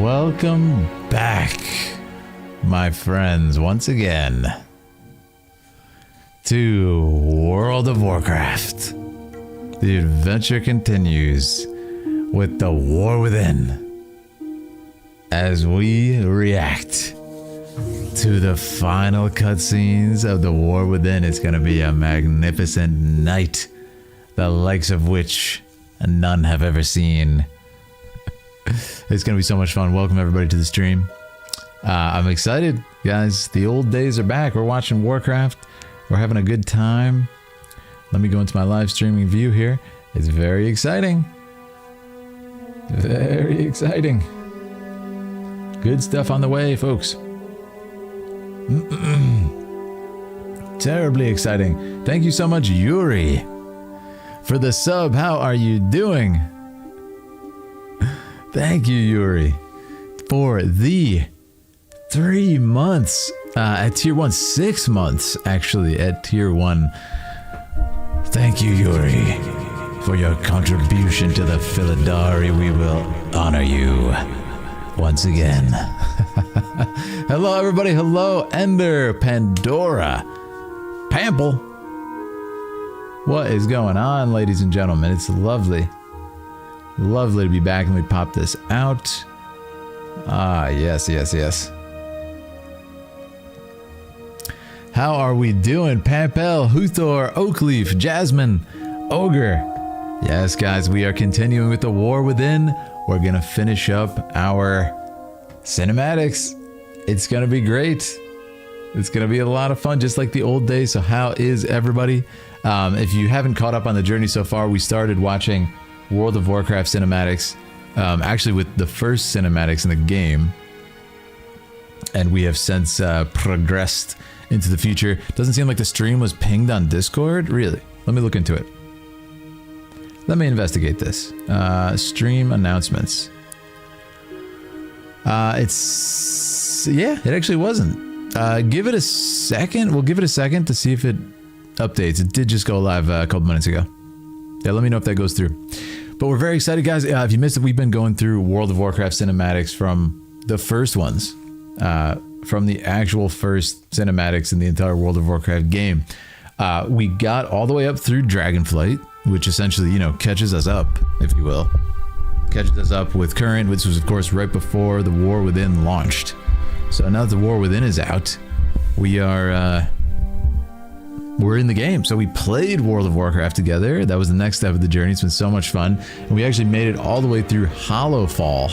welcome back, my friends, once again to World of Warcraft. The adventure continues with the War Within as we react to the final cutscenes of the War Within. It's going to be a magnificent night, the likes of which none have ever seen. It's going to be so much fun. Welcome everybody to the stream. I'm excited, guys. The old days are back. We're watching Warcraft. We're having a good time. Let me go into my live streaming view here. It's very exciting. Very exciting. Good stuff on the way, folks. Terribly exciting. Thank you so much, Yuri, for the sub. How are you doing? Thank you, Yuri, for the 3 months at tier 1, 6 months actually at tier 1. Thank you, Yuri, for your contribution to the Philidari. We will honor you once again. Hello, everybody. Hello, Ender, Pandora, Pample. What is going on, ladies and gentlemen? It's lovely. Lovely to be back. Let me pop this out. Ah, yes. How are we doing? Pampel, Huthor, Oakleaf, Jasmine, Ogre. Yes, guys, we are continuing with the War Within. We're going to finish up our cinematics. It's going to be great. It's going to be a lot of fun, just like the old days. So how is everybody? If you haven't caught up on the journey so far, we started watching World of Warcraft cinematics, actually with the first cinematics in the game, and we have since progressed into the future. Doesn't seem like the stream was pinged on Discord. Really? Let me look into it. Let me investigate this. Stream announcements. It actually wasn't. Give it a second. We'll give it a second to see if it updates. It did just go live a couple minutes ago. Yeah, let me know if that goes through. But we're very excited, guys. If you missed it, we've been going through World of Warcraft cinematics from the first ones, from the actual first cinematics in the entire World of Warcraft game. We got all the way up through Dragonflight, which essentially, catches us up, if you will. Catches us up with current, which was, of course, right before the War Within launched. So now that the War Within is out, we're in the game. So we played World of Warcraft together. That was the next step of the journey. It's been so much fun. And we actually made it all the way through Hollowfall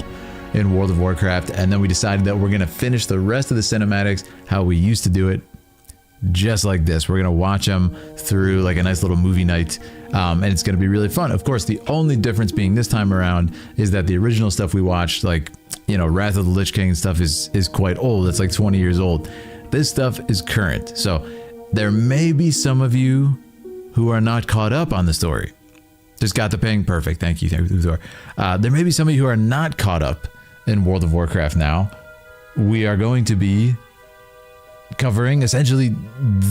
in World of Warcraft. And then we decided that we're going to finish the rest of the cinematics how we used to do it. Just like this. We're going to watch them through like a nice little movie night. And it's going to be really fun. Of course, the only difference being this time around is that the original stuff we watched, like, Wrath of the Lich King stuff is quite old. It's like 20 years old. This stuff is current. So there may be some of you who are not caught up on the story. Just got the ping. Perfect. Thank you. There may be some of you who are not caught up in World of Warcraft now. We are going to be covering essentially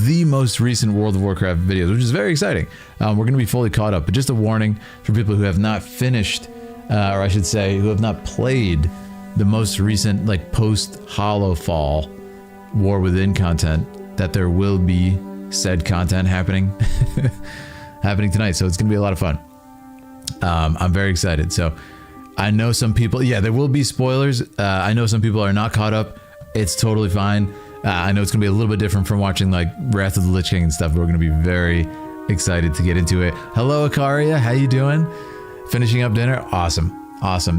the most recent World of Warcraft videos, which is very exciting. We're going to be fully caught up, but just a warning for people who have not finished, or I should say, who have not played the most recent, like, post-Hollowfall War Within content, that there will be said content happening tonight. So it's going to be a lot of fun. I'm very excited. So I know some people, there will be spoilers. I know some people are not caught up. It's totally fine. I know it's going to be a little bit different from watching like Wrath of the Lich King and stuff. But we're going to be very excited to get into it. Hello, Akaria. How you doing? Finishing up dinner? Awesome.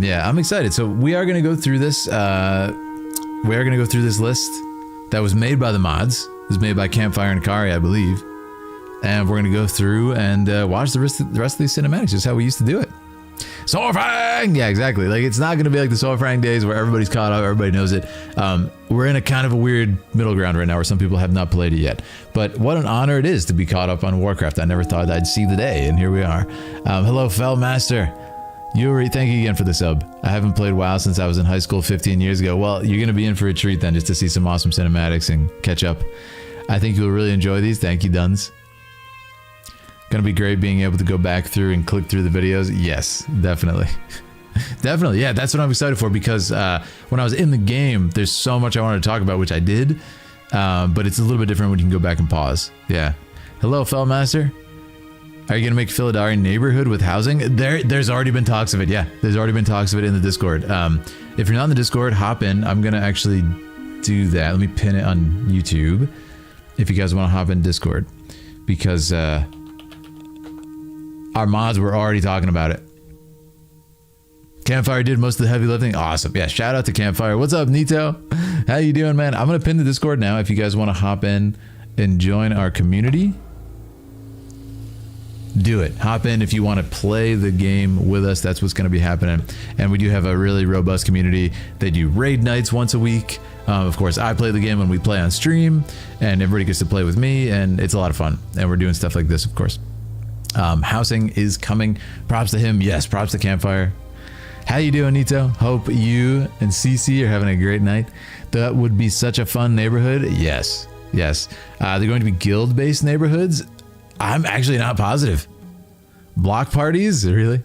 Yeah, I'm excited. So we are going to go through this. We are going to go through this list that was made by the mods. It was made by Campfire and Akari, I believe. And we're going to go through and watch the rest of these cinematics, just how we used to do it. Soulfang! Yeah, exactly. Like, it's not going to be like the Soulfang days where everybody's caught up, everybody knows it. We're in a kind of a weird middle ground right now where some people have not played it yet. But what an honor it is to be caught up on Warcraft. I never thought I'd see the day, and here we are. Hello, Fellmaster. Yuri, thank you again for the sub. I haven't played WoW since I was in high school 15 years ago. Well, you're going to be in for a treat then, just to see some awesome cinematics and catch up. I think you'll really enjoy these. Thank you, Duns. Gonna be great being able to go back through and click through the videos. Yes, definitely. Definitely. Yeah, that's what I'm excited for, because when I was in the game, there's so much I wanted to talk about, which I did. But it's a little bit different when you can go back and pause. Yeah. Hello, Felmaster. Are you going to make Philidari neighborhood with housing? There's already been talks of it. Yeah, there's already been talks of it in the Discord. If you're not in the Discord, hop in. I'm going to actually do that. Let me pin it on YouTube if you guys want to hop in Discord, because our mods were already talking about it. Campfire did most of the heavy lifting. Awesome. Yeah, shout out to Campfire. What's up, Nito? How you doing, man? I'm going to pin the Discord now if you guys want to hop in and join our community. Do it. Hop in if you want to play the game with us. That's what's going to be happening. And we do have a really robust community. They do raid nights once a week. Of course, I play the game when we play on stream, and everybody gets to play with me, and it's a lot of fun. And we're doing stuff like this, of course. Housing is coming. Props to him. Yes, props to Campfire. How you doing, Nito? Hope you and CC are having a great night. That would be such a fun neighborhood. Yes, yes. They're going to be guild-based neighborhoods. I'm actually not positive. Block parties? Really?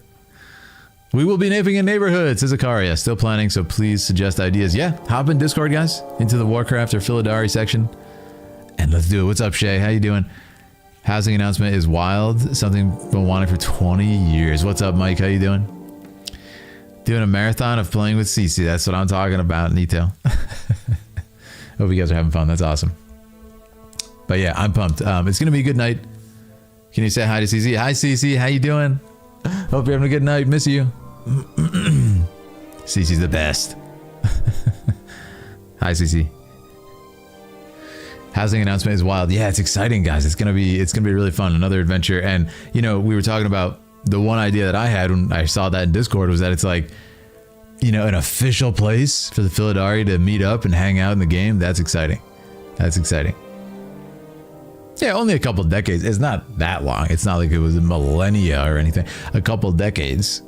We will be naming a neighborhood, says Akaria. Still planning, so please suggest ideas. Yeah, hop in Discord, guys, into the Warcraft or Philidari section, and let's do it. What's up, Shay? How you doing? Housing announcement is wild. Something been wanting for 20 years. What's up, Mike? How you doing? Doing a marathon of playing with CC. That's what I'm talking about, Nito. Hope you guys are having fun. That's awesome. But yeah, I'm pumped. It's going to be a good night. Can you say hi to CC? Hi, CC. How you doing? Hope you're having a good night. Miss you. CC's the best. Hi, CC. Housing announcement is wild. Yeah, it's exciting, guys. It's gonna be really fun. Another adventure. And you know, we were talking about the one idea that I had when I saw that in Discord was that it's like, you know, an official place for the Philidari to meet up and hang out in the game. That's exciting. That's exciting. Yeah, only a couple decades. It's not that long. It's not like it was a millennia or anything. A couple decades.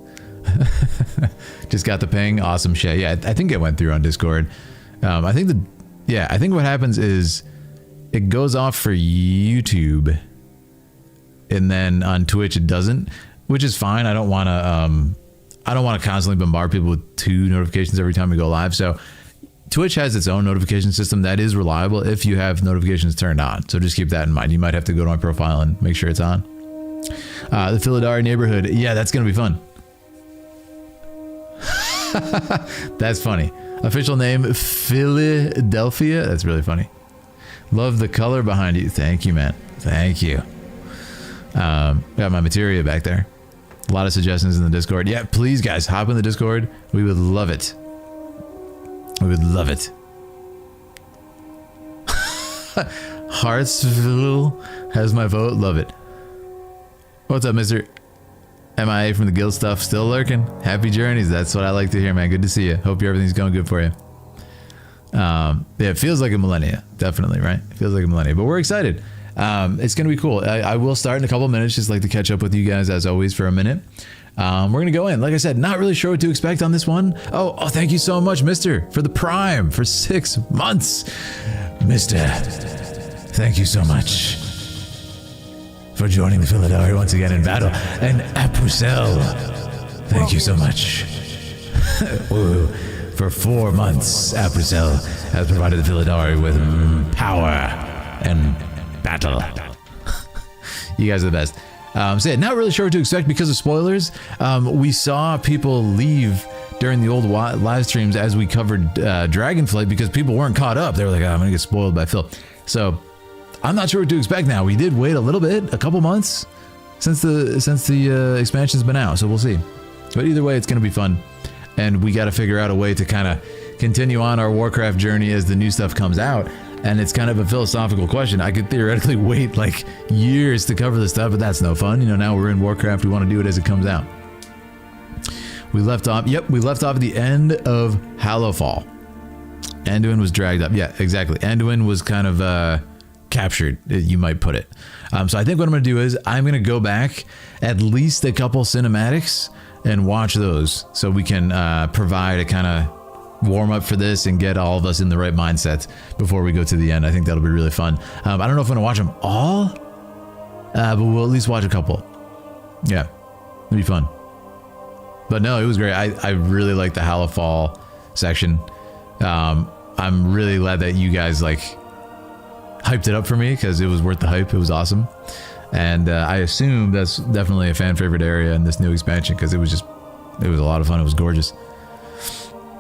Just got the ping. Awesome, Shay. Yeah, I think it went through on Discord. I think what happens is it goes off for YouTube, and then on Twitch it doesn't, which is fine. I don't want to constantly bombard people with 2 notifications every time we go live. So Twitch has its own notification system that is reliable if you have notifications turned on. So just keep that in mind. You might have to go to my profile and make sure it's on. The Philidari neighborhood. Yeah, that's going to be fun. That's funny. Official name, Philadelphia. That's really funny. Love the color behind you. Thank you, man. Thank you. Got my materia back there. A lot of suggestions in the Discord. Yeah, please, guys, hop in the Discord. We would love it. We would love it. Hartsville has my vote. Love it. What's up, Mr. MIA from the guild stuff? Still lurking. Happy journeys. That's what I like to hear, man. Good to see you. Hope everything's going good for you. Yeah, it feels like a millennia. Definitely, right? It feels like a millennia. But we're excited. It's going to be cool. I will start in a couple minutes. Just like to catch up with you guys as always for a minute. We're going to go in. Like I said, not really sure what to expect on this one. Oh, thank you so much, Mister, for the Prime for 6 months. Mister, thank you so much for joining the Philidari once again in battle. And Apusel, thank you so much. Ooh, for 4 months, Apusel has provided the Philidari with power and battle. You guys are the best. So yeah, not really sure what to expect because of spoilers. We saw people leave during the old live streams as we covered Dragonflight because people weren't caught up. They were like, I'm gonna get spoiled by Phil. So I'm not sure what to expect now. We did wait a little bit, a couple months since the expansion's been out, so we'll see. But either way, it's gonna be fun, and we got to figure out a way to kind of continue on our Warcraft journey as the new stuff comes out. And it's kind of a philosophical question. I could theoretically wait like years to cover this stuff, but that's no fun. You know, now we're in Warcraft. We want to do it as it comes out. We left off. Yep, we left off at the end of Hallowfall. Anduin was dragged up. Yeah, exactly. Anduin was kind of captured, you might put it. So I think what I'm going to do is I'm going to go back at least a couple cinematics and watch those so we can provide a kind of warm up for this and get all of us in the right mindset before we go to the end. I think that'll be really fun. I don't know if I'm gonna watch them all, but we'll at least watch a couple. Yeah, it'll be fun. But no, it was great. I really like the Hallowfall section. I'm really glad that you guys like hyped it up for me, because it was worth the hype. It was awesome. And I assume that's definitely a fan favorite area in this new expansion, because it was a lot of fun. It was gorgeous.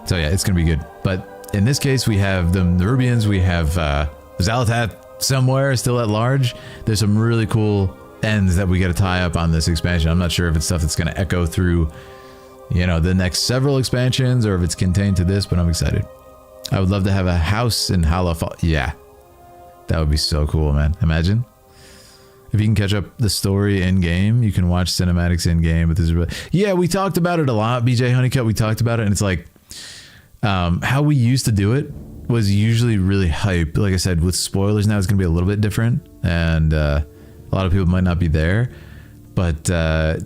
So yeah, it's gonna be good. But in this case, we have the Nerubians, we have Xal'atath somewhere still at large. There's some really cool ends that we got to tie up on this expansion. I'm not sure if it's stuff that's gonna echo through, you know, the next several expansions, or if it's contained to this, but I'm excited. I would love to have a house in Hallowfall. Yeah, that would be so cool, man. Imagine if you can catch up the story in game, you can watch cinematics in game. But this is really, yeah, we talked about it a lot. BJ Honeycutt, we talked about it, and it's like how we used to do it was usually really hype. Like I said, with spoilers now, it's gonna be a little bit different, and a lot of people might not be there. But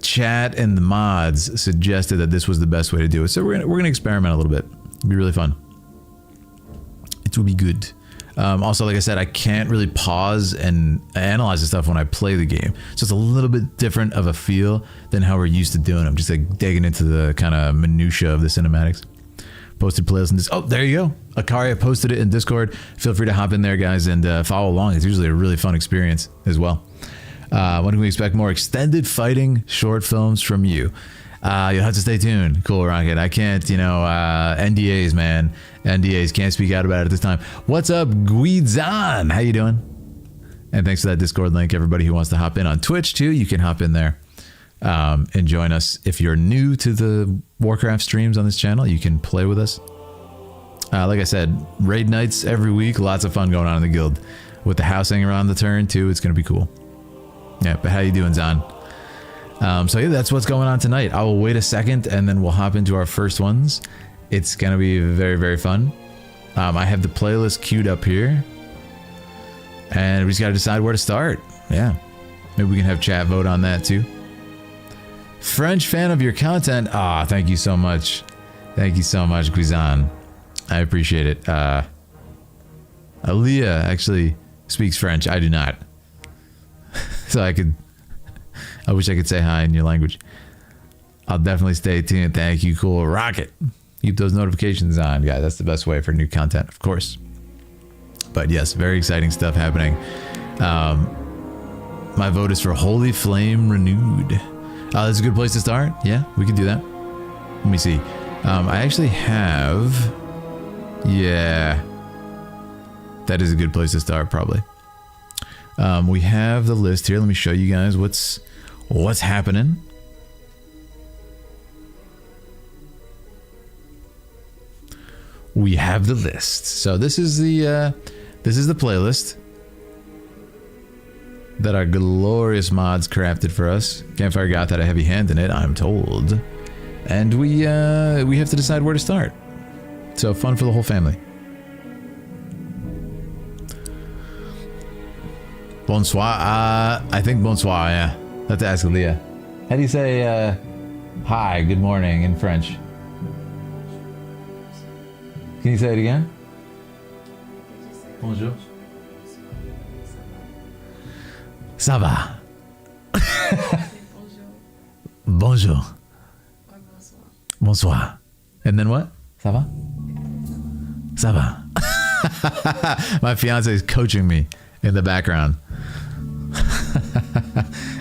chat and the mods suggested that this was the best way to do it, so we're gonna experiment a little bit. It'll be really fun. It will be good. Also, like I said, I can't really pause and analyze the stuff when I play the game, so it's a little bit different of a feel than how we're used to doing. I'm just like digging into the kind of minutia of the cinematics. Posted playlist in this. Oh, there you go. Akaria posted it in Discord. Feel free to hop in there, guys, and follow along. It's usually a really fun experience as well. When can we expect more extended fighting short films from you? You'll have to stay tuned. Cool, Rocket. I can't, you know, NDAs, man. NDAs. Can't speak out about it at this time. What's up, Guizan? How you doing? And thanks for that Discord link. Everybody who wants to hop in on Twitch, too, you can hop in there and join us. If you're new to the Warcraft streams on this channel, you can play with us. Like I said, raid nights every week. Lots of fun going on in the guild. With the housing around the turn, too, it's going to be cool. Yeah, but how you doing, Zan? So yeah, that's what's going on tonight. I will wait a second and then we'll hop into our first ones. It's gonna be very, very fun. I have the playlist queued up here, and we just gotta decide where to start. Yeah, maybe we can have chat vote on that too. French fan of your content. Ah, thank you so much. Thank you so much, Guizan. I appreciate it. Aaliyah actually speaks French. I do not. So I wish I could say hi in your language. I'll definitely stay tuned. Thank you, Cool Rocket. Keep those notifications on, guys. That's the best way for new content, of course. But yes, very exciting stuff happening. My vote is for Holy Flame Renewed. That's a good place to start. Yeah, we can do that. Let me see. I actually have... Yeah. That is a good place to start, probably. We have the list here. Let me show you guys what's happening. We have the list. So this is the playlist that our glorious mods crafted for us. Campfire got that a heavy hand in it, I'm told. And we have to decide where to start. So fun for the whole family. Bonsoir. I think bonsoir, yeah. Let's ask Leah. How do you say hi, good morning in French? Can you say it again? Bonjour. Ça va. Bonjour. Bonsoir. And then what? Ça va? Ça va. My fiance is coaching me in the background.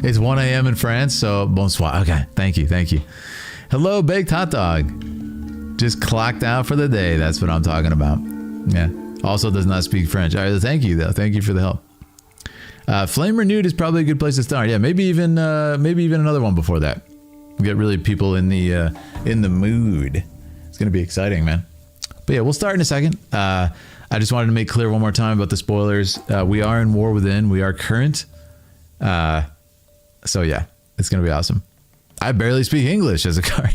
It's 1 a.m. in France, so bonsoir. Okay, thank you, thank you. Hello, baked hot dog. Just clocked out for the day. That's what I'm talking about. Yeah. Also does not speak French. All right, thank you though. Thank you for the help. Flame Renewed is probably a good place to start. Yeah, maybe even another one before that. Get really people in the mood. It's gonna be exciting, man. But yeah, we'll start in a second. I just wanted to make clear one more time about the spoilers. We are in War Within. We are current. So yeah, it's gonna be awesome. I barely speak English as a car.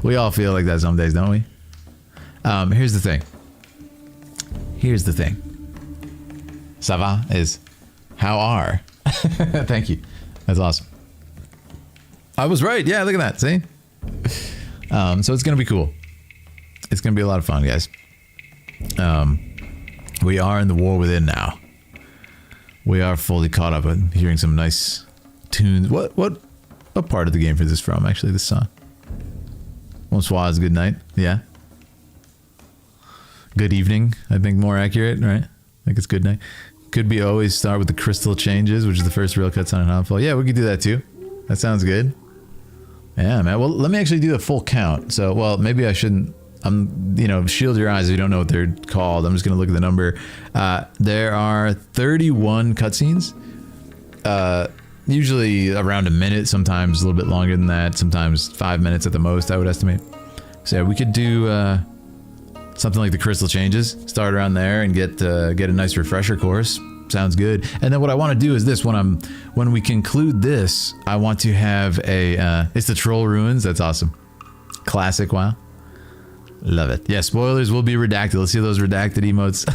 We all feel like that some days, don't we? Here's the thing. Ça va is how are. Thank you. That's awesome. I was right. Yeah, look at that. See? So it's gonna be cool. It's gonna be a lot of fun, guys. We are in the War Within now. We are fully caught up and hearing some nice tunes. What part of the game is this from? Actually, this song. Bonsoir is good night. Yeah. Good evening, I think more accurate, right? I think it's good night. Could be always start with the crystal changes, which is the first real cutscene in Hammerfall. Yeah, we could do that too. That sounds good. Yeah, man. Well, let me actually do the full count. So, well, maybe I shouldn't. Shield your eyes if you don't know what they're called. I'm just going to look at the number. There are 31 cutscenes. Usually around a minute, sometimes a little bit longer than that, sometimes 5 minutes at the most, I would estimate. So yeah, we could do something like the crystal changes, start around there and get a nice refresher course. Sounds good. And then what I want to do is this: when we conclude this, I want to have it's the troll ruins. That's awesome. Classic. Wow. Love it. Yeah, spoilers will be redacted. Let's see those redacted emotes.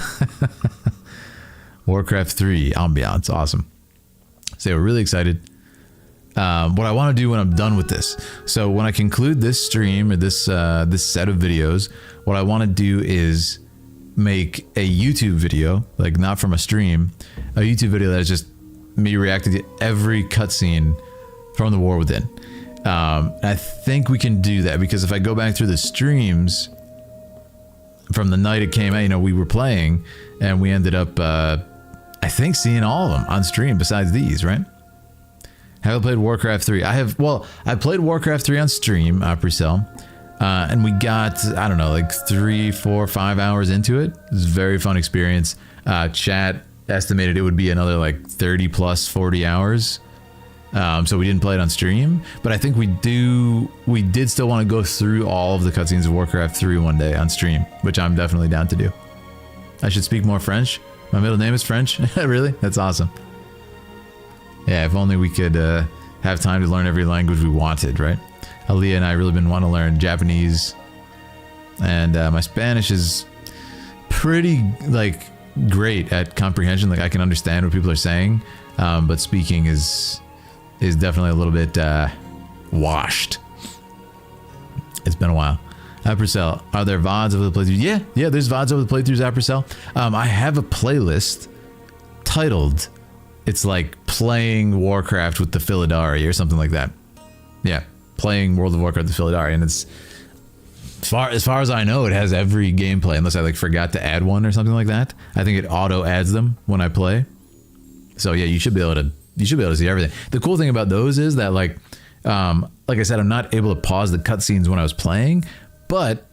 Warcraft 3 ambiance. Awesome. So we're really excited. What I want to do when I'm done with this. So when I conclude this stream or this set of videos, what I want to do is make a YouTube video, like not from a stream, a YouTube video that is just me reacting to every cutscene from the War Within. I think we can do that because if I go back through the streams from the night it came out, we were playing and we ended up, I think, seeing all of them on stream besides these, right? Have I played Warcraft 3? I have. Well, I played Warcraft 3 on stream, pre-sale, and we got, I don't know, like 3, 4, 5 hours into it. It was a very fun experience. Chat estimated it would be another like 30 plus 40 hours. So we didn't play it on stream, but I think we did still want to go through all of the cutscenes of Warcraft 3 one day on stream, which I'm definitely down to do. I should speak more French. My middle name is French. Really? That's awesome. Yeah, if only we could have time to learn every language we wanted, right? Aaliyah and I really been wanting to learn Japanese, and my Spanish is pretty like great at comprehension. Like I can understand what people are saying, but speaking is definitely a little bit washed. It's been a while. Appercell, are there VODs of the playthroughs? Yeah, there's VODs of the playthroughs, Appercell. I have a playlist titled, it's like playing Warcraft with the Philidari or something like that. Yeah, playing World of Warcraft with the Philidari, and it's as far as I know, it has every gameplay unless I like forgot to add one or something like that. I think it auto adds them when I play. So yeah, you should be able to see everything. The cool thing about those is that like I said, I'm not able to pause the cutscenes when I was playing, but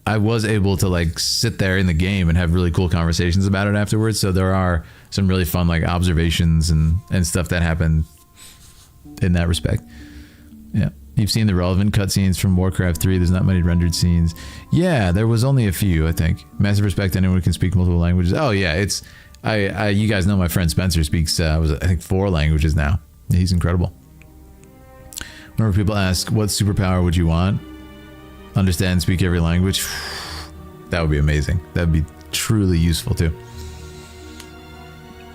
I was able to like sit there in the game and have really cool conversations about it afterwards. So there are some really fun like observations and stuff that happened in that respect. Yeah. You've seen the relevant cutscenes from Warcraft 3. There's not many rendered scenes. Yeah, there was only a few, I think. Massive respect to anyone who can speak multiple languages. Oh yeah, it's you guys know my friend Spencer speaks I think 4 languages now. He's incredible. Whenever people ask what superpower would you want, understand and speak every language, that would be amazing. That'd be truly useful too.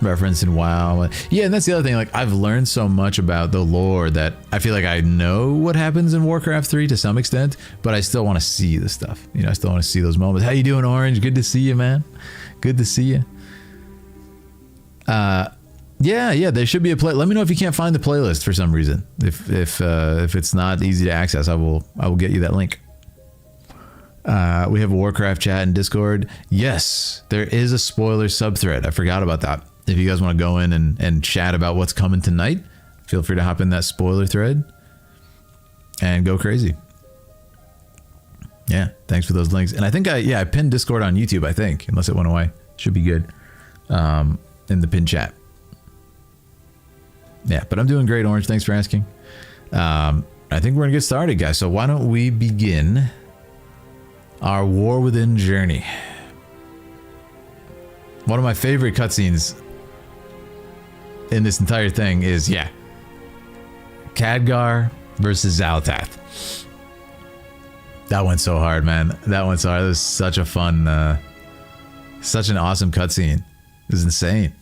Reference in WoW. Yeah, and that's the other thing. Like, I've learned so much about the lore that I feel like I know what happens in Warcraft 3 to some extent, but I still want to see the stuff. I still want to see those moments. How you doing, Orange? Good to see you, man. Good to see you. Yeah, there should be a play. Let me know if you can't find the playlist for some reason. If it's not easy to access, I will get you that link. We have a Warcraft chat in Discord. Yes, there is a spoiler subthread. I forgot about that. If you guys want to go in and chat about what's coming tonight, feel free to hop in that spoiler thread and go crazy. Yeah, thanks for those links. And I think I pinned Discord on YouTube, I think, unless it went away. Should be good. In the pin chat. Yeah, but I'm doing great, Orange. Thanks for asking. I think we're gonna get started, guys. So why don't we begin our War Within journey? One of my favorite cutscenes in this entire thing is, Khadgar versus Xal'atath. That went so hard, man. That went so hard. It was such a fun, such an awesome cutscene. It was insane.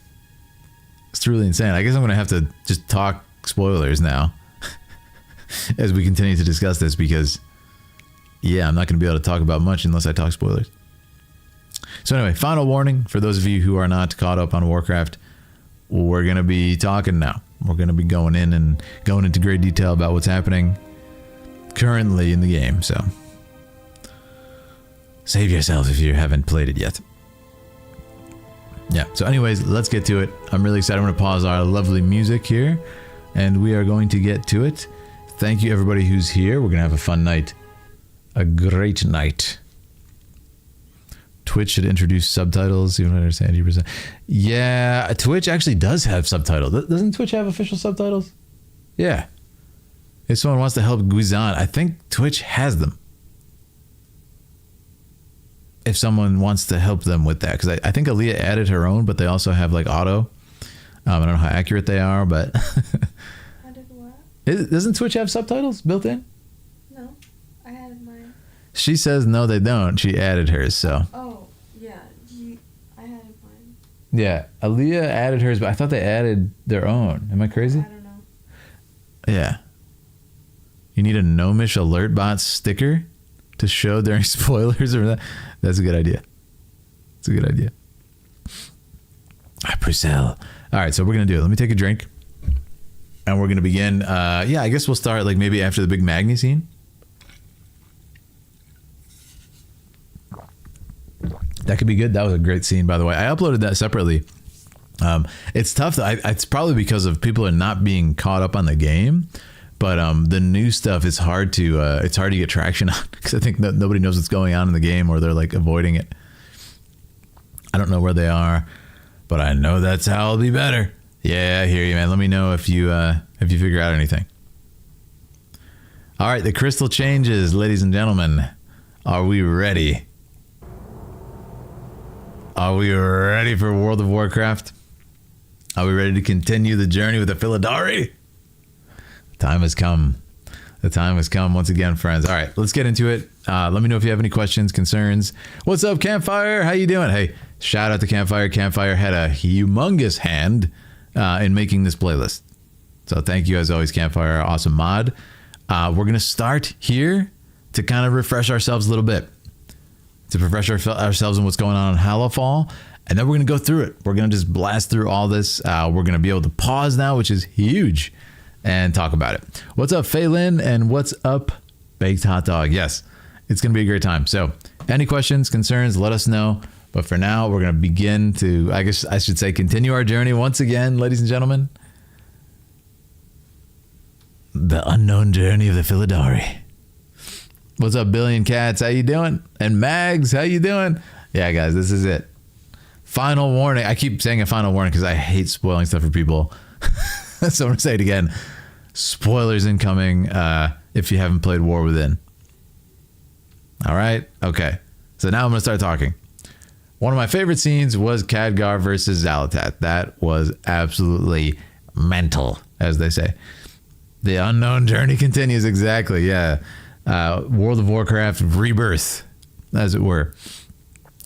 It's truly insane. I guess I'm going to have to just talk spoilers now as we continue to discuss this because, I'm not going to be able to talk about much unless I talk spoilers. So anyway, final warning for those of you who are not caught up on Warcraft. We're going to be talking now. We're going to be going into great detail about what's happening currently in the game. So Save yourself if you haven't played it yet. Yeah, so anyways, let's get to it. I'm really excited. I'm going to pause our lovely music here, and we are going to get to it. Thank you, everybody who's here. We're going to have a fun night. A great night. Twitch should introduce subtitles. You don't understand 80%. Yeah, Twitch actually does have subtitles. Doesn't Twitch have official subtitles? Yeah. If someone wants to help Guizan, I think Twitch has them. If someone wants to help them with that, because I think Aaliyah added her own, but they also have like auto. I don't know how accurate they are, but Added what? Doesn't Twitch have subtitles built in? No, I added mine. She says no, they don't. She added hers, so. Oh yeah, I added mine. Yeah, Aaliyah added hers, but I thought they added their own. Am I crazy? I don't know. Yeah. You need a gnomish alert bot sticker to show during spoilers or that. That's a good idea. It's a good idea. Purcell. All right, so we're going to do it. Let me take a drink. And we're going to begin. Yeah, I guess we'll start like maybe after the big Magni scene. That could be good. That was a great scene, by the way. I uploaded that separately. It's tough. It's probably because of people are not being caught up on the game. But the new stuff is hard to get traction on because I think that nobody knows what's going on in the game or they're like avoiding it. I don't know where they are, but I know that's how I'll be better. Yeah, I hear you, man. Let me know if you figure out anything. All right, the crystal changes, ladies and gentlemen. Are we ready? Are we ready for World of Warcraft? Are we ready to continue the journey with the Philidari? Time has come. The time has come once again, friends. All right, let's get into it. Let me know if you have any questions, concerns. What's up, Campfire? How you doing? Hey, shout out to Campfire. Campfire had a humongous hand in making this playlist. So thank you as always, Campfire. Awesome mod. We're going to start here to kind of refresh ourselves a little bit. To refresh ourselves on what's going on in Hallowfall. And then we're going to go through it. We're going to just blast through all this. We're going to be able to pause now, which is huge. And talk about it. What's up, Phelan? And what's up, Baked Hot Dog? Yes, it's going to be a great time. So any questions, concerns, let us know. But for now, we're going to begin to, I guess I should say, continue our journey once again, ladies and gentlemen. The unknown journey of the Philidari. What's up, Billion Cats? How you doing? And Mags, how you doing? Yeah, guys, this is it. Final warning. I keep saying a final warning because I hate spoiling stuff for people. So I'm going to say it again. Spoilers incoming if you haven't played War Within. All right? Okay. So now I'm going to start talking. One of my favorite scenes was Khadgar versus Xal'atath. That was absolutely mental, as they say. The unknown journey continues. Exactly, yeah. World of Warcraft rebirth, as it were.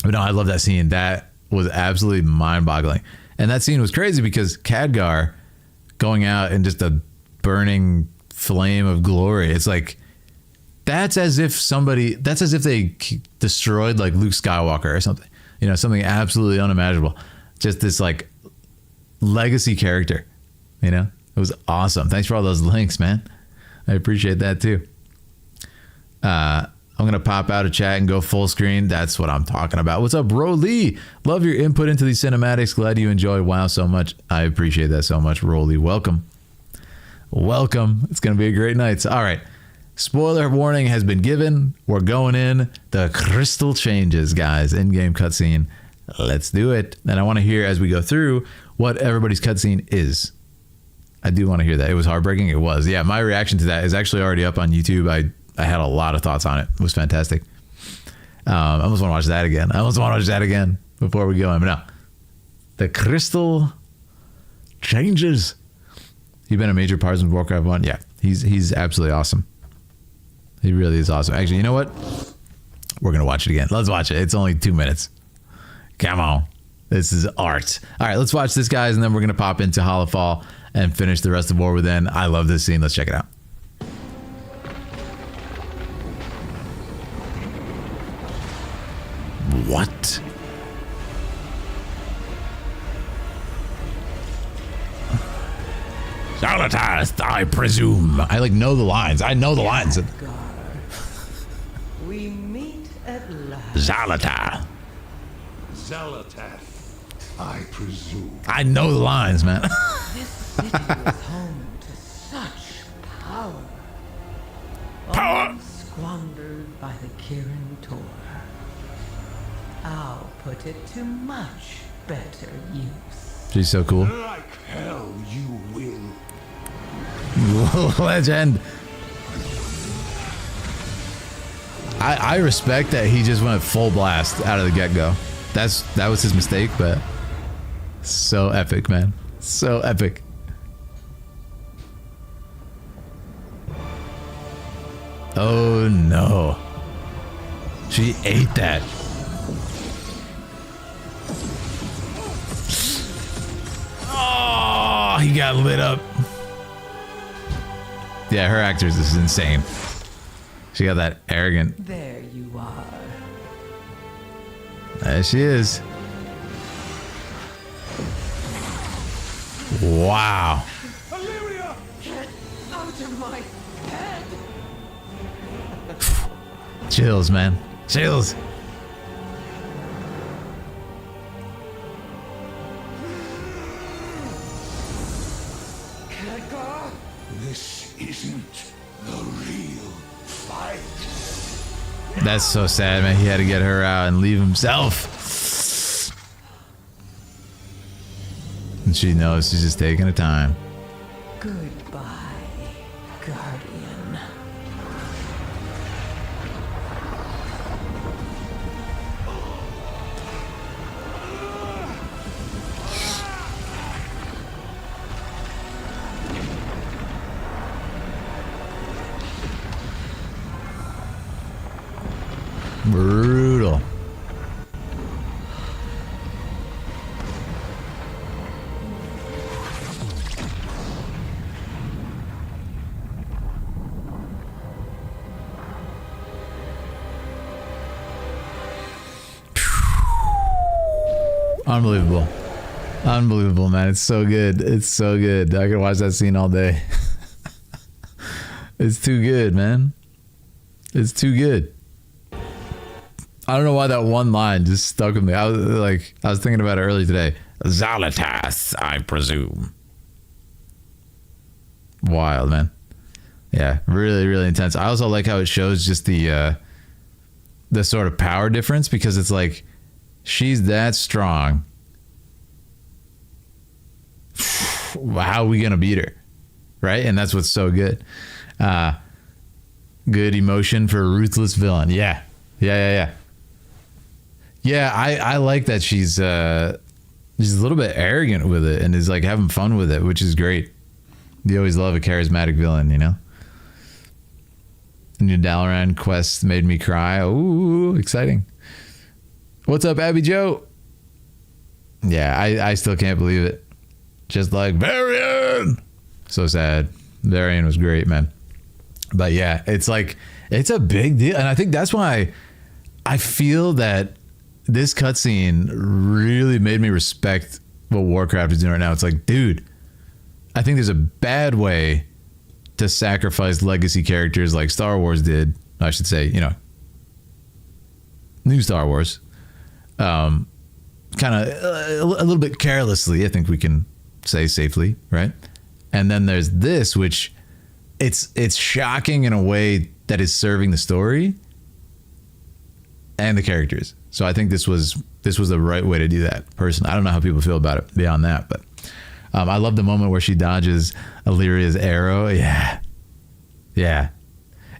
But no, I love that scene. That was absolutely mind-boggling. And that scene was crazy because Khadgar going out in just a burning flame of glory. It's like, that's as if they destroyed like Luke Skywalker or something, you know, something absolutely unimaginable. Just this like legacy character, you know, it was awesome. Thanks for all those links, man. I appreciate that too. I'm going to pop out of chat and go full screen. That's what I'm talking about. What's up, Bro Lee? Love your input into these cinematics. Glad you enjoy WoW so much. I appreciate that so much, Bro Lee. Welcome. Welcome. It's going to be a great night. So, all right. Spoiler warning has been given. We're going in. The crystal changes, guys. In-game cutscene. Let's do it. And I want to hear as we go through what everybody's cutscene is. I do want to hear that. It was heartbreaking. It was. Yeah, my reaction to that is actually already up on YouTube. I had a lot of thoughts on it. It was fantastic. I almost want to watch that again. Before we go in. But no. The crystal changes. You've been a major part in Warcraft 1? Yeah. He's absolutely awesome. He really is awesome. Actually, you know what? We're going to watch it again. Let's watch it. It's only 2 minutes. Come on. This is art. All right, let's watch this, guys, and then we're going to pop into Hallowfall and finish the rest of War Within. I love this scene. Let's check it out. What? Xal'atath, I presume. I know the lines. I know the lines. We meet at last. Zalatar. Zalatath, I presume. I know the lines, man. This city is home to such power. Power. All squandered by the Kirin Tor. I'll put it to much better use. She's so cool. Like hell you will. Legend. I respect that he just went full blast out of the get-go. That was his mistake, but so epic, man. So epic. Oh no. She ate that. Oh, he got lit up. Yeah, her actress is insane. She got that arrogant. There you are. There she is. Wow. Illyria! Get out of my head! Chills, man. Chills. Khadgar! This isn't the real fight. That's so sad, man. He had to get her out and leave himself. And she knows she's just taking her time. Goodbye, Guardian. Brutal. Unbelievable. Unbelievable, man. It's so good. It's so good. I could watch that scene all day. It's too good, man. It's too good. I don't know why that one line just stuck with me. I was thinking about it earlier today. Zalatas, I presume. Wild, man. Yeah, really, really intense. I also like how it shows just the sort of power difference, because it's like she's that strong. How are we gonna beat her, right? And that's what's so good. Good emotion for a ruthless villain. Yeah. Yeah, I like that she's a little bit arrogant with it and is like having fun with it, which is great. You always love a charismatic villain, you know? New Dalaran quest made me cry. Ooh, exciting. What's up, Abby Joe? Yeah, I still can't believe it. Just like Varian. So sad. Varian was great, man. But yeah, it's like, it's a big deal. And I think that's why I feel that this cutscene really made me respect what Warcraft is doing right now. It's like, dude, I think there's a bad way to sacrifice legacy characters like Star Wars did. I should say, you know, new Star Wars. Kind of a little bit carelessly, I think we can say safely, right? And then there's this, which it's shocking in a way that is serving the story and the characters. So I think this was the right way to do that. Personally, I don't know how people feel about it beyond that, but I love the moment where she dodges Illyria's arrow. Yeah.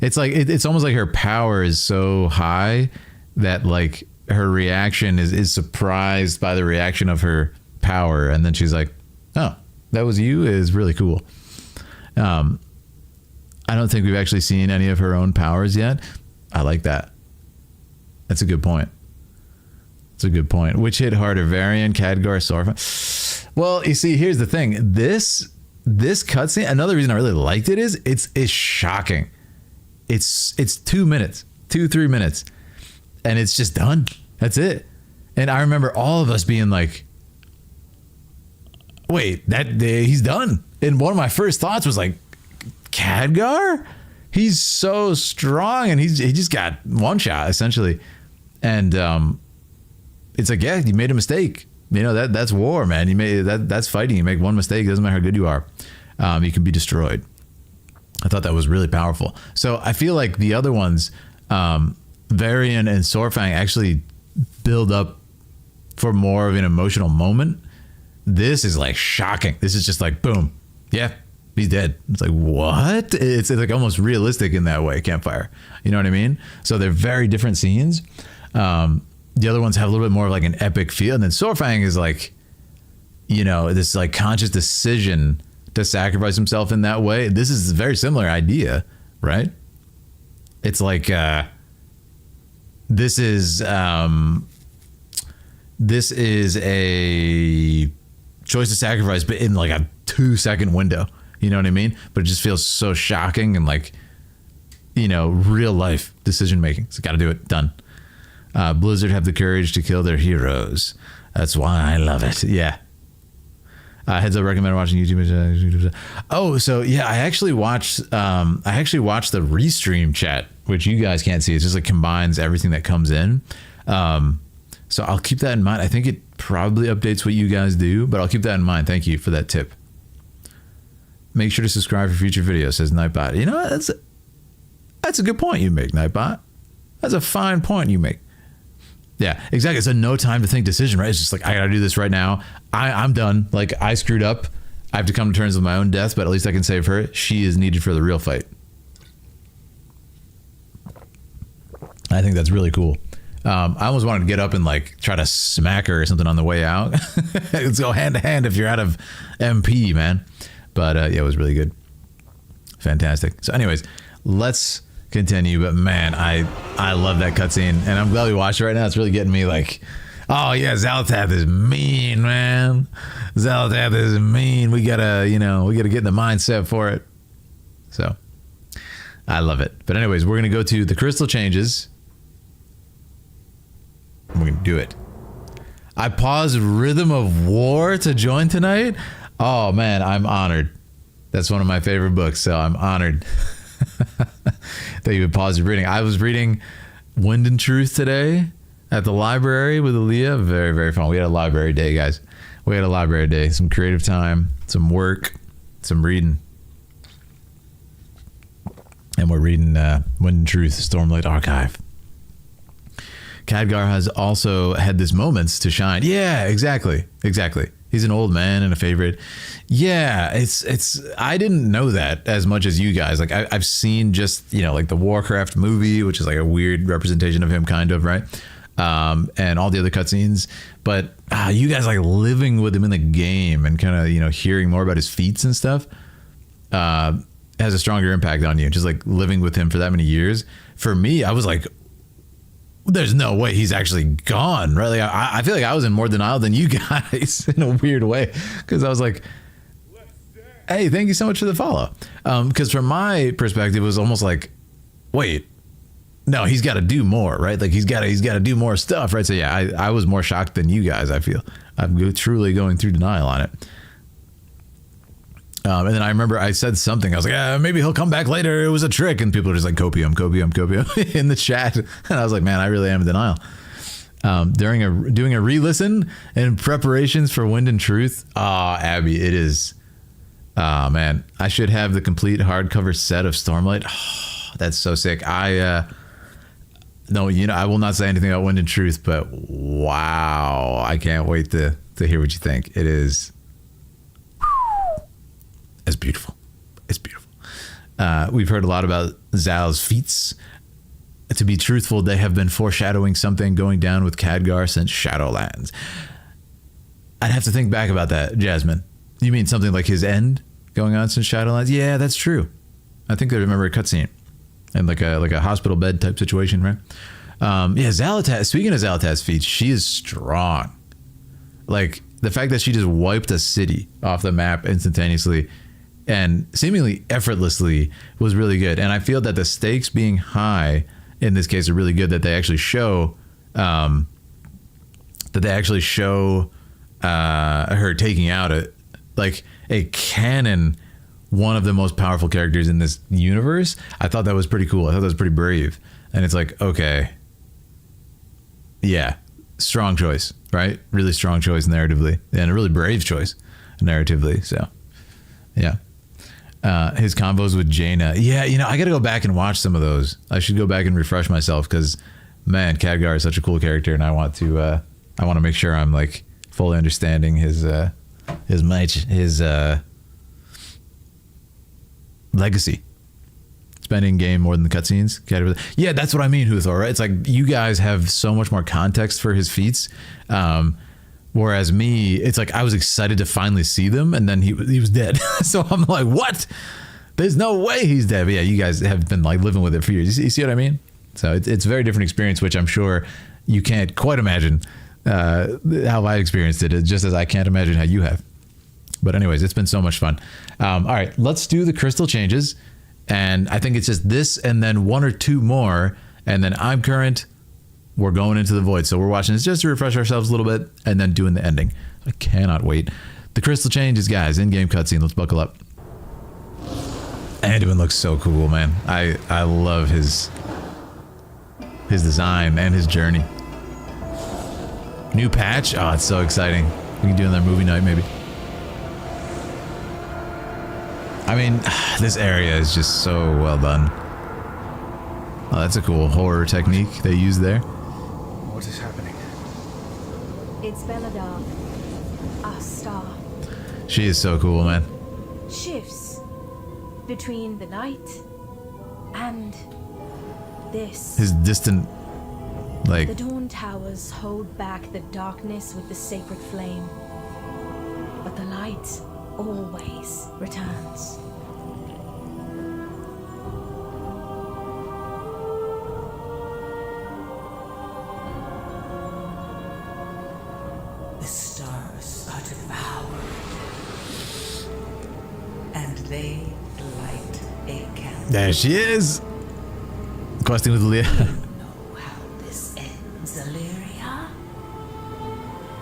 It's like it's almost like her power is so high that like her reaction is surprised by the reaction of her power, and then she's like, "Oh, that was you." Is really cool. I don't think we've actually seen any of her own powers yet. I like that. That's a good point. It's a good point. Which hit harder, Varian, Khadgar, Sorfa? Well, you see, here's the thing. This cutscene, another reason I really liked it is it's shocking. It's 2 minutes, 3 minutes, and it's just done. That's it. And I remember all of us being like, wait, he's done. And one of my first thoughts was like, Khadgar? He's so strong, and he just got one shot essentially. And it's like, yeah, you made a mistake. You know, that's war, man. You made that's fighting. You make one mistake, it doesn't matter how good you are. You can be destroyed. I thought that was really powerful. So I feel like the other ones, Varian and Sorfang, actually build up for more of an emotional moment. This is like shocking. This is just like, boom, yeah, he's dead. It's like, what? It's like almost realistic in that way, Campfire. You know what I mean? So they're very different scenes. The other ones have a little bit more of like an epic feel. And then Sorfang is like, you know, this like conscious decision to sacrifice himself in that way. This is a very similar idea, right? It's like, this is a choice to sacrifice, but in like a 2-second window. You know what I mean? But it just feels so shocking and like, you know, real life decision making. So got to do it. Done. Blizzard have the courage to kill their heroes. That's why I love it. Yeah. Heads up, recommend watching YouTube. Oh, so yeah, I actually watched the restream chat, which you guys can't see. It just like combines everything that comes in. So I'll keep that in mind. I think it probably updates what you guys do, but I'll keep that in mind. Thank you for that tip. Make sure to subscribe for future videos, says Nightbot. You know what? That's a good point you make, Nightbot. That's a fine point you make. Yeah, exactly. It's a no time to think decision, right? It's just like, I got to do this right now. I'm done. Like, I screwed up. I have to come to terms with my own death, but at least I can save her. She is needed for the real fight. I think that's really cool. I almost wanted to get up and like try to smack her or something on the way out. Let's go hand to hand if you're out of MP, man. But yeah, it was really good. Fantastic. So anyways, let's continue. But man, I love that cutscene, and I'm glad we watched it right now. It's really getting me like, oh yeah, Xal'atath is mean, man. Xal'atath is mean. We gotta get in the mindset for it. So I love it. But anyways, we're gonna go to the crystal changes. We're gonna do it. I paused Rhythm of War to join tonight. Oh man, I'm honored. That's one of my favorite books, so I'm honored that you would pause your reading. I was reading Wind and Truth today at the library with Aaliyah. Very, very fun. We had a library day, guys. We had a library day. Some creative time, some work, some reading. And we're reading Wind and Truth, Stormlight Archive. Khadgar has also had this moments to shine. Yeah, exactly. He's an old man and a favorite. Yeah, it's. I didn't know that as much as you guys. Like I've seen just, you know, like the Warcraft movie, which is like a weird representation of him, kind of, right? And all the other cutscenes. But you guys like living with him in the game and kind of, you know, hearing more about his feats and stuff has a stronger impact on you. Just like living with him for that many years. For me, I was like, there's no way he's actually gone, right? Like I feel like I was in more denial than you guys in a weird way, because I was like, hey, thank you so much for the follow. Because from my perspective, it was almost like, wait, no, he's got to do more, right? Like he's got to do more stuff, right? So yeah, I was more shocked than you guys. I feel I'm truly going through denial on it. And then I remember I said something. I was like, maybe he'll come back later. It was a trick. And people are just like, copium in the chat. And I was like, man, I really am in denial. Doing a re-listen and preparations for Wind and Truth. Abby, it is. Man, I should have the complete hardcover set of Stormlight. Oh, that's so sick. No, you know, I will not say anything about Wind and Truth, but wow, I can't wait to hear what you think. It is. It's beautiful. It's beautiful. We've heard a lot about Zal's feats. To be truthful, they have been foreshadowing something going down with Khadgar since Shadowlands. I'd have to think back about that, Jasmine. You mean something like his end going on since Shadowlands? Yeah, that's true. I think I remember a cutscene and like a hospital bed type situation, right? Yeah, Xal'atath. Speaking of Xal'atath's feats, she is strong. Like the fact that she just wiped a city off the map instantaneously and seemingly effortlessly was really good. And I feel that the stakes being high in this case are really good, that they actually show her taking out a canon, one of the most powerful characters in this universe. I thought that was pretty cool. I thought that was pretty brave. And it's like, okay, Yeah, strong choice, right? Really strong choice narratively, and a really brave choice narratively. So, yeah. His combos with Jaina. Yeah, you know, I got to go back and watch some of those. I should go back and refresh myself because, man, Khadgar is such a cool character, and I want to make sure I'm like fully understanding his legacy. Spending game more than the cutscenes. Yeah, that's what I mean, Huthor, right? It's like you guys have so much more context for his feats. Whereas me, it's like I was excited to finally see them, and then he was dead. So I'm like, what? There's no way he's dead. But yeah, you guys have been like living with it for years. You see what I mean? So it's a very different experience, which I'm sure you can't quite imagine how I experienced it, just as I can't imagine how you have. But anyways, it's been so much fun. All right, let's do the crystal changes. And I think it's just this and then one or two more. And then I'm current. We're going into the void. So we're watching this just to refresh ourselves a little bit and then doing the ending. I cannot wait. The crystal changes, guys. In-game cutscene. Let's buckle up. Anduin looks so cool, man. I love his design and his journey. New patch. Oh, it's so exciting. We can do another movie night maybe. I mean, this area is just so well done. Oh, that's a cool horror technique they use there. What is happening? It's Belladar, our star. She is so cool, man. Shifts between the night and this. His distant, like... The Dawn Towers hold back the darkness with the sacred flame. But the light always returns. The stars are devoured, and they light a candle. There she is! Questing with Leah. You know how this ends, Illyria?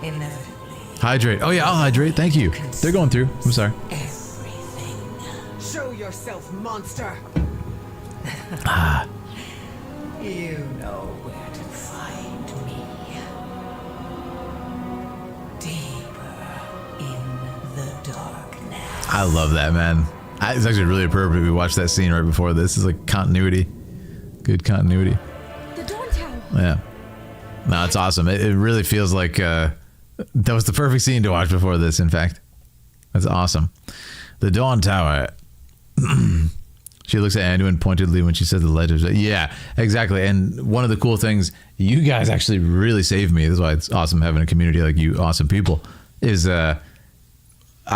Inevitably. Hydrate. Oh yeah, I'll hydrate. Thank you. They're going through. I'm sorry. Everything. Show yourself, monster. You know where to find me. Deeper in the darkness. I love that, man. It's actually really appropriate we watched that scene right before this. It's like continuity. Good continuity. The Dawn Tower. Yeah. No, it's awesome. It really feels like that was the perfect scene to watch before this, in fact. That's awesome. The Dawn Tower. She looks at Anduin pointedly when she says the legends. Yeah, exactly. And one of the cool things, you guys actually really saved me. This is why it's awesome having a community like you awesome people, is I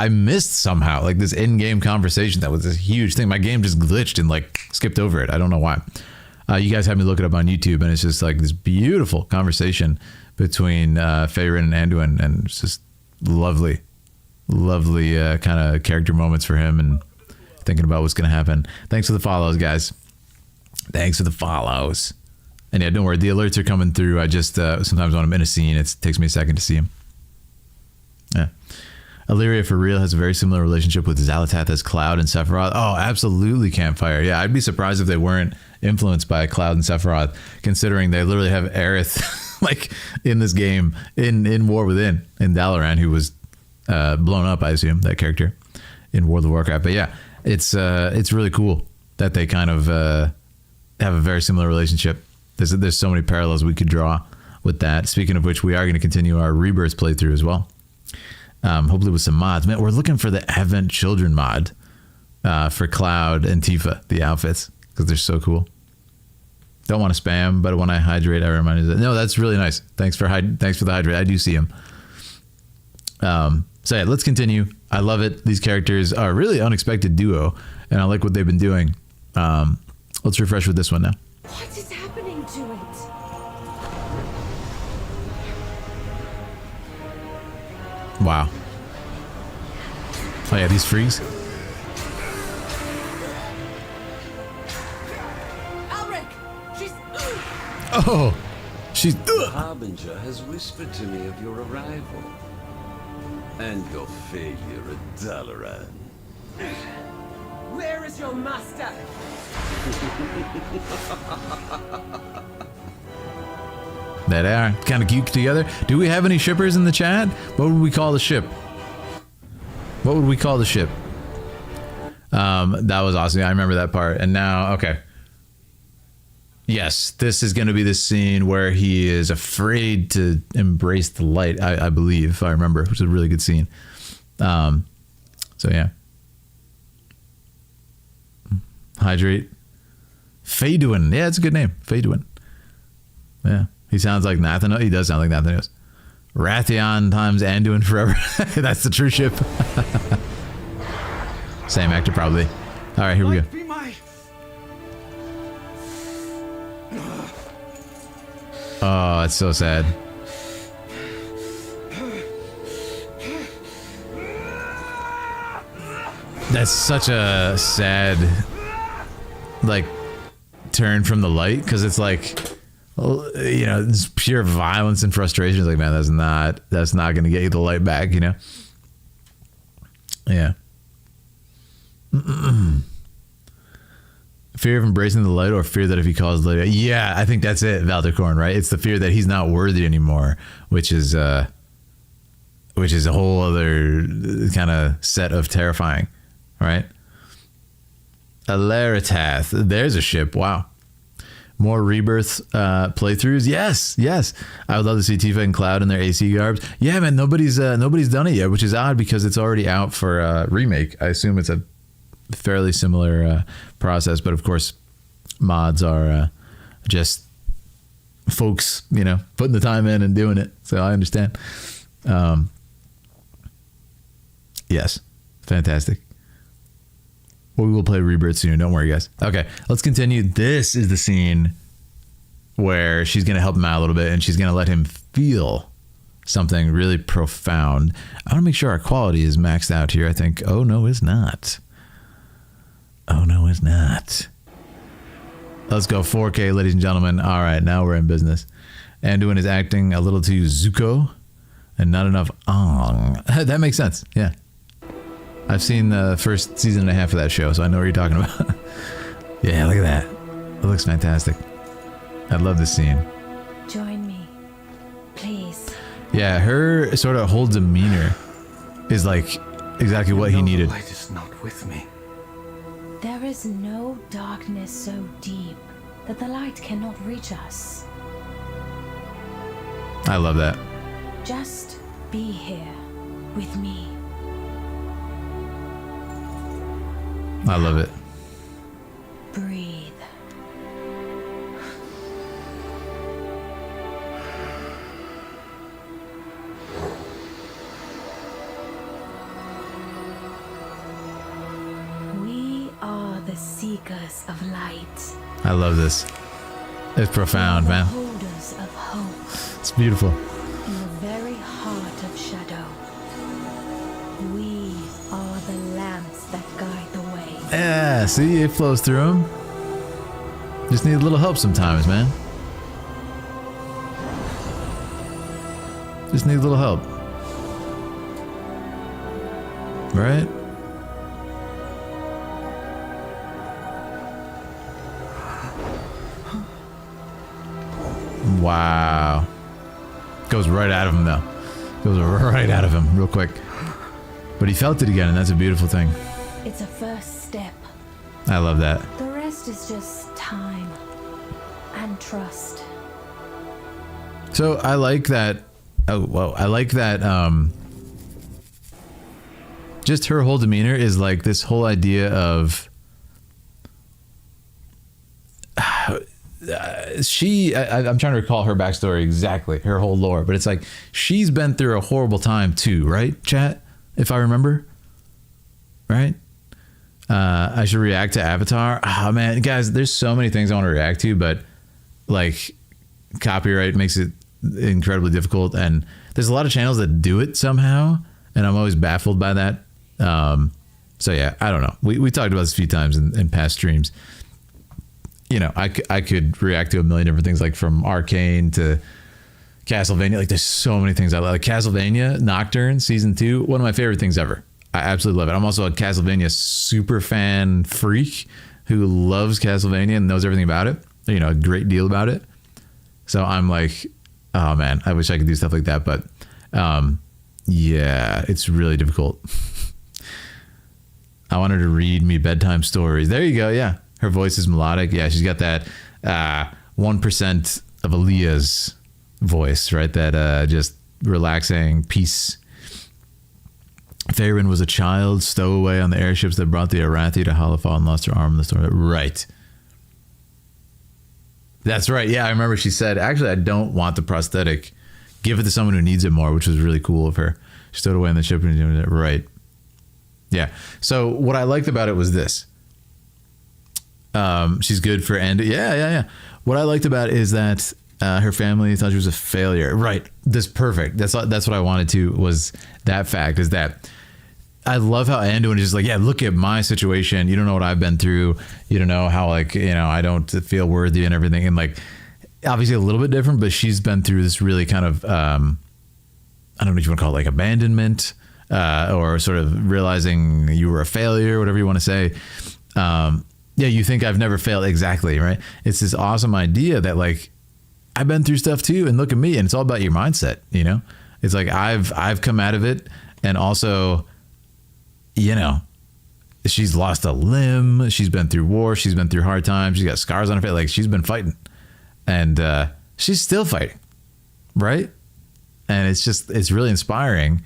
missed somehow like this in-game conversation that was this huge thing. My game just glitched and like skipped over it. I don't know why. You guys had me look it up on YouTube, and it's just like this beautiful conversation between Feyrin and Anduin, and it's just lovely kind of character moments for him and thinking about what's going to happen. Thanks for the follows, guys. Thanks for the follows. And yeah, don't worry, the alerts are coming through. I just sometimes when I'm in a scene, it takes me a second to see them. Yeah. Illyria for real has a very similar relationship with Xalatath as Cloud and Sephiroth. Oh, absolutely, Campfire. Yeah, I'd be surprised if they weren't influenced by Cloud and Sephiroth, considering they literally have Aerith like in this game in War Within, in Dalaran, who was blown up, I assume, that character in World of Warcraft. But yeah, it's really cool that they kind of have a very similar relationship. There's so many parallels we could draw with that. Speaking of which, we are going to continue our Rebirth playthrough as well. Hopefully with some mods. Man, we're looking for the Advent Children mod for Cloud and Tifa, the outfits, because they're so cool. Don't want to spam, but when I hydrate, I remind you that. No, that's really nice. Thanks for the hydrate. I do see them. So yeah, let's continue. I love it. These characters are a really unexpected duo, and I like what they've been doing. Let's refresh with this one now. What is happening to it? Wow. Oh yeah, these freaks. Alric! She's... Oh, she's. Harbinger has whispered to me of your arrival and your failure at Dalaran. Where is your master? There they are. Kind of cute together. Do we have any shippers in the chat? What would we call the ship? What would we call the ship? That was awesome. I remember that part. And now, okay. Yes, this is going to be the scene where he is afraid to embrace the light, I believe, if I remember, which is a really good scene. So, yeah. Hydrate. Faduin. Yeah, it's a good name. Faduin. Yeah. He sounds like Nathanos. He does sound like Nathanos. Rathion times Anduin forever. That's the true ship. Same actor, probably. All right, here we go. Be my... Oh, it's so sad. That's such a sad, like, turn from the light, because it's like, you know, it's pure violence and frustration. It's like, man, that's not going to get you the light back, you know? Yeah. Fear of embracing the light, or fear that if he calls the light, yeah, I think that's it, Valdecorn, right? It's the fear that he's not worthy anymore, which is a whole other kind of set of terrifying, right? Aleritath, there's a ship. Wow. More Rebirth playthroughs. Yes. I would love to see Tifa and Cloud in their AC garbs. Yeah, man, nobody's done it yet, which is odd because it's already out for remake. I assume it's a fairly similar process, but of course mods are just folks, you know, putting the time in and doing it, so I understand. Yes, fantastic. We will play Rebirth soon, don't worry, guys. Okay, let's continue. This is the scene where she's gonna help him out a little bit, and she's gonna let him feel something really profound. I want to make sure our quality is maxed out here. I think, oh no, it's not. Oh no, it's not. Let's go 4K, ladies and gentlemen. All right, now we're in business. Anduin is acting a little too Zuko and not enough Ong. That makes sense. Yeah. I've seen the first season and a half of that show, so I know what you're talking about. Yeah, look at that. It looks fantastic. I love this scene. Join me, please. Yeah, her sort of whole demeanor is like exactly what he needed. The light is not with me. There is no darkness so deep that the light cannot reach us. I love that. Just be here with me. I love it. Breathe. We are the seekers of light. I love this. It's profound, man. Holders of hope. It's beautiful. In the very heart of shadow. We are the lamps that guide the way. Yeah, see, it flows through him. Just need a little help sometimes, man. Just need a little help. Right? Wow. Goes right out of him, though. Goes right out of him real quick. But he felt it again, and that's a beautiful thing. It's a first step. I love that. The rest is just time and trust. So I like that. Oh, whoa. I like that. Just her whole demeanor is like this whole idea of I'm trying to recall her backstory exactly, her whole lore, but it's like she's been through a horrible time too, right, chat? If I remember, right? I should react to Avatar. Oh man, guys, there's so many things I want to react to, but like copyright makes it incredibly difficult, and there's a lot of channels that do it somehow, and I'm always baffled by that. So yeah, I don't know. We talked about this a few times in past streams. You know, I could react to a million different things, like from Arcane to Castlevania. Like there's so many things I love. Like Castlevania Nocturne season 2, one of my favorite things ever. I absolutely love it. I'm also a Castlevania super fan freak who loves Castlevania and knows everything about it. You know, a great deal about it. So I'm like Oh man, I wish I could do stuff like that, but yeah, it's really difficult. I want her to read me bedtime stories. There you go. Yeah, her voice is melodic. Yeah, she's got that 1% of Aaliyah's voice, right? That just relaxing peace. Faerun was a child stowaway on the airships that brought the Arathi to Halifal and lost her arm in the storm. Right. That's right. Yeah, I remember she said, actually, I don't want the prosthetic. Give it to someone who needs it more, which was really cool of her. She stowed away on the ship and doing it. Right. Yeah. So what I liked about it was this. She's good for end. Yeah. What I liked about it is that her family thought she was a failure. Right. That's perfect. That's what I wanted to, was that fact, is that I love how Anduin is just like, yeah, look at my situation. You don't know what I've been through. You don't know how, like, you know, I don't feel worthy and everything. And like, obviously a little bit different, but she's been through this really kind of, I don't know what you want to call it, like abandonment, or sort of realizing you were a failure, whatever you want to say. Yeah, you think I've never failed. Exactly. Right. It's this awesome idea that, like, I've been through stuff too, and look at me. And it's all about your mindset. You know, it's like, I've come out of it. And also, you know, she's lost a limb. She's been through war. She's been through hard times. She's got scars on her face. Like, she's been fighting, and she's still fighting. Right. And it's really inspiring,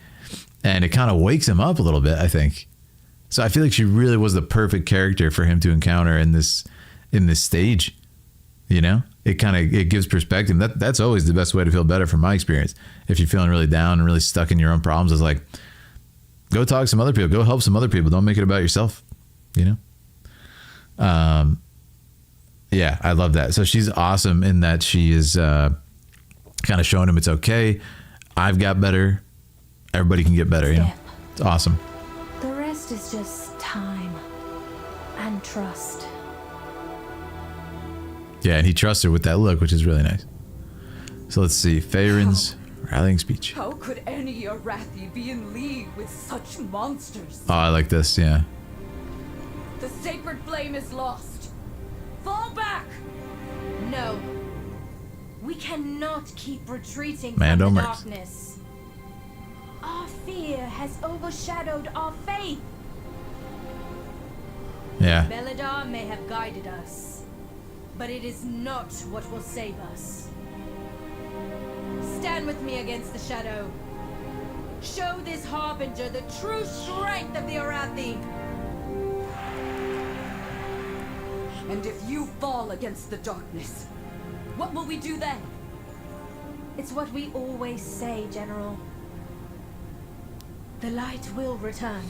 and it kind of wakes him up a little bit, I think. So I feel like she really was the perfect character for him to encounter in this stage. You know, it gives perspective. That's always the best way to feel better from my experience. If you're feeling really down and really stuck in your own problems, it's like, go talk to some other people, go help some other people. Don't make it about yourself, you know? Yeah, I love that. So she's awesome in that she is kind of showing him it's okay. I've got better. Everybody can get better, you know? It's awesome. The rest is just time and trust. Yeah, and he trusts her with that look, which is really nice. So let's see. Faerun's rallying speech. How could any Arathi be in league with such monsters? Oh, I like this, yeah. The sacred flame is lost. Fall back! No. We cannot keep retreating Mando from the Mercs. darkness. Our fear has overshadowed our faith. Yeah. Beledar may have guided us, but it is not what will save us. Stand with me against the shadow. Show this harbinger the true strength of the Arathi. And if you fall against the darkness, what will we do then? It's what we always say, General. The light will return.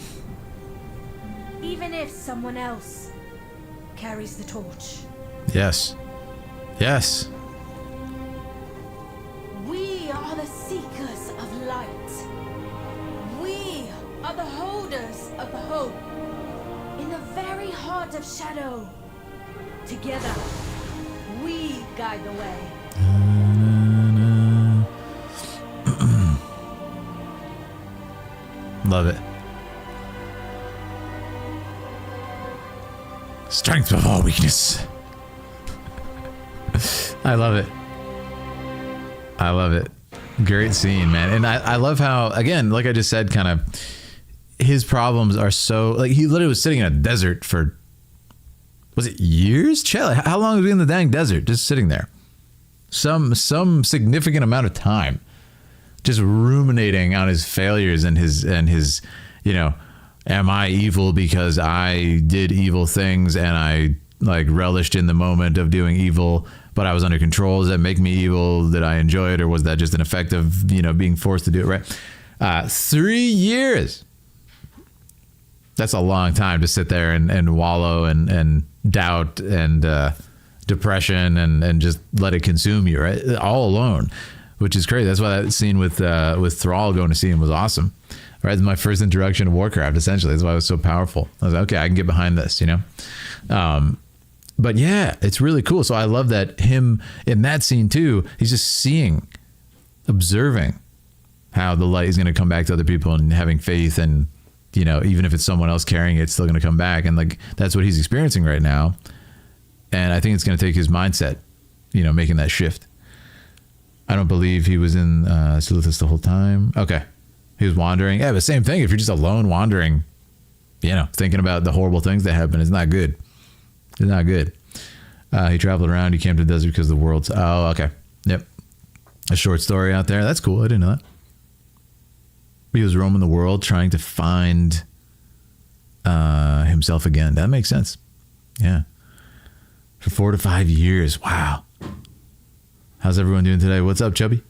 Even if someone else carries the torch. Yes. Yes. We are the seekers of light. We are the holders of hope. In the very heart of shadow. Together, we guide the way. Love it. Strength before weakness. I love it. I love it. Great scene, man. And I love how, again, like I just said, kind of his problems are so, like, he literally was sitting in a desert for, was it years? Chill. How long was he in the dang desert? Just sitting there. Some significant amount of time. Just ruminating on his failures and his, you know, am I evil because I did evil things and I like relished in the moment of doing evil, but I was under control? Does that make me evil? Did I enjoy it? Or was that just an effect of, you know, being forced to do it? Right. 3 years. That's a long time to sit there and wallow and doubt and depression and just let it consume you, right? All alone, which is crazy. That's why that scene with Thrall going to see him was awesome. Right, it's my first introduction to Warcraft. Essentially, that's why it was so powerful. I was like, okay, I can get behind this, you know. But yeah, it's really cool. So I love that him in that scene too. He's just seeing, observing how the light is going to come back to other people and having faith, and you know, even if it's someone else carrying it, it's still going to come back. And like that's what he's experiencing right now. And I think it's going to take his mindset, you know, making that shift. I don't believe he was in Silithus the whole time. Okay. He was wandering. Yeah, but same thing. If you're just alone wandering, thinking about the horrible things that happen, it's not good. It's not good. He traveled around. He came to the desert because the world's... Oh, okay. Yep. A short story out there. That's cool. I didn't know that. He was roaming the world trying to find himself again. That makes sense. Yeah. For 4 to 5 years. Wow. How's everyone doing today? What's up, Chubby?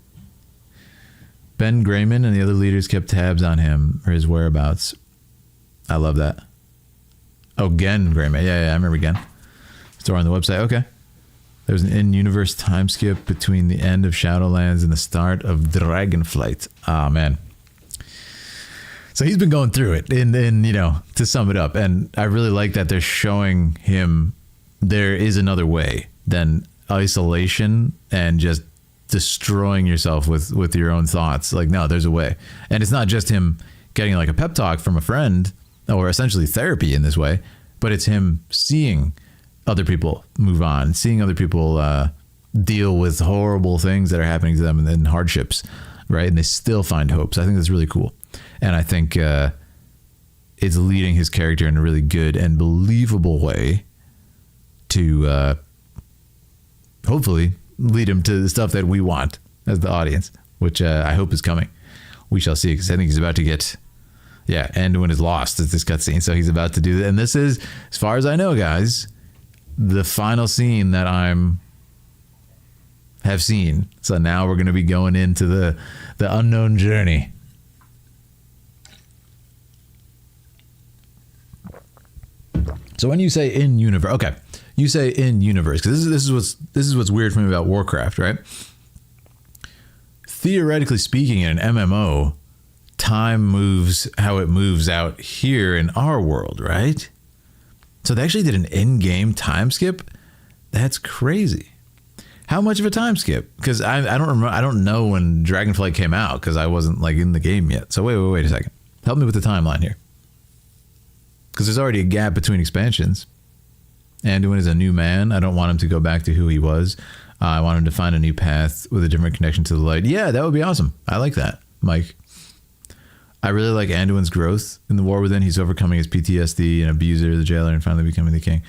Ben Grayman and the other leaders kept tabs on him or his whereabouts. I love that. Oh, Gen Grayman. Yeah, I remember Gen. Store on the website. Okay. There was an in-universe time skip between the end of Shadowlands and the start of Dragonflight. Oh, man. So he's been going through it, and to sum it up. And I really like that they're showing him there is another way than isolation and just destroying yourself with your own thoughts. Like, no, there's a way. And it's not just him getting like a pep talk from a friend or essentially therapy in this way, but it's him seeing other people move on, seeing other people deal with horrible things that are happening to them and hardships, right? And they still find hope. So I think that's really cool. And I think it's leading his character in a really good and believable way to hopefully lead him to the stuff that we want as the audience, which I hope is coming. We shall see, because I think he's about to get... Yeah, Anduin is lost at this cutscene, so he's about to do that. And this is, as far as I know, guys, the final scene that have seen. So now we're going to be going into the unknown journey. So when you say in universe, okay, you say in universe, because this is what's weird for me about Warcraft, right? Theoretically speaking, in an MMO, time moves how it moves out here in our world, right? So they actually did an in-game time skip. That's crazy. How much of a time skip? Because I don't remember. I don't know when Dragonflight came out because I wasn't like in the game yet. So wait a second. Help me with the timeline here. Because there's already a gap between expansions. Anduin is a new man. I don't want him to go back to who he was. I want him to find a new path with a different connection to the light. Yeah, that would be awesome. I like that, Mike. I really like Anduin's growth in the War Within. He's overcoming his PTSD, an abuser, the jailer, and finally becoming the king.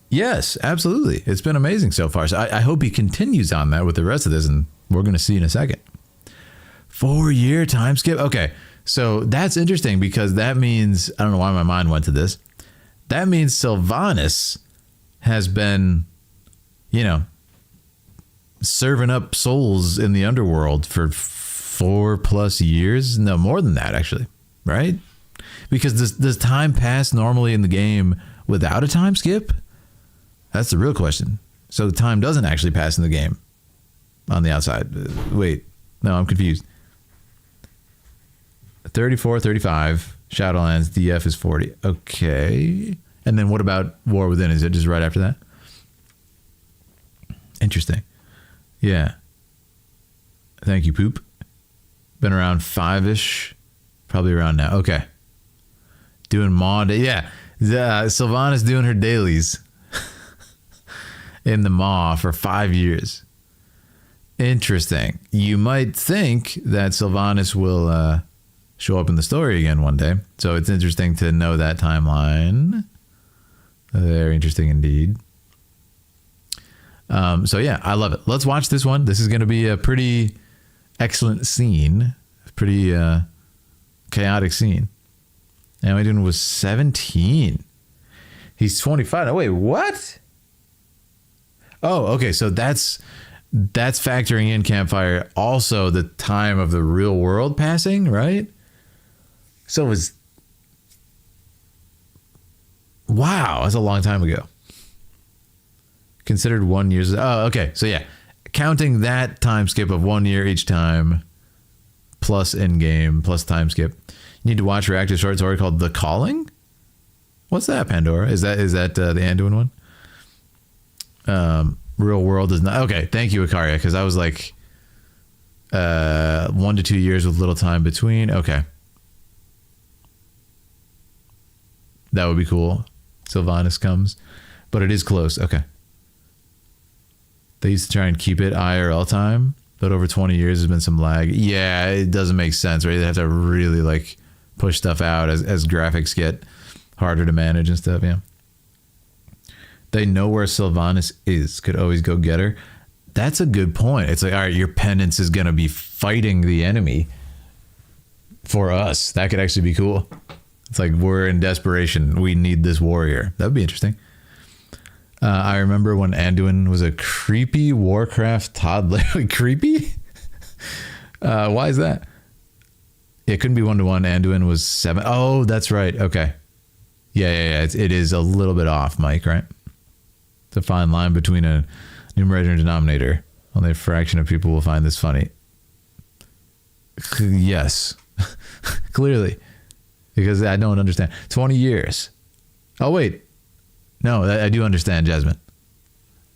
Yes, absolutely. It's been amazing so far. So I hope he continues on that with the rest of this, and we're going to see in a second. 4-year time skip? Okay, so that's interesting because that means, I don't know why my mind went to this. That means Sylvanas has been, serving up souls in the underworld for 4+ years. No, more than that, actually, right? Because does time pass normally in the game without a time skip? That's the real question. So the time doesn't actually pass in the game on the outside. Wait, no, I'm confused. 34, 35, Shadowlands, DF is 40. Okay. And then what about War Within? Is it just right after that? Interesting. Yeah. Thank you, Poop. Been around 5-ish. Probably around now. Okay. Doing Maw Day. Yeah. Sylvanas doing her dailies in the Maw for 5 years. Interesting. You might think that Sylvanas will show up in the story again one day. So it's interesting to know that timeline. Very interesting indeed. So yeah, I love it. Let's watch this one. This is going to be a pretty excellent scene. Pretty chaotic scene. And Anduin was 17. He's 25. Oh, wait, what? Oh, okay. So that's factoring in Campfire. Also the time of the real world passing, right? So it was... Wow, that's a long time ago. Considered 1 year. Oh, okay. So yeah, counting that time skip of 1 year each time, plus in-game, plus time skip. You need to watch reactive short story called The Calling? What's that, Pandora? Is that the Anduin one? Real world is not... Okay, thank you, Ikaria, because I was like 1 to 2 years with little time between. Okay. That would be cool. Sylvanas comes. But it is close. Okay. They used to try and keep it IRL time. but over 20 years there's been some lag. Yeah, it doesn't make sense, right? They have to really like push stuff out as graphics get harder to manage and stuff. Yeah. They know where Sylvanas is. Could always go get her. That's a good point. It's like, all right, your penance is going to be fighting the enemy for us. That could actually be cool. It's like, we're in desperation. We need this warrior. That would be interesting. I remember when Anduin was a creepy Warcraft toddler. Creepy? Why is that? It couldn't be 1-to-1. Anduin was 7. Oh, that's right. Okay. Yeah. It is a little bit off, Mike, right? It's a fine line between a numerator and denominator. Only a fraction of people will find this funny. Yes. Clearly. Because I don't understand. 20 years. Oh, wait. No, I do understand, Jasmine.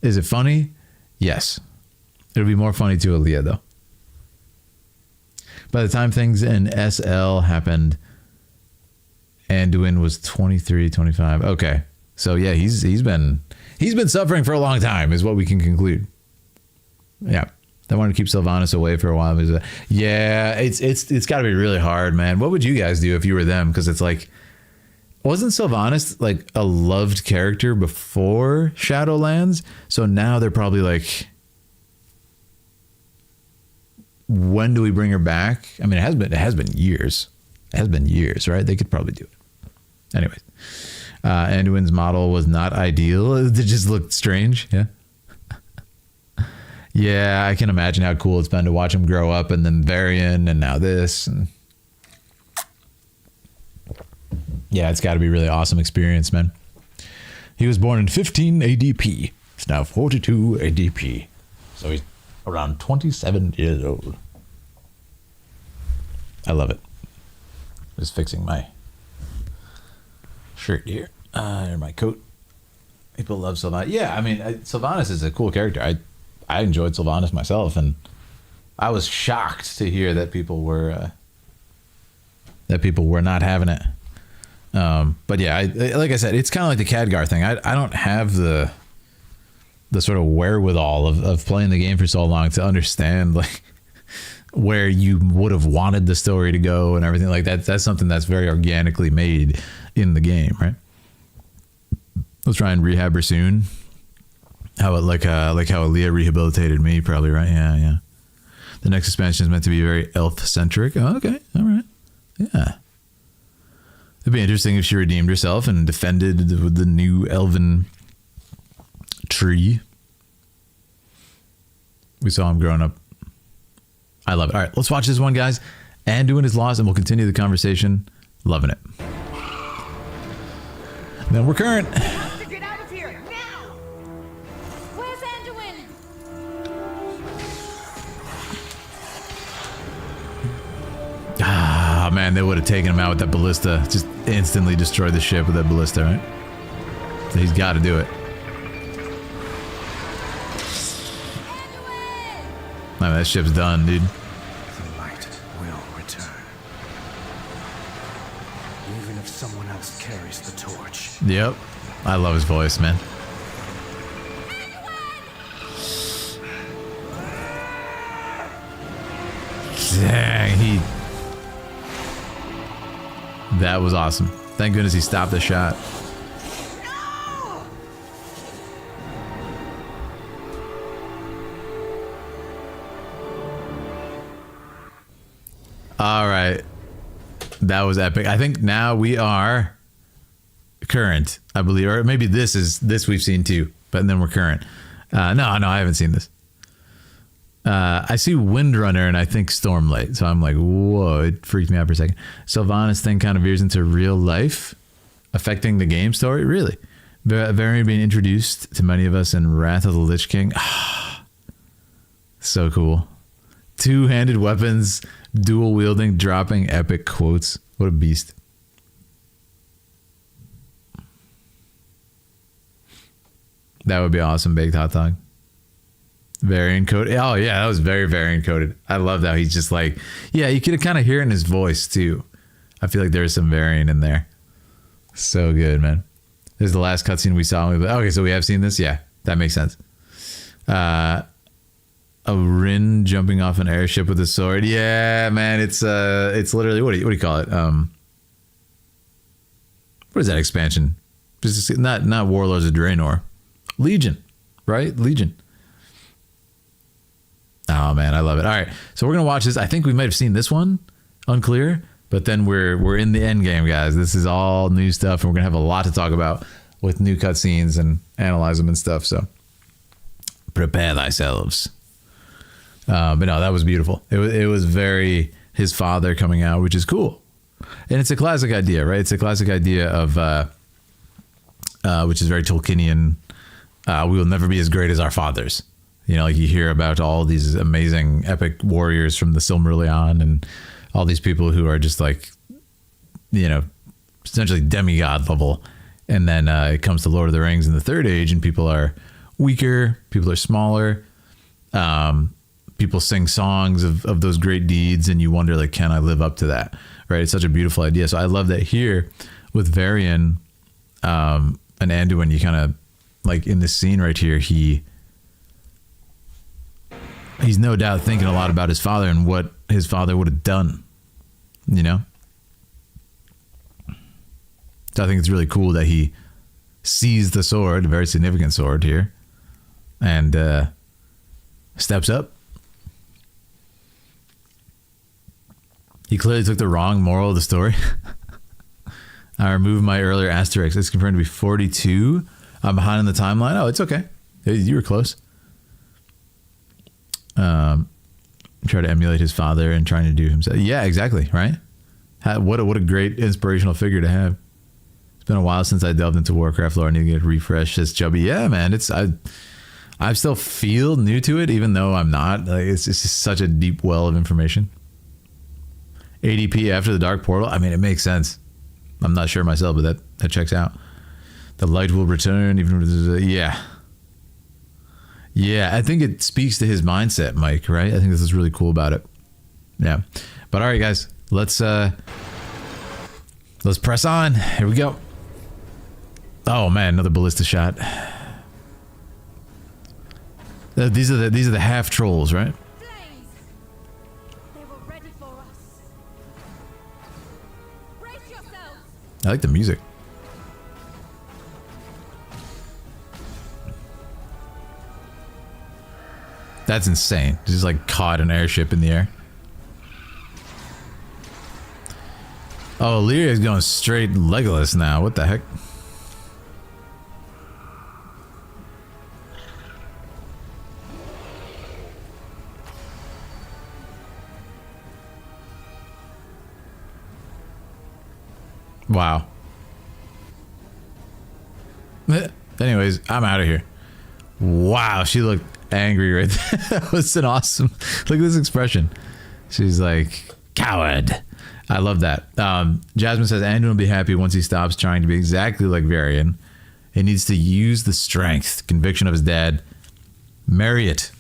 Is it funny? Yes. It'll be more funny to Aaliyah, though. By the time things in SL happened, Anduin was 23, 25. Okay. So, yeah, he's been suffering for a long time, is what we can conclude. Yeah. They wanted to keep Sylvanas away for a while. Yeah, it's got to be really hard, man. What would you guys do if you were them? Because it's like, wasn't Sylvanas like a loved character before Shadowlands? So now they're probably like, when do we bring her back? I mean, it has been years. It has been years, right? They could probably do it. Anyways, Anduin's model was not ideal. It just looked strange. Yeah. Yeah, I can imagine how cool it's been to watch him grow up, and then Varian, and now this. And yeah, it's got to be a really awesome experience, man. He was born in 15 ADP. It's now 42 ADP. So he's around 27 years old. I love it. Just fixing my shirt here. And my coat. People love Sylvanas. Yeah, I mean, Sylvanas is a cool character. I enjoyed Sylvanas myself, and I was shocked to hear that people were not having it. But yeah, like I said, it's kind of like the Khadgar thing. I don't have the sort of wherewithal of playing the game for so long to understand like where you would have wanted the story to go and everything like that. That's something that's very organically made in the game, right? Let's try and rehab her soon. How it like how Aaliyah rehabilitated me, probably, right? Yeah. The next expansion is meant to be very elf-centric. Oh, okay. All right. Yeah. It'd be interesting if she redeemed herself and defended the new elven tree. We saw him growing up. I love it. All right, let's watch this one, guys. Anduin is lost, and we'll continue the conversation. Loving it. And then we're current. Get out of here now! Where's Anduin? Ah, man, they would have taken him out with that ballista. Just instantly destroyed the ship with that ballista, right? So he's got to do it. I mean, that ship's done, dude. The light will return. Even if someone else carries the torch. Yep. I love his voice, man. Dang, that was awesome. Thank goodness he stopped the shot. All right. That was epic. I think now we are current, I believe. Or maybe this we've seen too. But then we're current. No, I haven't seen this. I see Windrunner and I think Stormlight. So I'm like, whoa, it freaked me out for a second. Sylvanas thing kind of veers into real life, affecting the game story. Really? Varian being introduced to many of us in Wrath of the Lich King. So cool. Two-handed weapons, dual wielding, dropping epic quotes. What a beast. That would be awesome, baked hot dog. Varian coded. Oh yeah, that was very Varian coded. I love how he's just like, yeah, you could kind of hear it in his voice too. I feel like there's some Varian in there. So good, man. This is the last cutscene we saw. Okay, so we have seen this. Yeah, that makes sense. A Rin jumping off an airship with a sword. Yeah, man, it's literally what do you call it? What is that expansion? Just not Warlords of Draenor. Legion, right? Legion. Oh man, I love it. All right, so we're gonna watch this. I think we might have seen this one, unclear, but then we're in the end game, guys. This is all new stuff, and we're gonna have a lot to talk about with new cutscenes and analyze them and stuff. So prepare thyselves. But no, that was beautiful. It was very his father coming out, which is cool, and it's a classic idea, right? It's a classic idea of which is very Tolkienian. We will never be as great as our fathers. You know, like you hear about all these amazing epic warriors from the Silmarillion and all these people who are just like, you know, essentially demigod level. And then it comes to Lord of the Rings in the Third Age, and people are weaker, people are smaller. People sing songs of those great deeds, and you wonder, like, can I live up to that? Right? It's such a beautiful idea. So I love that here with Varian and Anduin, you kind of like in this scene right here, he's no doubt thinking a lot about his father and what his father would have done, you know? So I think it's really cool that he sees the sword, a very significant sword here, and steps up. He clearly took the wrong moral of the story. I removed my earlier asterisk. It's confirmed to be 42. I'm behind in the timeline. Oh, it's okay. You were close. Try to emulate his father and trying to do himself. Yeah, exactly. Right. What a great inspirational figure to have. It's been a while since I delved into Warcraft lore. I need to get refreshed. Says Chubby. Yeah, man. I still feel new to it, even though I'm not. Like, it's just such a deep well of information. ADP after the Dark Portal. I mean, it makes sense. I'm not sure myself, but that checks out. The light will return, even if yeah. I think it speaks to his mindset, Mike. Right? I think this is really cool about it. Yeah. But all right, guys, let's press on. Here we go. Oh man, another ballista shot. These are the half trolls, right? Flames! They were ready for us. Brace yourselves! I like the music. That's insane. Just like caught an airship in the air. Oh, Lyria's going straight Legolas now. What the heck? Wow. Anyways, I'm out of here. Wow, she looked angry right there. That was an awesome. Look at this expression. She's like, coward. I love that. Jasmine says Anduin will be happy once he stops trying to be exactly like Varian. He needs to use the strength, conviction of his dad, marry it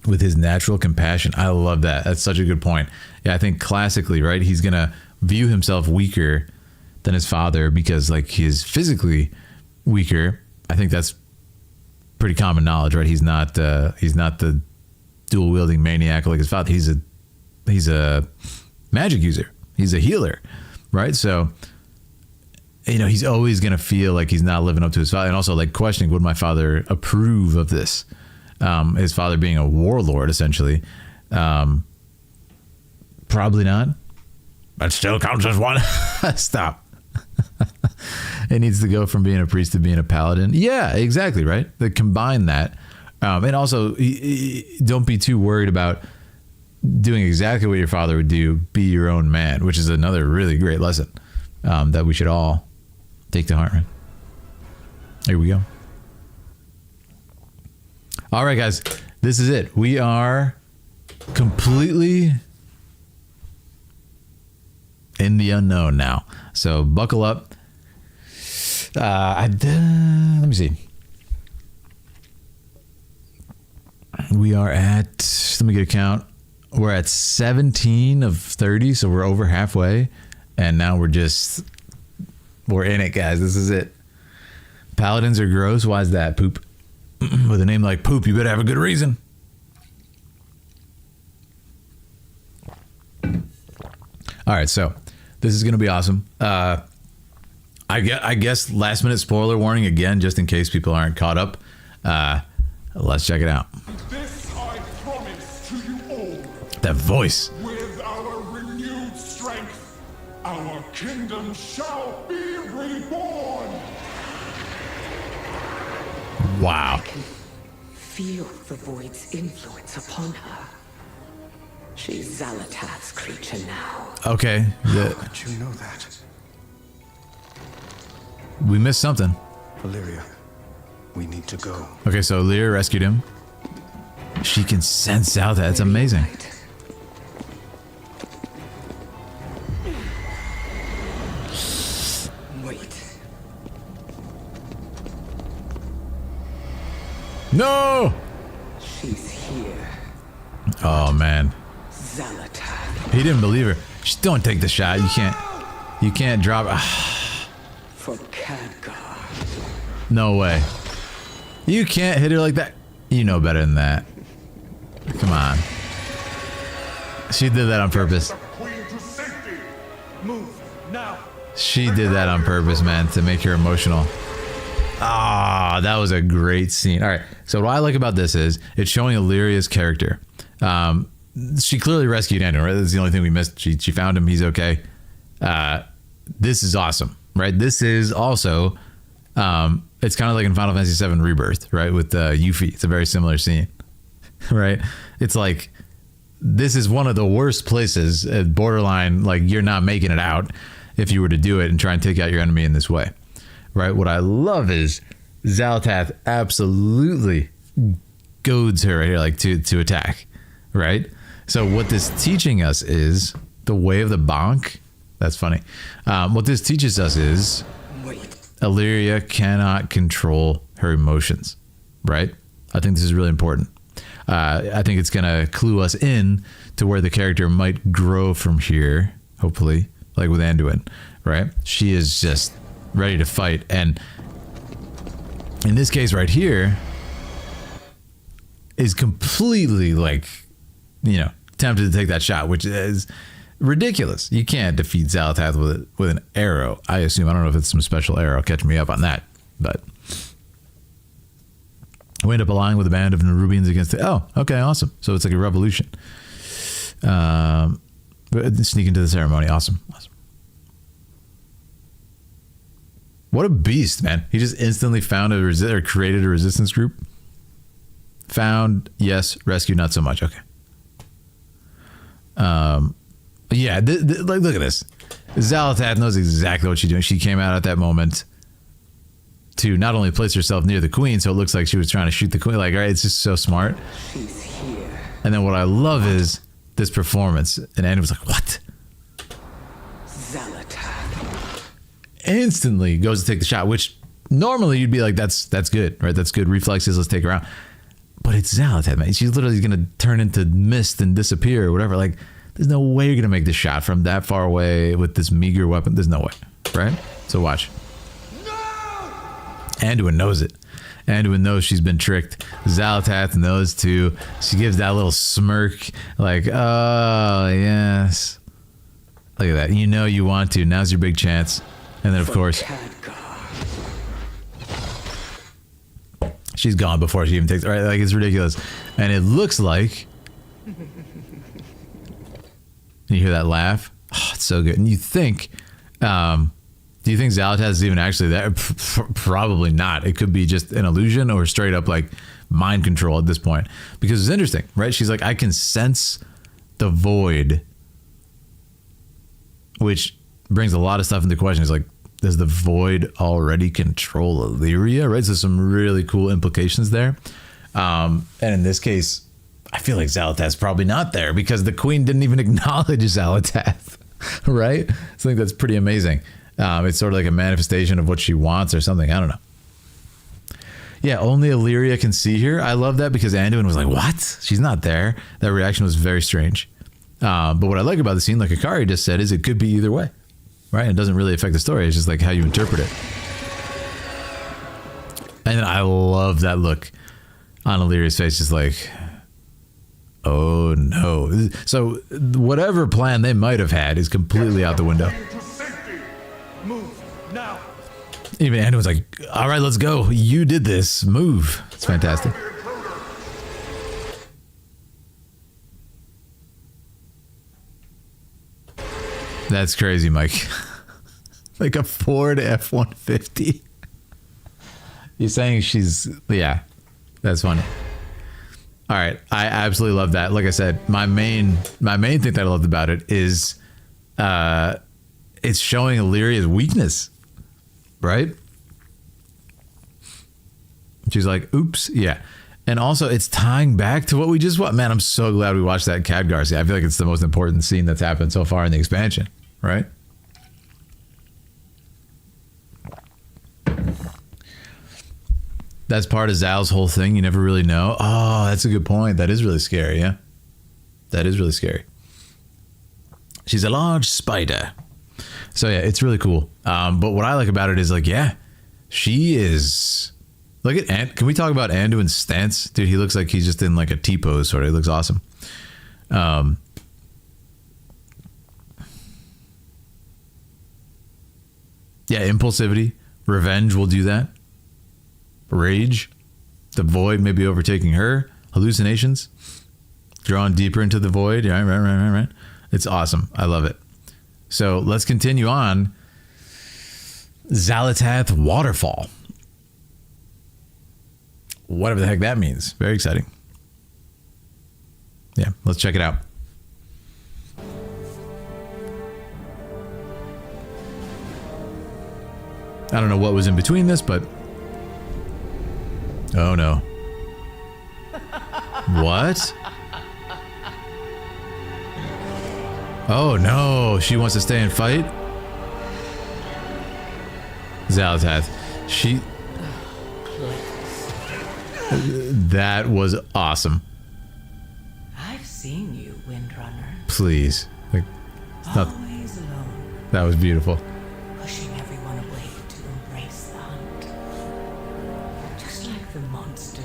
with his natural compassion. I love that. That's such a good point. Yeah, I think classically, right, he's going to view himself weaker than his father because like he's physically weaker. I think that's pretty common knowledge, right? He's not the dual wielding maniac like his father. He's a magic user. He's a healer, right? So, you know, he's always going to feel like he's not living up to his father, and also like questioning, would my father approve of this? His father being a warlord, essentially. Probably not. But still counts as one. Stop. It needs to go from being a priest to being a paladin. Yeah, exactly, right? They combine that. And also, don't be too worried about doing exactly what your father would do. Be your own man, which is another really great lesson that we should all take to heart. Right? Here we go. All right, guys. This is it. We are completely in the unknown now. So buckle up. Let me see. We are at, let me get a count. We're at 17 of 30, so we're over halfway. And now we're in it, guys. This is it. Paladins are gross. Why is that? Poop. With a name like Poop, you better have a good reason. All right, so this is going to be awesome. I guess last minute spoiler warning again, just in case people aren't caught up. Let's check it out. This I promise to you all. That voice. With our renewed strength, our kingdom shall be reborn. Wow. Feel the void's influence upon her. She's Zalatath's creature now. Okay. How could you know that? We missed something. Valeria, we need to go. Okay, so Lyra rescued him. She can sense out that. It's amazing. Wait. No! She's here. Oh, man. Zalatath. He didn't believe her. Just don't take the shot. You can't drop. For Khadgar. No way. You can't hit her like that. You know better than that. Come on. She did that on purpose. Queen to safety. Move, now! She did that on purpose, man, to make her emotional. Ah, that was a great scene. All right. So what I like about this is it's showing Illyria's character. She clearly rescued Andrew, right? That's the only thing we missed. She found him. He's okay. This is awesome, right? This is also, it's kind of like in Final Fantasy VII Rebirth, right? With Yuffie. It's a very similar scene, right? It's like, this is one of the worst places, borderline, like you're not making it out if you were to do it and try and take out your enemy in this way, right? What I love is Zalatath absolutely goads her right here, like to attack, right? So what this teaching us is the way of the bonk. That's funny. What this teaches us is Illyria cannot control her emotions, right? I think this is really important. I think it's going to clue us in to where the character might grow from here, hopefully, like with Anduin, right? She is just ready to fight. And in this case right here is completely like, you know, tempted to take that shot, which is ridiculous. You can't defeat Zalatath with an arrow, I assume. I don't know if it's some special arrow. Catch me up on that. But we end up aligning with a band of Nerubians against the... Oh, okay, awesome. So it's like a revolution. Sneak into the ceremony. Awesome. What a beast, man. He just instantly found or created a resistance group. Found, yes. Rescued, not so much. Okay. Yeah, like, look at this. Zalatath knows exactly what she's doing. She came out at that moment to not only place herself near the queen, so it looks like she was trying to shoot the queen. Like, right? It's just so smart. She's here. And then what I love is this performance. And Andy was like, what? Zalatath. Instantly goes to take the shot, which normally you'd be like, that's good, right? That's good reflexes. Let's take her out. But it's Zalatath, man. She's literally going to turn into mist and disappear or whatever. Like, there's no way you're going to make this shot from that far away with this meager weapon. There's no way, right? So watch. Anduin knows it. Anduin knows she's been tricked. Zalatath knows too. She gives that little smirk like, oh, yes. Look at that. You know you want to. Now's your big chance. And then, of course, she's gone before she even takes it. Right? Like, it's ridiculous. And it looks like... You hear that laugh? Oh, it's so good. And you think... do you think Zalatath is even actually there? Probably not. It could be just an illusion or straight up like mind control at this point. Because it's interesting, right? She's like, I can sense the void. Which brings a lot of stuff into question. It's like, does the void already control Illyria? Right? So some really cool implications there. And in this case, I feel like Zalatath's probably not there because the queen didn't even acknowledge Zalatath. Right? So I think that's pretty amazing. It's sort of like a manifestation of what she wants or something. I don't know. Yeah, only Illyria can see her. I love that because Anduin was like, what? She's not there. That reaction was very strange. But what I like about the scene, like Akari just said, is it could be either way. Right? It doesn't really affect the story. It's just like how you interpret it. And then I love that look on Illyria's face. Just like, Oh no. So whatever plan they might have had is completely out the window. To safety. Move now. Even Anduin's like, all right, let's go. You did this. Move. It's fantastic. That's crazy, Mike. Like a Ford F-150. You're saying she's, yeah, that's funny. All right, I absolutely love that. Like I said, my main thing that I loved about it is it's showing Illyria's weakness, right? She's like, oops, yeah. And also, it's tying back to what we just watched. Man, I'm so glad we watched that Khadgar scene. I feel like it's the most important scene that's happened so far in the expansion, right? That's part of Zal's whole thing. You never really know. Oh, that's a good point. That is really scary, yeah? That is really scary. She's a large spider. So, yeah, it's really cool. But what I like about it is, like, yeah, she is... Look at can we talk about Anduin's stance? Dude, he looks like he's just in like a T-pose sort of. He looks awesome. Yeah, impulsivity. Revenge will do that. Rage. The void may be overtaking her. Hallucinations. Drawn deeper into the void. Yeah, right. It's awesome. I love it. So let's continue on. Xal'atath Waterfall. Whatever the heck that means. Very exciting. Yeah, let's check it out. I don't know what was in between this, but... Oh, no. What? Oh, no. She wants to stay and fight? Xal'atath. She... That was awesome. I've seen you, Windrunner. Please. Like, not, Always alone, that was beautiful. pushing everyone away to embrace the hunt. Just like the monster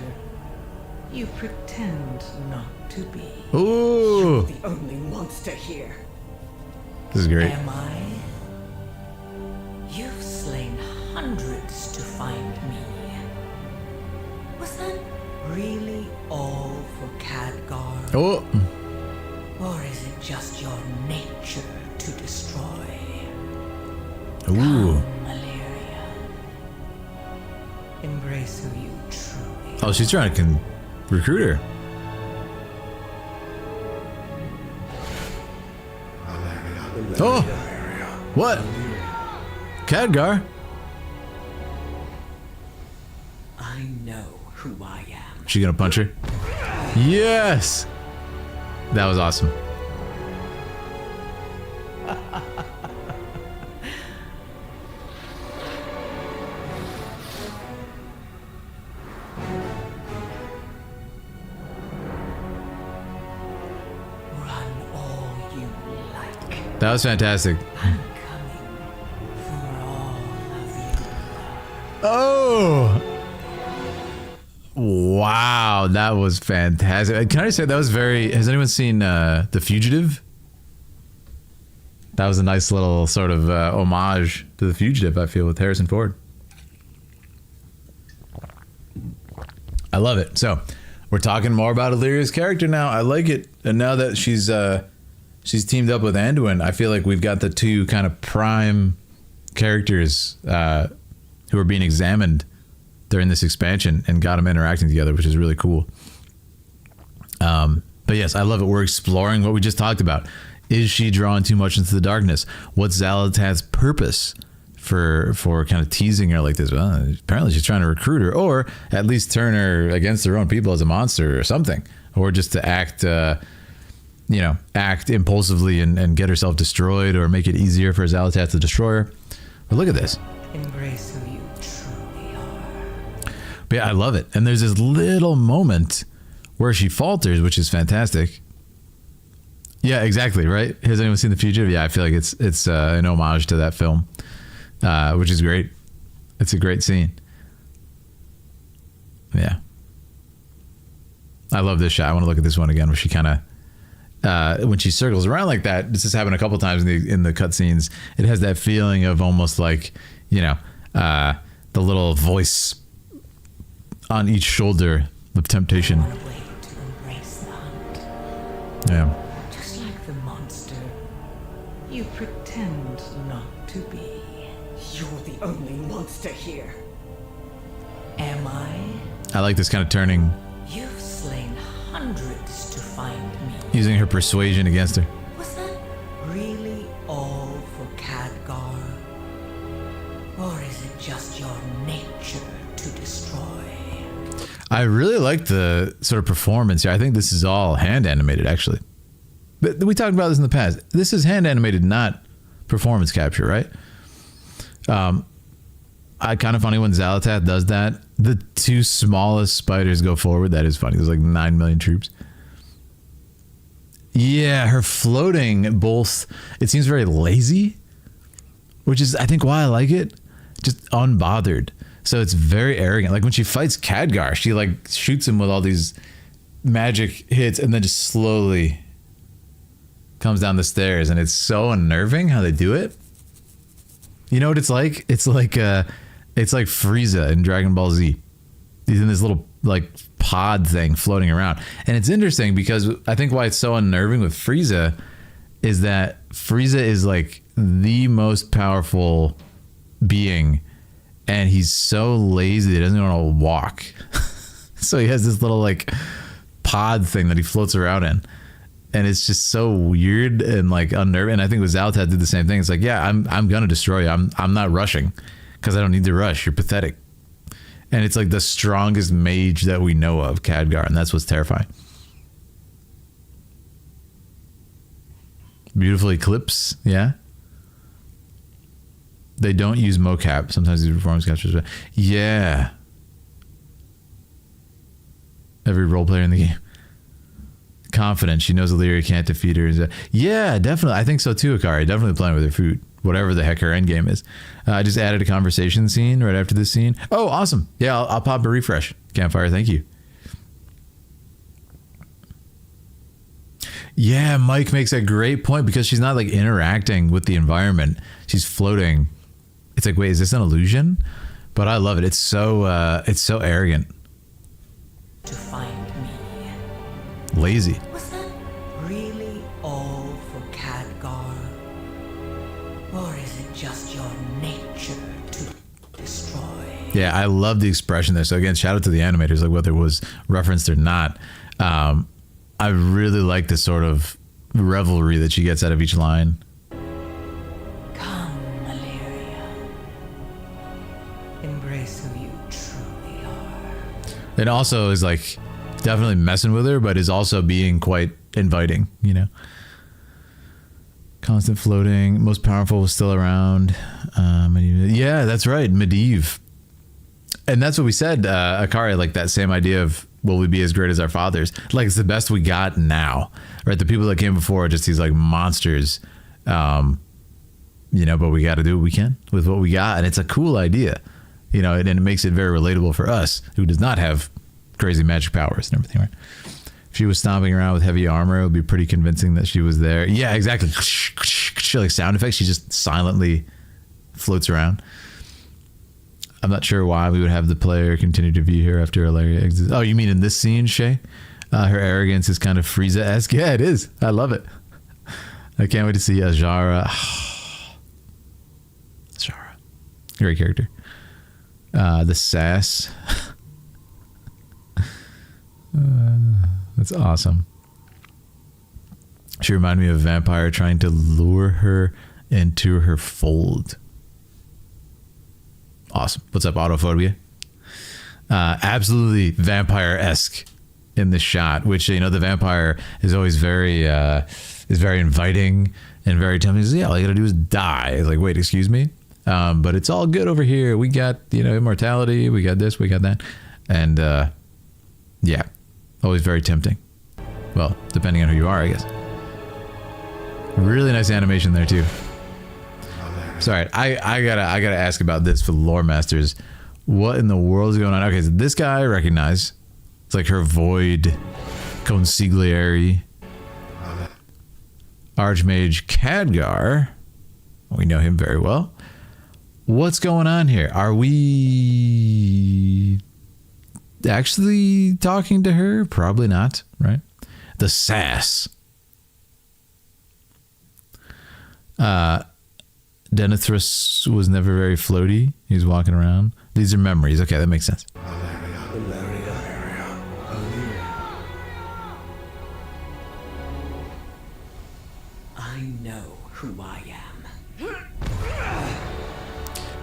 you pretend not to be. Ooh. The only monster here. This is great. Am I? You've slain hundreds to find me. Was that really all for Khadgar? Oh. Or is it just your nature to destroy? Ooh. Come, Valeria. Embrace who you truly Oh, she's trying to recruit her. Oh. What? Khadgar? I know who I am. She gonna punch her? Yes. That was awesome. Run all you like. That was fantastic. I'm coming for all of you. Oh. Wow, that was fantastic. Can I say that was very... Has anyone seen The Fugitive? That was a nice little sort of homage to The Fugitive, I feel, with Harrison Ford. I love it. So, we're talking more about Illyria's character now. I like it. And now that she's teamed up with Anduin, I feel like we've got the two kind of prime characters who are being examined during this expansion and got them interacting together, which is really cool. But yes, I love it. We're exploring what we just talked about. Is she drawn too much into the darkness? What's Xal'atath's purpose for kind of teasing her like this? Well, apparently she's trying to recruit her, or at least turn her against her own people as a monster or something, or just to act impulsively and get herself destroyed, or make it easier for Xal'atath to destroy her. But look at this. Embrace who you truly are. But yeah, I love it. And there's this little moment where she falters, which is fantastic. Yeah, exactly, right? Has anyone seen The Fugitive? Yeah, I feel like it's an homage to that film, which is great. It's a great scene. Yeah. I love this shot. I want to look at this one again where she kind of when she circles around like that. This has happened a couple times in the cutscenes. It has that feeling of almost like, you know, the little voice on each shoulder of temptation. Want a way to embrace the hunt. Yeah. Just like the monster, you pretend not to be. You're the only monster here. Am I? I like this kind of turning, You've slain hundreds to find me. using her persuasion against her. Was that really all for Khadgar? Or is it just your nature to destroy? I really like the sort of performance here. I think this is all hand animated, actually. But we talked about this in the past. This is hand animated, not performance capture, right? Kind of funny when Xalatath does that. The two smallest spiders go forward. That is funny. There's like 9 million troops. Yeah, her floating both, it seems very lazy, which is, I think, why I like it. Just unbothered. So it's very arrogant. Like when she fights Khadgar, she like shoots him with all these magic hits and then just slowly comes down the stairs. And it's so unnerving how they do it. You know what it's like? It's like Frieza in Dragon Ball Z. He's in this little like pod thing floating around. And it's interesting because I think why it's so unnerving with Frieza is that Frieza is like the most powerful being, and he's so lazy that he doesn't even want to walk. So he has this little like pod thing that he floats around in. And it's just so weird and like unnerving. And I think with Xalatath did the same thing. It's like, yeah, I'm gonna destroy you. I'm not rushing because I don't need to rush. You're pathetic. And it's like the strongest mage that we know of, Khadgar, and that's what's terrifying. Beautiful eclipse, yeah. They don't use mocap. Sometimes these performance captures. Yeah. Every role player in the game. Confident. She knows Illyria can't defeat her. Yeah, definitely. I think so too, Akari. Definitely playing with her food. Whatever the heck her end game is. I just added a conversation scene right after this scene. Oh, awesome. Yeah, I'll pop a refresh. Campfire, thank you. Yeah, Mike makes a great point because she's not like interacting with the environment. She's floating. It's like, wait, is this an illusion? But I love it. It's so arrogant. To find me. Lazy. Was that really all for Khadgar? Or is it just your nature to destroy? Yeah, I love the expression there. So again, shout out to the animators, like whether it was referenced or not. I really like the sort of revelry that she gets out of each line. Come, Illyria. Embrace who you truly are. It also is like definitely messing with her, but is also being quite inviting, you know? Constant floating, most powerful was still around. Yeah, that's right, Medivh. And that's what we said, Akari, like that same idea of will we be as great as our fathers? Like it's the best we got now, right? The people that came before are just these like monsters, you know, but we got to do what we can with what we got. And it's a cool idea, you know, and it makes it very relatable for us who does not have crazy magic powers and everything, right? If she was stomping around with heavy armor, it would be pretty convincing that she was there. Yeah, exactly. Like sound effects. She just silently floats around. I'm not sure why we would have the player continue to view her after Illyria exits. Oh, you mean in this scene, Shay? Her arrogance is kind of Frieza-esque. Yeah, it is. I love it. I can't wait to see Azara. Azara. Great character. The sass. That's awesome. She reminded me of a vampire trying to lure her into her fold. Awesome. What's up, Autophobia? Absolutely vampire-esque in this shot, which, you know, the vampire is always very inviting and very tempting. Yeah, all you gotta do is die. It's like, wait, excuse me? But it's all good over here. We got, you know, immortality. We got this, we got that. And, yeah, always very tempting. Well, depending on who you are, I guess. Really nice animation there, too. Sorry, I gotta ask about this for the lore masters. What in the world is going on? Okay, so this guy I recognize. It's like her void consigliere. Archmage Khadgar. We know him very well. What's going on here? Are we actually talking to her? Probably not, right? The sass. Denethris was never very floaty. He was walking around. These are memories. Okay, that makes sense. I know who I am.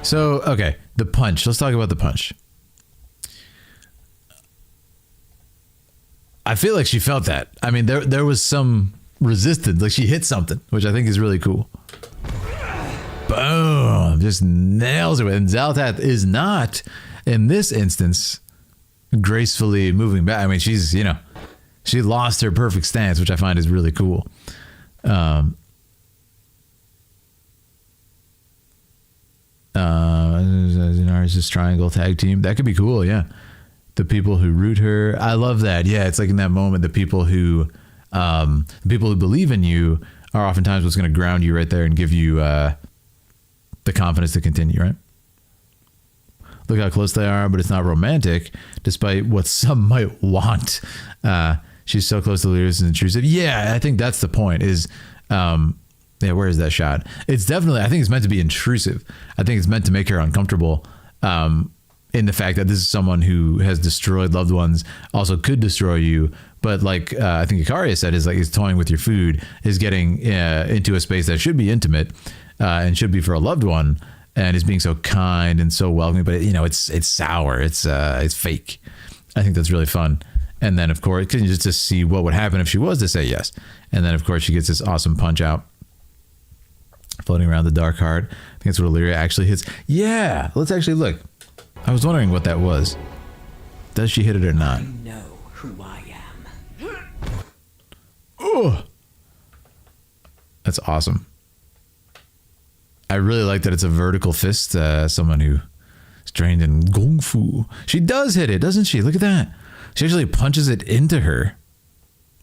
So, okay, the punch. Let's talk about the punch. I feel like she felt that. I mean, there was some resistance. Like she hit something, which I think is really cool. Boom! Just nails it. And Xal'atath is not, in this instance, gracefully moving back. I mean, she's, you know, she lost her perfect stance, which I find is really cool. Narcissus triangle tag team. That could be cool, yeah. The people who root her. I love that. Yeah, it's like in that moment, the people who believe in you are oftentimes what's going to ground you right there and give you the confidence to continue, right? Look how close they are, but it's not romantic, despite what some might want. She's so close to Lyris and intrusive. Yeah, I think that's the point is, yeah, where is that shot? It's definitely, I think it's meant to be intrusive. I think it's meant to make her uncomfortable in the fact that this is someone who has destroyed loved ones, also could destroy you. But like I think Ikaria said, is like he's toying with your food, is getting into a space that should be intimate and should be for a loved one, and is being so kind and so welcoming. But you know, it's sour. It's fake. I think that's really fun. And then of course, can you just see what would happen if she was to say yes? And then of course she gets this awesome punch out, floating around the dark heart. I think that's what Illyria actually hits. Yeah, let's actually look. I was wondering what that was. Does she hit it or not? I know who I am. Oh, that's awesome. I really like that it's a vertical fist. Someone who is trained in Kung Fu. She does hit it, doesn't she? Look at that. She actually punches it into her.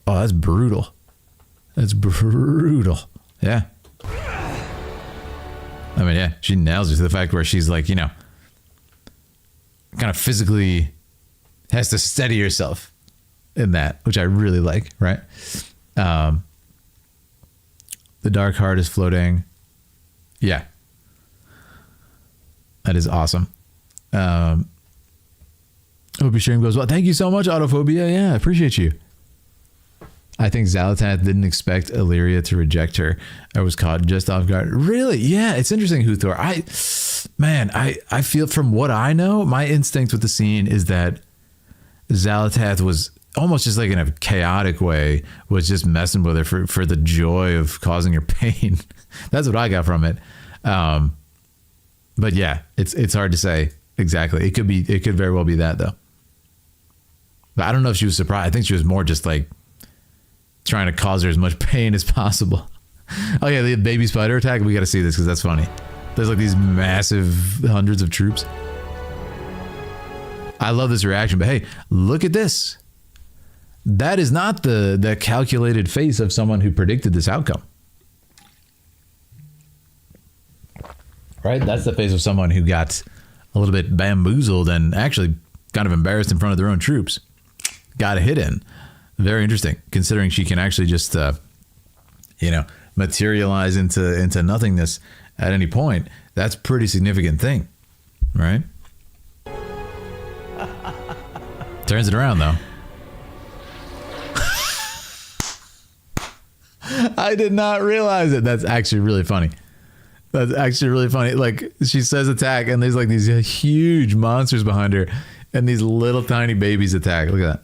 Oh, that's brutal. That's brutal. Yeah. I mean, yeah, she nails it to the fact where she's like, you know, kind of physically has to steady herself in that, which I really like, right? The dark heart is floating. Yeah. That is awesome. Hope your stream goes well. Thank you so much, Autophobia. Yeah, I appreciate you. I think Xal'atath didn't expect Illyria to reject her. I was caught just off guard. Really? Yeah, it's interesting, Huthor. I feel from what I know, my instinct with the scene is that Xal'atath was almost just like in a chaotic way, was just messing with her for the joy of causing her pain. That's what I got from it. But yeah, it's hard to say exactly. It could very well be that though. But I don't know if she was surprised. I think she was more just like trying to cause her as much pain as possible. Oh yeah, the baby spider attack. We got to see this because that's funny. There's like these massive hundreds of troops. I love this reaction, but hey, look at this. That is not the calculated face of someone who predicted this outcome. Right? That's the face of someone who got a little bit bamboozled and actually kind of embarrassed in front of their own troops. Got a hit in. Very interesting, considering she can actually just, materialize into nothingness at any point. That's a pretty significant thing, right? Turns it around, though. I did not realize it. That's actually really funny. That's actually really funny. Like, she says attack, and there's like these huge monsters behind her, and these little tiny babies attack. Look at that.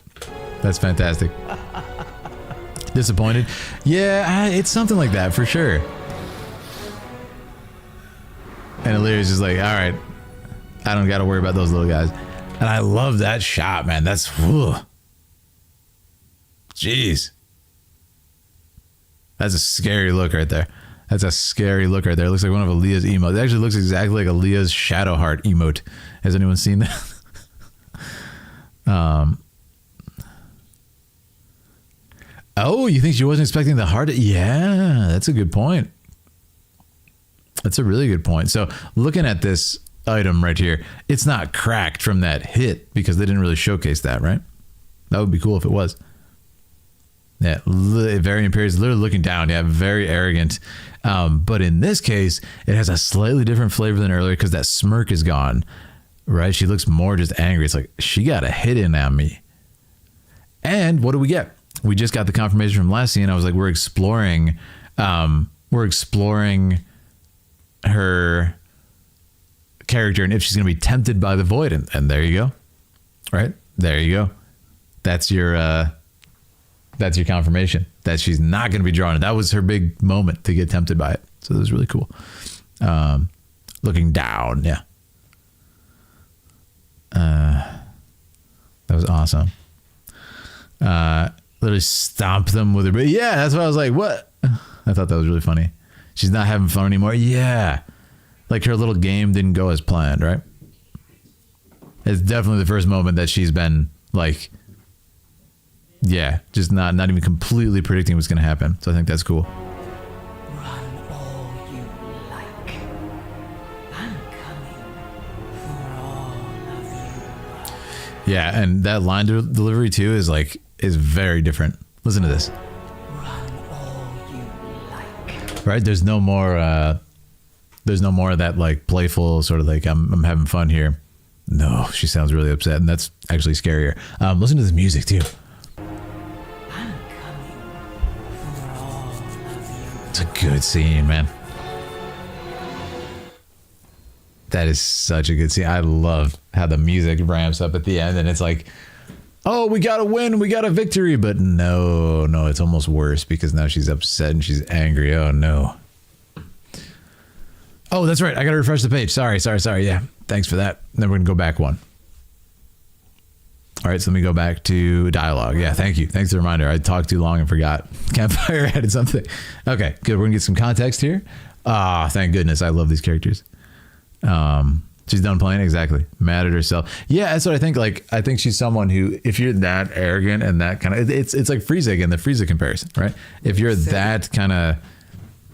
That's fantastic. Disappointed? Yeah, it's something like that for sure. And Illyria's just like, all right, I don't got to worry about those little guys. And I love that shot, man. That's, whew. Jeez. That's a scary look right there. That's a scary look right there. It looks like one of Aaliyah's emotes. It actually looks exactly like Aaliyah's Shadowheart emote. Has anyone seen that? Oh, you think she wasn't expecting the heart? Yeah, that's a good point. That's a really good point. So looking at this item right here, it's not cracked from that hit because they didn't really showcase that, right? That would be cool if it was. Yeah, very imperious, literally looking down. Yeah, very arrogant. But in this case, it has a slightly different flavor than earlier because that smirk is gone, right? She looks more just angry. It's like, she got a hit in on me. And what do we get? We just got the confirmation from last scene. I was like, we're exploring her character and if she's going to be tempted by the void. And there you go. Right? There you go. That's your confirmation that she's not going to be drawn. That was her big moment to get tempted by it. So that was really cool. Looking down. Yeah. That was awesome. Literally stomp them with her. But yeah, that's why I was like, what? I thought that was really funny. She's not having fun anymore. Yeah. Like her little game didn't go as planned, right? It's definitely the first moment that she's been like, yeah, just not even completely predicting what's going to happen. So I think that's cool. Run all you like. I'm coming for all of you. Yeah, and that line delivery too is very different. Listen to this. Run all you like. Right? There's no more of that like playful sort of like I'm having fun here. No, she sounds really upset, and that's actually scarier. Listen to this music too. I'm coming for all of you. It's a good scene, man. That is such a good scene. I love how the music ramps up at the end and it's like, oh, we got a win, we got a victory. But no, it's almost worse because now she's upset and she's angry. Oh, no. Oh, that's right. I got to refresh the page. Sorry. Yeah, thanks for that. Then we're going to go back one. All right, so let me go back to dialogue. Yeah, thank you. Thanks for the reminder. I talked too long and forgot. Campfire added something. Okay, good. We're going to get some context here. Ah, thank goodness. I love these characters. She's done playing. Exactly. Mad at herself. Yeah, that's what I think. Like, I think she's someone who, if you're that arrogant and that kind of, it's like Frieza again, the Frieza comparison, right? If you're that kind of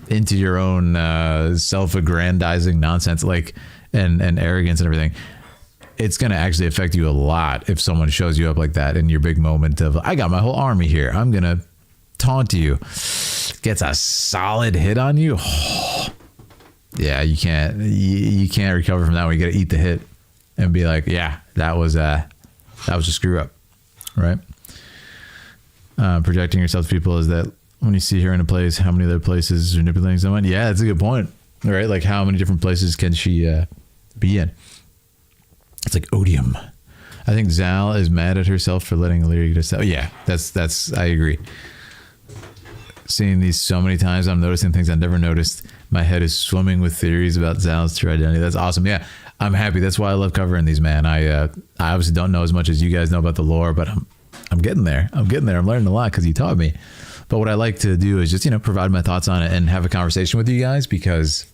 into your own self-aggrandizing nonsense, like, and arrogance and everything, it's going to actually affect you a lot if someone shows you up like that in your big moment of, I got my whole army here, I'm going to taunt you. Gets a solid hit on you. Yeah, you can't recover from that one. You got to eat the hit and be like, yeah, that was a screw up, right? Projecting yourself to people is that when you see her in a place, how many other places are manipulating someone? Yeah, that's a good point, right? Like, how many different places can she be in? It's like odium. I think Zal is mad at herself for letting Illyria get herself. Yeah, that's I agree. Seeing these so many times, I'm noticing things I've never noticed. My head is swimming with theories about Zal's true identity. That's awesome. Yeah, I'm happy. That's why I love covering these, man. I obviously don't know as much as you guys know about the lore, but I'm getting there. I'm learning a lot because you taught me. But what I like to do is just, provide my thoughts on it and have a conversation with you guys because,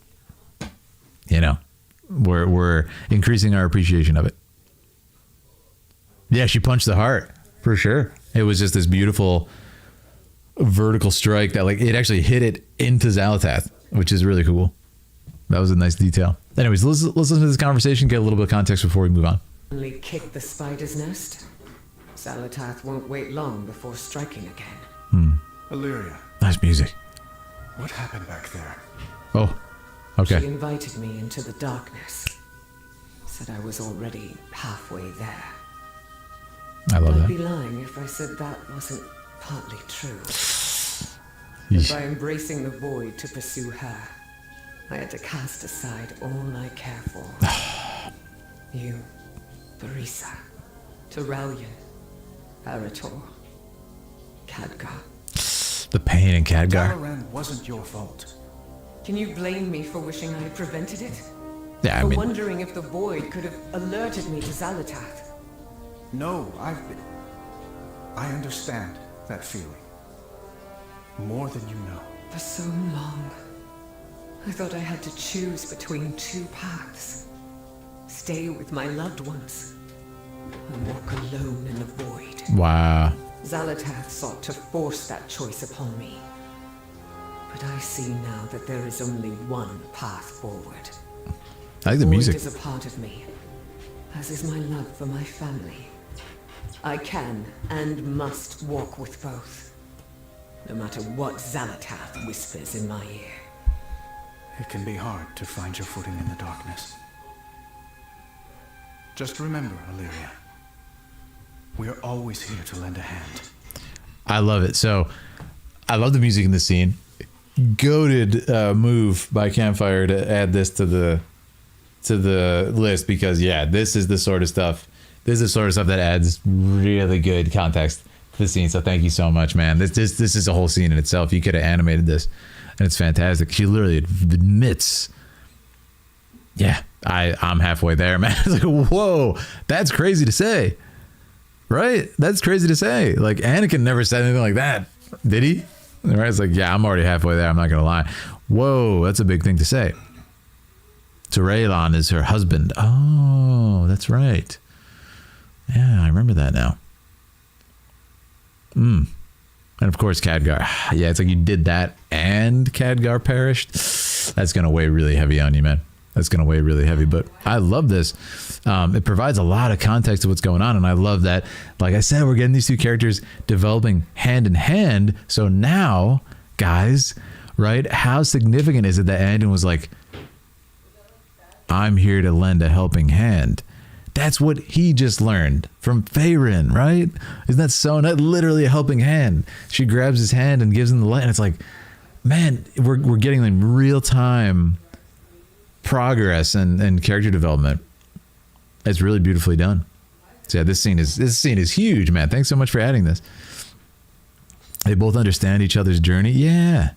we're increasing our appreciation of it. Yeah, she punched the heart for sure. It was just this beautiful vertical strike that, like, it actually hit it into Xal'atath, which is really cool. That was a nice detail. Anyways, let's listen to this conversation, get a little bit of context before we move on. Only kick the spider's nest. Xal'atath won't wait long before striking again. Illyria, Nice music. what happened back there? Oh, okay. She invited me into the darkness. Said I was already halfway there. I love I'd be that. lying if I said that wasn't partly true. Yeesh. By embracing the void to pursue her, I had to cast aside all I care for. You, Barisa, Turalyon, Arator, Khadgar. The pain in Khadgar. Dalaran wasn't your fault. Can you blame me for wishing I had prevented it? Yeah, I For mean, wondering if the void could have alerted me to Xal'atath? No, I understand that feeling. More than you know. For so long, I thought I had to choose between two paths. Stay with my loved ones, and walk alone in the void. wow. Zalatath sought to force that choice upon me. But I see now that there is only one path forward. I like the music. Void is a part of me, as is my love for my family. I can and must walk with both, no matter what Zalatath whispers in my ear. It can be hard to find your footing in the darkness. Just remember, Illyria, we are always here to lend a hand. I love it. So I love the music in this scene. Goated move by Campfire to add this to the list, because yeah, this is the sort of stuff. This is the sort of stuff that adds really good context to the scene. So thank you so much, man. This is a whole scene in itself. You could have animated this, and it's fantastic. She literally admits, yeah, I'm halfway there, man. It's like, whoa, that's crazy to say, right? That's crazy to say. Like, Anakin never said anything like that, did he? Right? It's like, yeah, I'm already halfway there. I'm not gonna lie. Whoa, that's a big thing to say. Turaelon is her husband. Oh, that's right. Yeah, I remember that now. And of course, Khadgar. Yeah, it's like you did that and Khadgar perished. That's gonna weigh really heavy on you, man. That's gonna weigh really heavy. But I love this. It provides a lot of context to what's going on, and I love that. Like I said, we're getting these two characters developing hand in hand. So now, guys, right? How significant is it that Andon was like, I'm here to lend a helping hand? That's what he just learned from Faerun, right? Isn't that so? Not literally a helping hand. She grabs his hand and gives him the light, and it's like, man, we're getting them real time progress and character development. It's really beautifully done. So yeah, this scene is huge, man. Thanks so much for adding this. They both understand each other's journey. Yeah.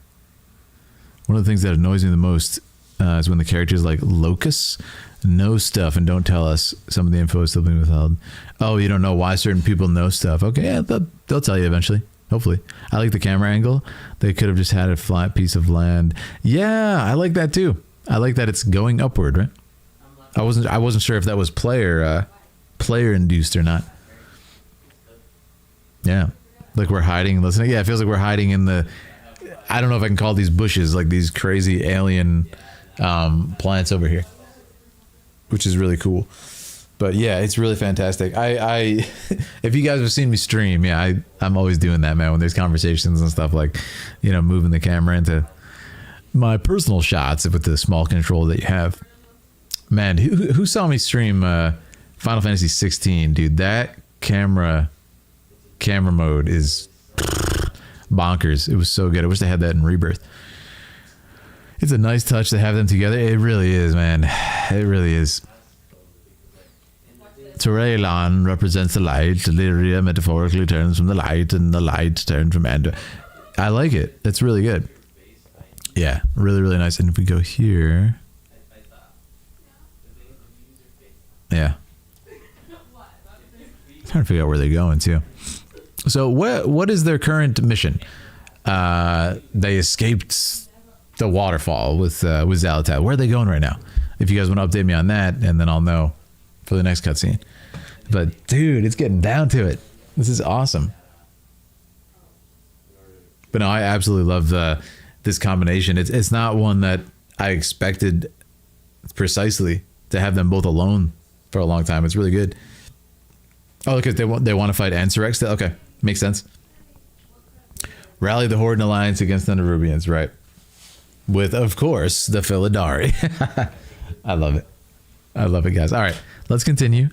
One of the things that annoys me the most is when the characters like Locus know stuff and don't tell us some of the info is still being withheld. Oh, you don't know why certain people know stuff. Okay, yeah, they'll tell you eventually. Hopefully. I like the camera angle. They could have just had a flat piece of land. Yeah, I like that too. I like that it's going upward, right? I wasn't sure if that was player induced or not. Yeah. Like we're hiding and listening. Yeah, it feels like we're hiding in the, I don't know if I can call these bushes, like these crazy alien plants over here, which is really cool. But yeah, it's really fantastic. I if you guys have seen me stream, yeah, I'm always doing that, man, when there's conversations and stuff, like, you know, moving the camera into my personal shots with the small control that you have. Man, who saw me stream Final Fantasy 16, dude? That camera mode is bonkers. It was so good. I wish they had that in Rebirth. It's a nice touch to have them together. It really is, man. It really is. Turaelon represents the light. Illyria metaphorically turns from the light, and the light turns from Andor. I like it. It's really good. Yeah, really, really nice. And if we go here, yeah, I'm trying to figure out where they're going to. So what is their current mission? They escaped the waterfall with Zalatath. Where are they going right now? If you guys want to update me on that, and then I'll know for the next cutscene. But dude, it's getting down to it. This is awesome. But no, I absolutely love this combination. It's not one that I expected precisely to have them both alone for a long time. It's really good. Oh, because they want to fight Anserex. Okay, makes sense. Rally the Horde and Alliance against the Nerubians, right? With, of course, the Philidari. I love it. I love it, guys. All right, let's continue.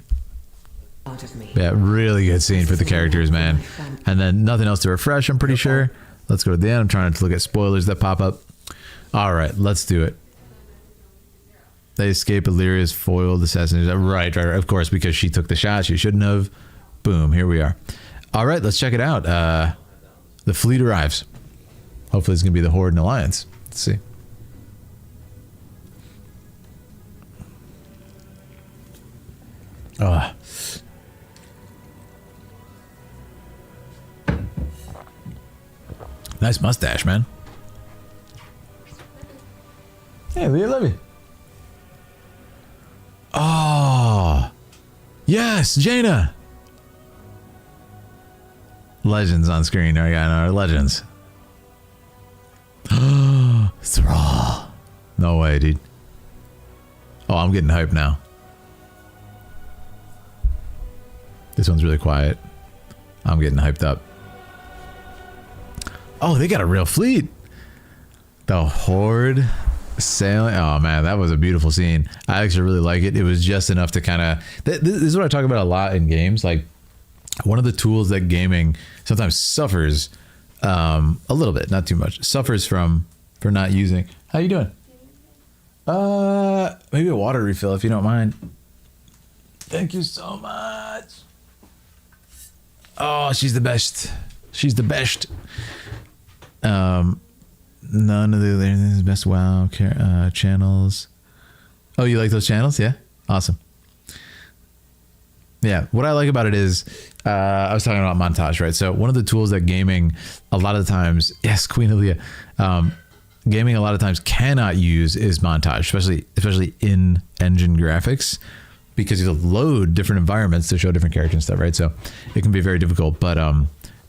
Yeah, really good scene for the characters, man. And then nothing else to refresh, I'm pretty sure. Let's go to the end. I'm trying to look at spoilers that pop up. All right, let's do it. They escape Illyria's foiled assassination. Right. Of course, because she took the shot. She shouldn't have. Boom, here we are. All right, let's check it out. The fleet arrives. Hopefully it's going to be the Horde and Alliance. Let's see. Nice mustache, man. Hey, Leah, love you. Oh, yes, Jaina. Legends on screen. All right, our legends. Thrall. No way, dude. Oh, I'm getting hyped now. This one's really quiet. I'm getting hyped up. Oh, they got a real fleet. The Horde sailing. Oh man, that was a beautiful scene. I actually really like it. It was just enough to kind of. This is what I talk about a lot in games. Like, one of the tools that gaming sometimes suffers a little bit, not too much, suffers for not using. How you doing? Maybe a water refill if you don't mind. Thank you so much. Oh, she's the best. She's the best. None of the best WoW channels. Oh, you like those channels? Yeah, awesome. Yeah, what I like about it is, I was talking about montage, right? So one of the tools that gaming a lot of the times, yes, Queen Aaliyah, gaming a lot of times cannot use is montage, especially in engine graphics, because you have to load different environments to show different characters and stuff, right? So it can be very difficult. But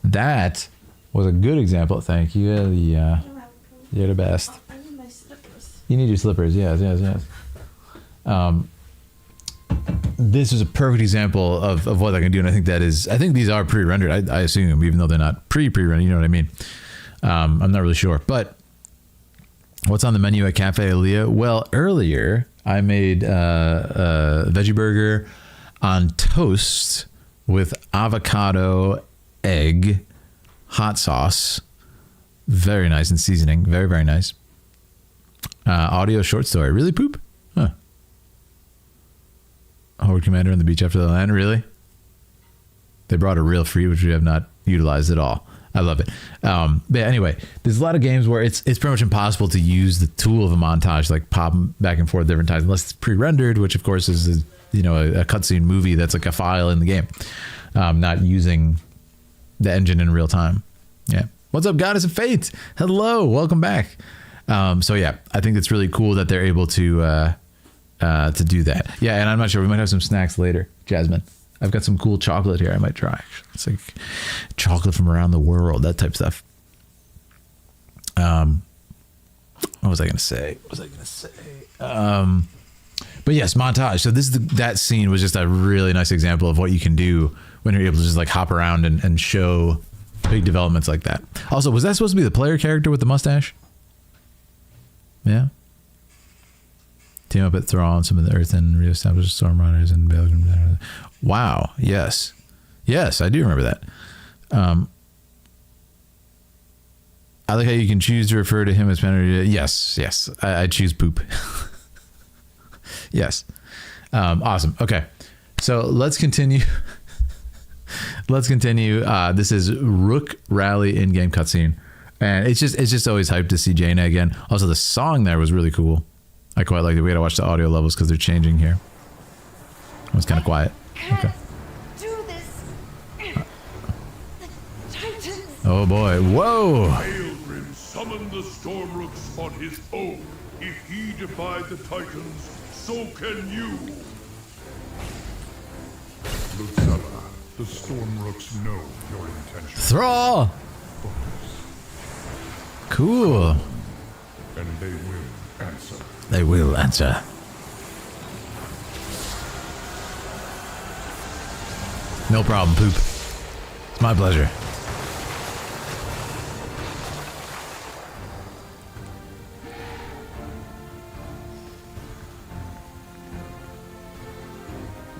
that was a good example. Thank you. You're the best. I need my slippers. You need your slippers. Yes. This is a perfect example of what I can do, and I think these are pre-rendered. I assume, even though they're not pre-rendered. You know what I mean? I'm not really sure, but what's on the menu at Cafe Aaliyah? Well, earlier I made a veggie burger on toast with avocado, egg, hot sauce. Very nice, and seasoning. Very, very nice. Audio short story. Really, Poop? Huh. Horde Commander on the beach after the land. Really? They brought a real free, which we have not utilized at all. I love it. But anyway, there's a lot of games where it's pretty much impossible to use the tool of a montage, like pop back and forth different times, unless it's pre-rendered, which of course is a cutscene movie that's like a file in the game, not using the engine in real time. Yeah. What's up, Goddess of Fate? Hello, welcome back. So yeah, I think it's really cool that they're able to do that. Yeah, and I'm not sure, we might have some snacks later, Jasmine. I've got some cool chocolate here I might try. It's like chocolate from around the world, that type of stuff. What was I going to say? But yes, montage. So that scene was just a really nice example of what you can do when you're able to just like hop around and show big developments like that. Also, was that supposed to be the player character with the mustache? Yeah. Team up at Thrall and some of the Earth and reestablish Storm Runners and Belgium. Wow. Yes. Yes, I do remember that. I like how you can choose to refer to him as Penner. Yes. I choose Poop. Yes. Awesome. Okay. So let's continue. This is Rook Rally in-game cutscene. And it's just always hyped to see Jaina again. Also, the song there was really cool. I quite like it. We gotta watch the audio levels because they're changing here. It was kind of quiet. Okay. Do this. The Titans. Oh boy. Whoa. Hailgrim summoned the Stormrooks on his own. If he defied the Titans, so can you. Lucella, the Stormrooks know your intentions. Thrall. Cool. And they will answer. They will answer. No problem, Poop. It's my pleasure.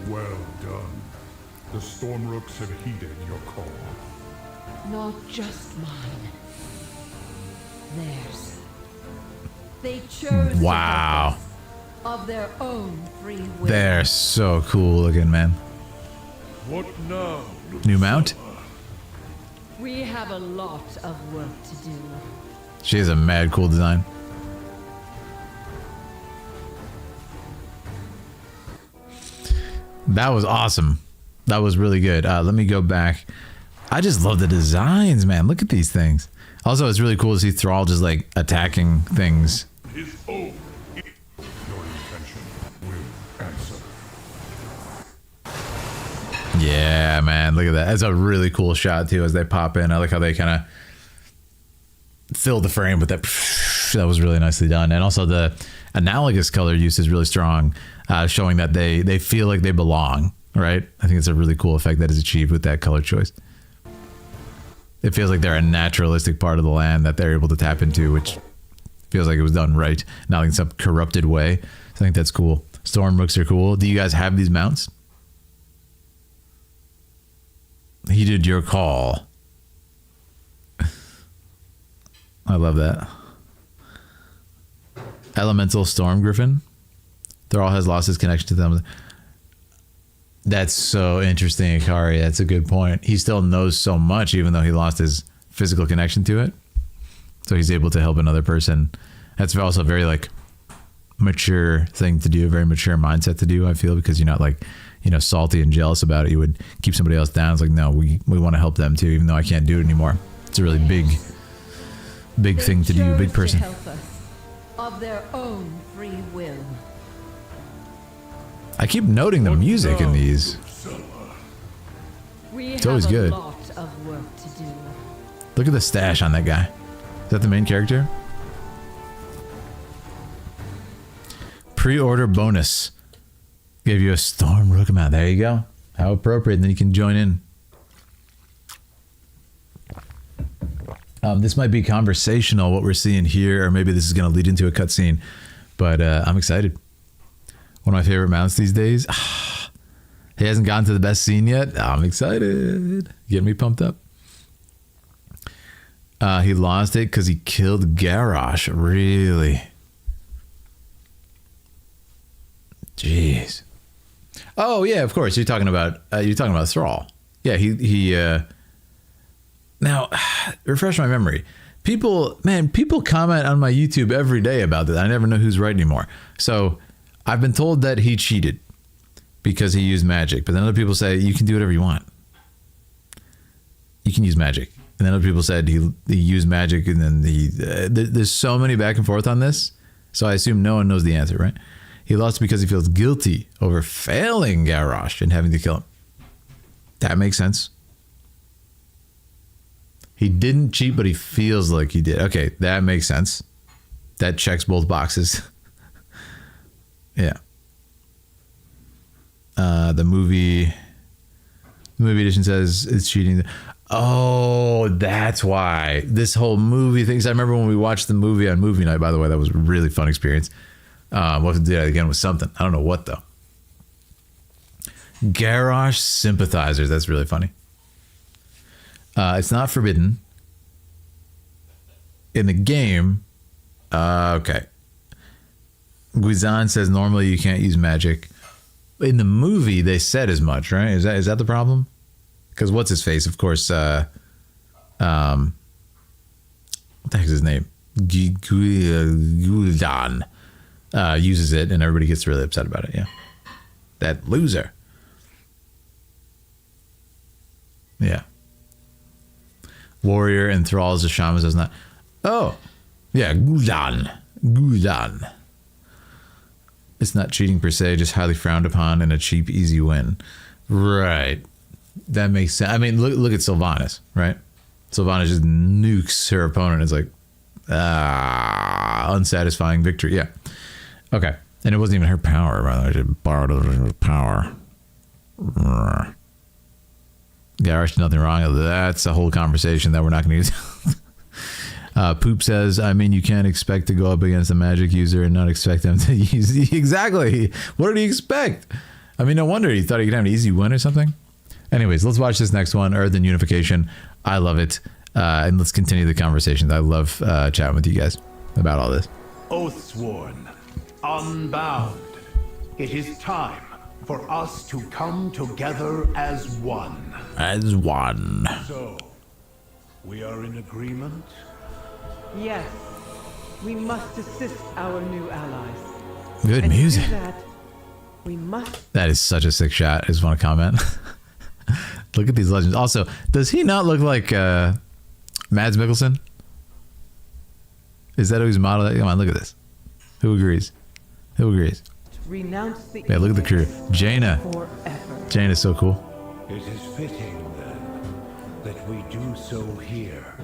Well done. The Stormrooks have heeded your call. Not just mine. Theirs. They chose Wow. to help us of their own free will. They're so cool looking, man. What now? New mount? We have a lot of work to do. She has a mad cool design. That was awesome. That was really good. Let me go back. I just love the designs, man. Look at these things. Also, it's really cool to see Thrall just like attacking things. His own. Your intention will answer. Yeah. Yeah, man, look at that. That's a really cool shot too as they pop in. I like how they kind of fill the frame with that. That was really nicely done. And also the analogous color use is really strong, showing that they feel like they belong, right? I think it's a really cool effect that is achieved with that color choice. It feels like they're a naturalistic part of the land that they're able to tap into, which feels like it was done right, not in some corrupted way. So I think that's cool. Stormrooks are cool. Do you guys have these mounts? Heeded your call. I love that. Elemental Storm Griffin. Thrall has lost his connection to them. That's so interesting, Akari. That's a good point. He still knows so much, even though he lost his physical connection to it. So he's able to help another person. That's also a very like mature thing to do, a very mature mindset to do, I feel, because you're not like, you know, salty and jealous about it. You would keep somebody else down. It's like, no, we want to help them too, even though I can't do it anymore. It's a really big thing to do, big person. To help us of their own free will. I keep noting the music in these. It's always good. A lot of work to do. Look at the stash on that guy. Is that the main character? Pre-order bonus. Gave you a Stormrook amount. There you go. How appropriate. And then you can join in. This might be conversational, what we're seeing here, or maybe this is going to lead into a cutscene. But I'm excited. One of my favorite mounts these days. He hasn't gotten to the best scene yet. I'm excited. Getting me pumped up. He lost it because he killed Garrosh. Really? Jeez. Oh yeah, of course. You're talking about Thrall. Yeah, he now refresh my memory. People comment on my YouTube every day about this. I never know who's right anymore. So I've been told that he cheated because he used magic, but then other people say you can do whatever you want. You can use magic. And then other people said he used magic, and then there's so many back and forth on this. So I assume no one knows the answer, right? He lost because he feels guilty over failing Garrosh and having to kill him. That makes sense. He didn't cheat, but he feels like he did. Okay, that makes sense. That checks both boxes. Yeah. The movie edition says it's cheating. Oh, that's why. This whole movie thing. I remember when we watched the movie on movie night, by the way, that was a really fun experience. We'll have to do that again with something. I don't know what, though. Garrosh sympathizers. That's really funny. It's not forbidden. In the game, okay. Guizan says normally you can't use magic. In the movie, they said as much, right? Is that the problem? Because what's his face? Of course, what the heck's his name? Gul'dan uses it, and everybody gets really upset about it. Yeah, that loser. Yeah. Warrior and thralls the shamans does not. Oh, yeah, Gul'dan. It's not cheating per se, just highly frowned upon and a cheap, easy win. Right. That makes sense. I mean, look at Sylvanas, right? Sylvanas just nukes her opponent. It's like, unsatisfying victory. Yeah. Okay. And it wasn't even her power, by the way. She borrowed her power. Garrosh did nothing wrong. That's a whole conversation that we're not going to use. Poop says, I mean, you can't expect to go up against a magic user and not expect them to use... Exactly. What did he expect? I mean, no wonder he thought he could have an easy win or something. Anyways, let's watch this next one, Earth and Unification. I love it. And let's continue the conversation. I love chatting with you guys about all this. Oathsworn, unbound. It is time for us to come together as one. As one. So, we are in agreement? Yes, we must assist our new allies. Good And music. to do that, we must. That is such a sick shot. I just want to comment. Look at these legends. Also, does he not look like Mads Mikkelsen? Is that who he's modeled? Come on, look at this. Who agrees? Who agrees? Renounce the Yeah, look at the crew. Jaina. forever. Jaina's so cool. It is fitting, then, that we do so here,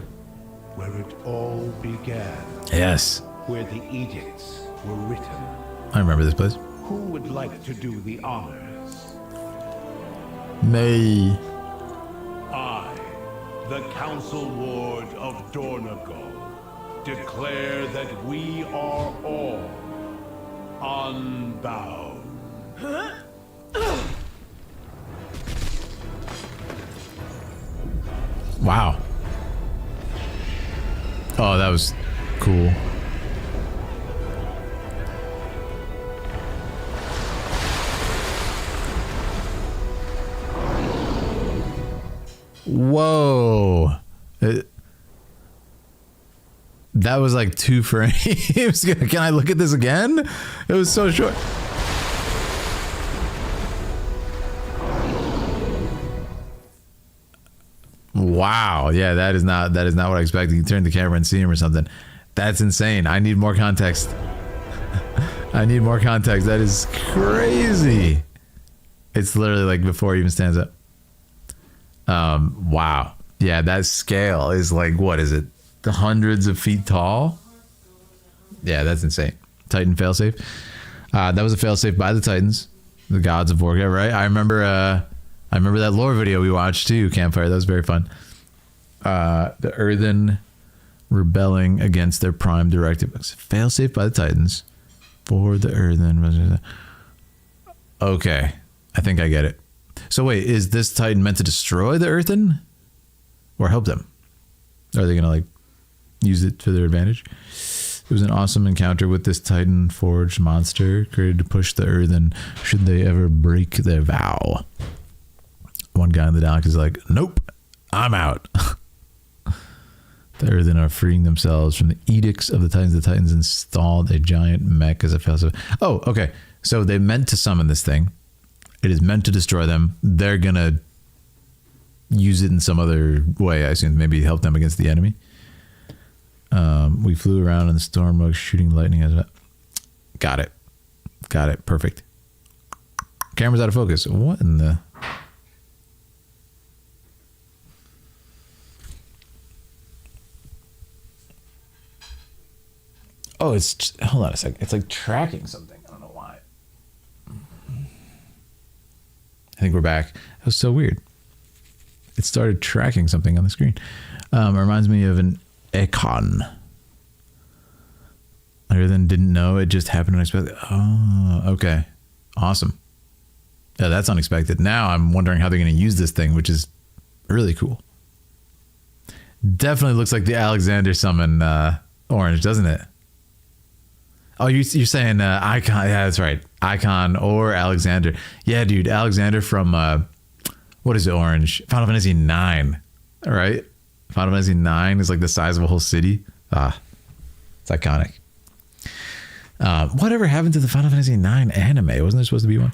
where it all began, Yes. where the edicts were written. I remember this place. Who would like to do the honors? May. I, the Council Ward of Dornago, declare that we are all unbound. Wow. Oh, that was cool. Whoa. That was like 2 frames. Can I look at this again? It was so short. Wow. Yeah, that is not what I expected. You turn the camera and see him or something. That's insane. I need more context. I need more context. That is crazy. It's literally like before he even stands up. Wow. Yeah, that scale is like, what is it? The hundreds of feet tall? Yeah, that's insane. Titan failsafe. That was a failsafe by the Titans, the gods of Warcraft, right? I remember that lore video we watched too, Campfire. That was very fun. The Earthen rebelling against their prime directive. Failsafe by the Titans for the Earthen. Okay, I think I get it. So wait, is this Titan meant to destroy the Earthen or help them? Are they gonna like use it to their advantage? It was an awesome encounter with this Titan forged monster created to push the Earthen should they ever break their vow. One guy in the dock is like, nope, I'm out. The Earthen are freeing themselves from the edicts of the Titans. The Titans installed a giant mech as a failsafe. Oh, okay. So they meant to summon this thing. It is meant to destroy them. They're going to use it in some other way, I assume. Maybe help them against the enemy. We flew around in the storm mode, shooting lightning. Got it. Got it. Perfect. Camera's out of focus. What in the... Oh, it's just, hold on a second. It's like tracking something. I don't know why. I think we're back. That was so weird. It started tracking something on the screen. It reminds me of an econ. Other than didn't know, it just happened unexpected. Oh, okay. Awesome. Yeah, that's unexpected. Now I'm wondering how they're going to use this thing, which is really cool. Definitely looks like the Alexander summon orange, doesn't it? Oh, you're saying Icon. Yeah, that's right. Icon or Alexander. Yeah, dude. Alexander from, what is it, orange? Final Fantasy IX. All right. Final Fantasy IX is like the size of a whole city. It's iconic. Whatever happened to the Final Fantasy IX anime? Wasn't there supposed to be one?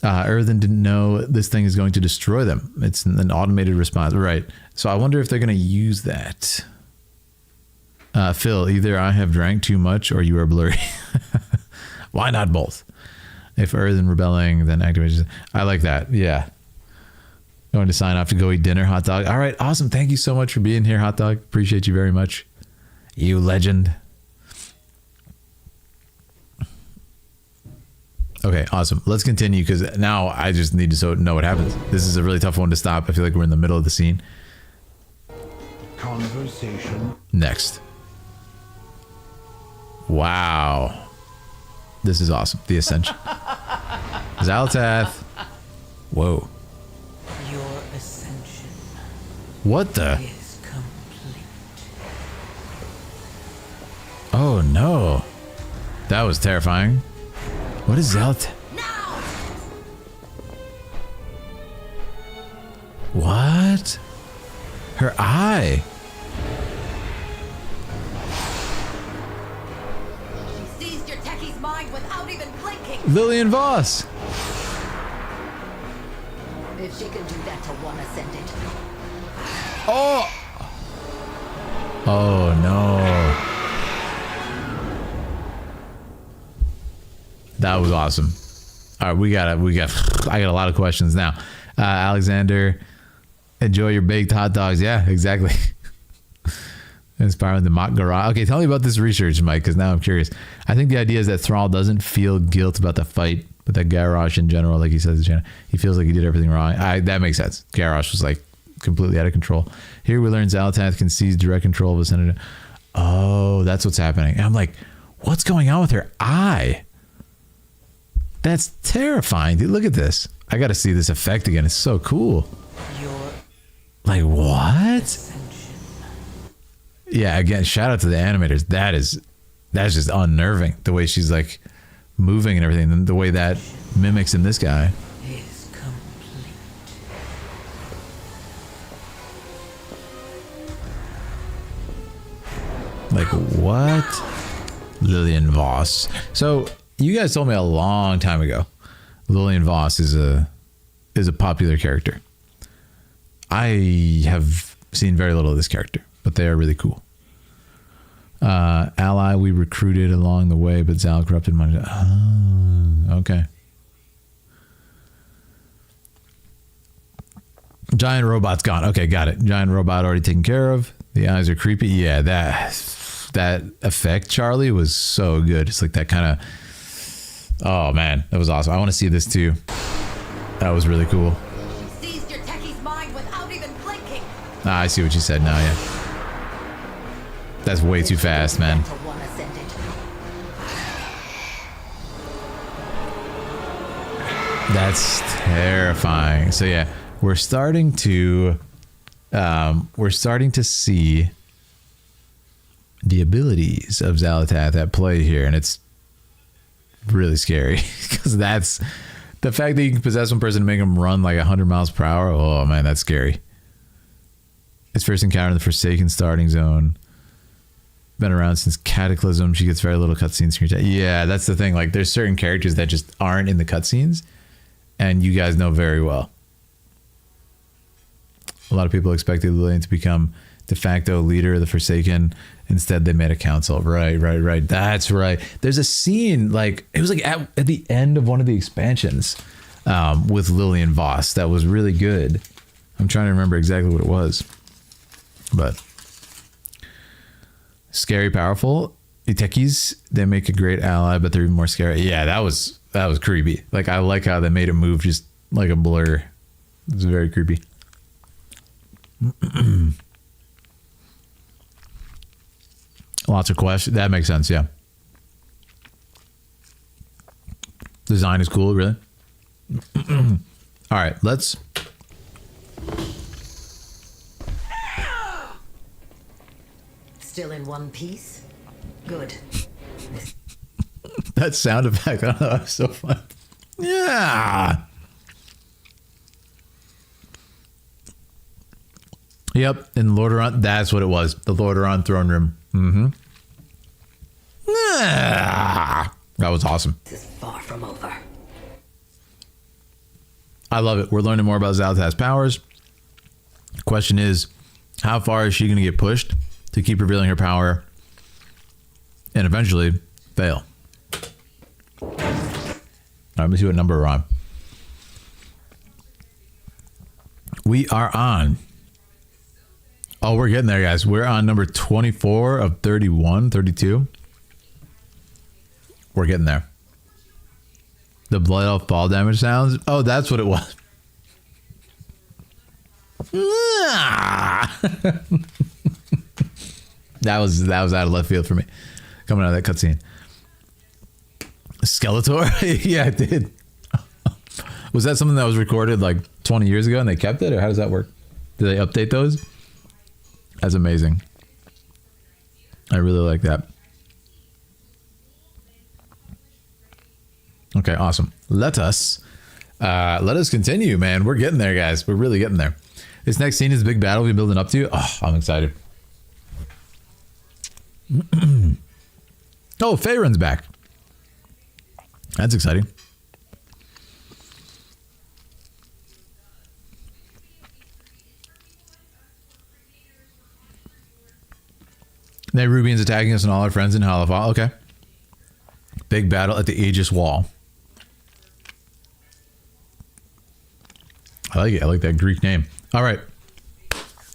Earthen didn't know this thing is going to destroy them. It's an automated response. Right. So I wonder if they're going to use that. Phil, either I have drank too much or you are blurry. Why not both? If Earthen rebelling, then activation. I like that. Yeah. Going to sign off to go eat dinner, Hot Dog. All right. Awesome. Thank you so much for being here, Hot Dog. Appreciate you very much. You legend. Okay. Awesome. Let's continue because now I just need to know what happens. This is a really tough one to stop. I feel like we're in the middle of the scene. Conversation. Next. Wow. This is awesome. The Ascension. Zalatath. Whoa. Your ascension What the? is complete. Oh no. That was terrifying. What is Zalatath? What? Her eye. She seized your techie's mind without even blinking. Lillian Voss. If she can do that to one ascendant, Oh. Oh no. That was awesome. All right, I got a lot of questions now. Alexander, enjoy your baked hot dogs. Yeah, exactly. Inspiring the mock garage. Okay, tell me about this research, Mike, because now I'm curious. I think the idea is that Thrall doesn't feel guilt about the fight, but that Garrosh in general, like he says, he feels like he did everything wrong. That makes sense. Garrosh was like completely out of control. Here we learn Xal'atath can seize direct control of a senator. Oh, that's what's happening. And I'm like, what's going on with her eye? That's terrifying. Dude, look at this. I got to see this effect again. It's so cool. Like, what? Yeah, again, shout out to the animators. That's just unnerving. The way she's like moving and everything, and the way that mimics in this guy. Is complete. Like, what? Lillian Voss. So you guys told me a long time ago Lillian Voss is a popular character. I have seen very little of this character, but they are really cool. Ally we recruited along the way, but Zal corrupted money. Oh, okay. Giant robot's gone. Okay, got it. Giant robot already taken care of. The eyes are creepy. Yeah, that effect, Charlie, was so good. It's like that kind of... Oh, man. That was awesome. I want to see this, too. That was really cool. You seized your techie's mind without even blinking. Ah, I see what you said now, yeah. That's way too fast, man. That's terrifying. So yeah, we're starting to see the abilities of Xal'atath at play here, and it's really scary because that's the fact that you can possess one person and make them run like 100 miles per hour. Oh man, that's scary. It's first encountered in the Forsaken starting zone. Been around since Cataclysm. She gets very little cutscenes. Yeah, that's the thing. Like, there's certain characters that just aren't in the cutscenes, and you guys know very well. A lot of people expected Lillian to become de facto leader of the Forsaken. Instead, they made a council. Right. That's right. There's a scene, like, it was like at the end of one of the expansions with Lillian Voss that was really good. I'm trying to remember exactly what it was. But scary, powerful. Itekis, they make a great ally, but they're even more scary. Yeah, that was creepy. Like, I like how they made it move just like a blur. It was very creepy. Lots of questions. That makes sense, yeah. Design is cool, really. All right, let's... Still in one piece? Good. That sound effect, I don't know, that's so fun. Yeah. Yep, in Lordaeron, that's what it was. The Lordaeron throne room. Mm-hmm. Yeah. That was awesome. This is far from over. I love it. We're learning more about Xal'atath's powers. The question is, how far is she going to get pushed to keep revealing her power and eventually fail? All right, let me see what number we're on. We are on... Oh, we're getting there, guys. We're on number 24 of 31, 32. We're getting there. The blood elf ball damage sounds. Oh, that's what it was. that was out of left field for me. Coming out of that cutscene. Skeletor? Yeah, it did. Was that something that was recorded like 20 years ago and they kept it, or how does that work? Did they update those? That's amazing. I really like that. Okay, awesome. Let us continue, man. We're getting there, guys. We're really getting there. This next scene is the big battle we're building up to. Oh, I'm excited. Oh, Faerun's back. That's exciting. Rubian's attacking us and all our friends in Halifal. Okay. Big battle at the Aegis Wall. I like it. I like that Greek name. All right.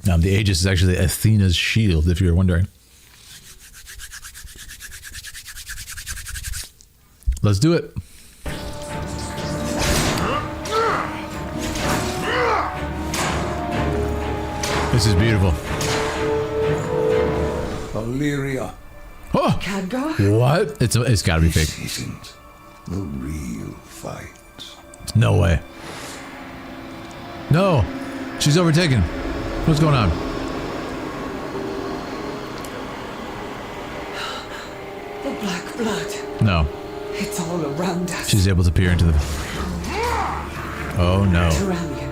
The Aegis is actually Athena's shield, if you're wondering. Let's do it. This is beautiful. Valyria. Oh! Khadgar? What? It's got to be fake. This isn't the real fight. No way. No. She's overtaken. What's going on? The black blood. No. It's all around us. She's able to peer into the... Oh, no. Turanian.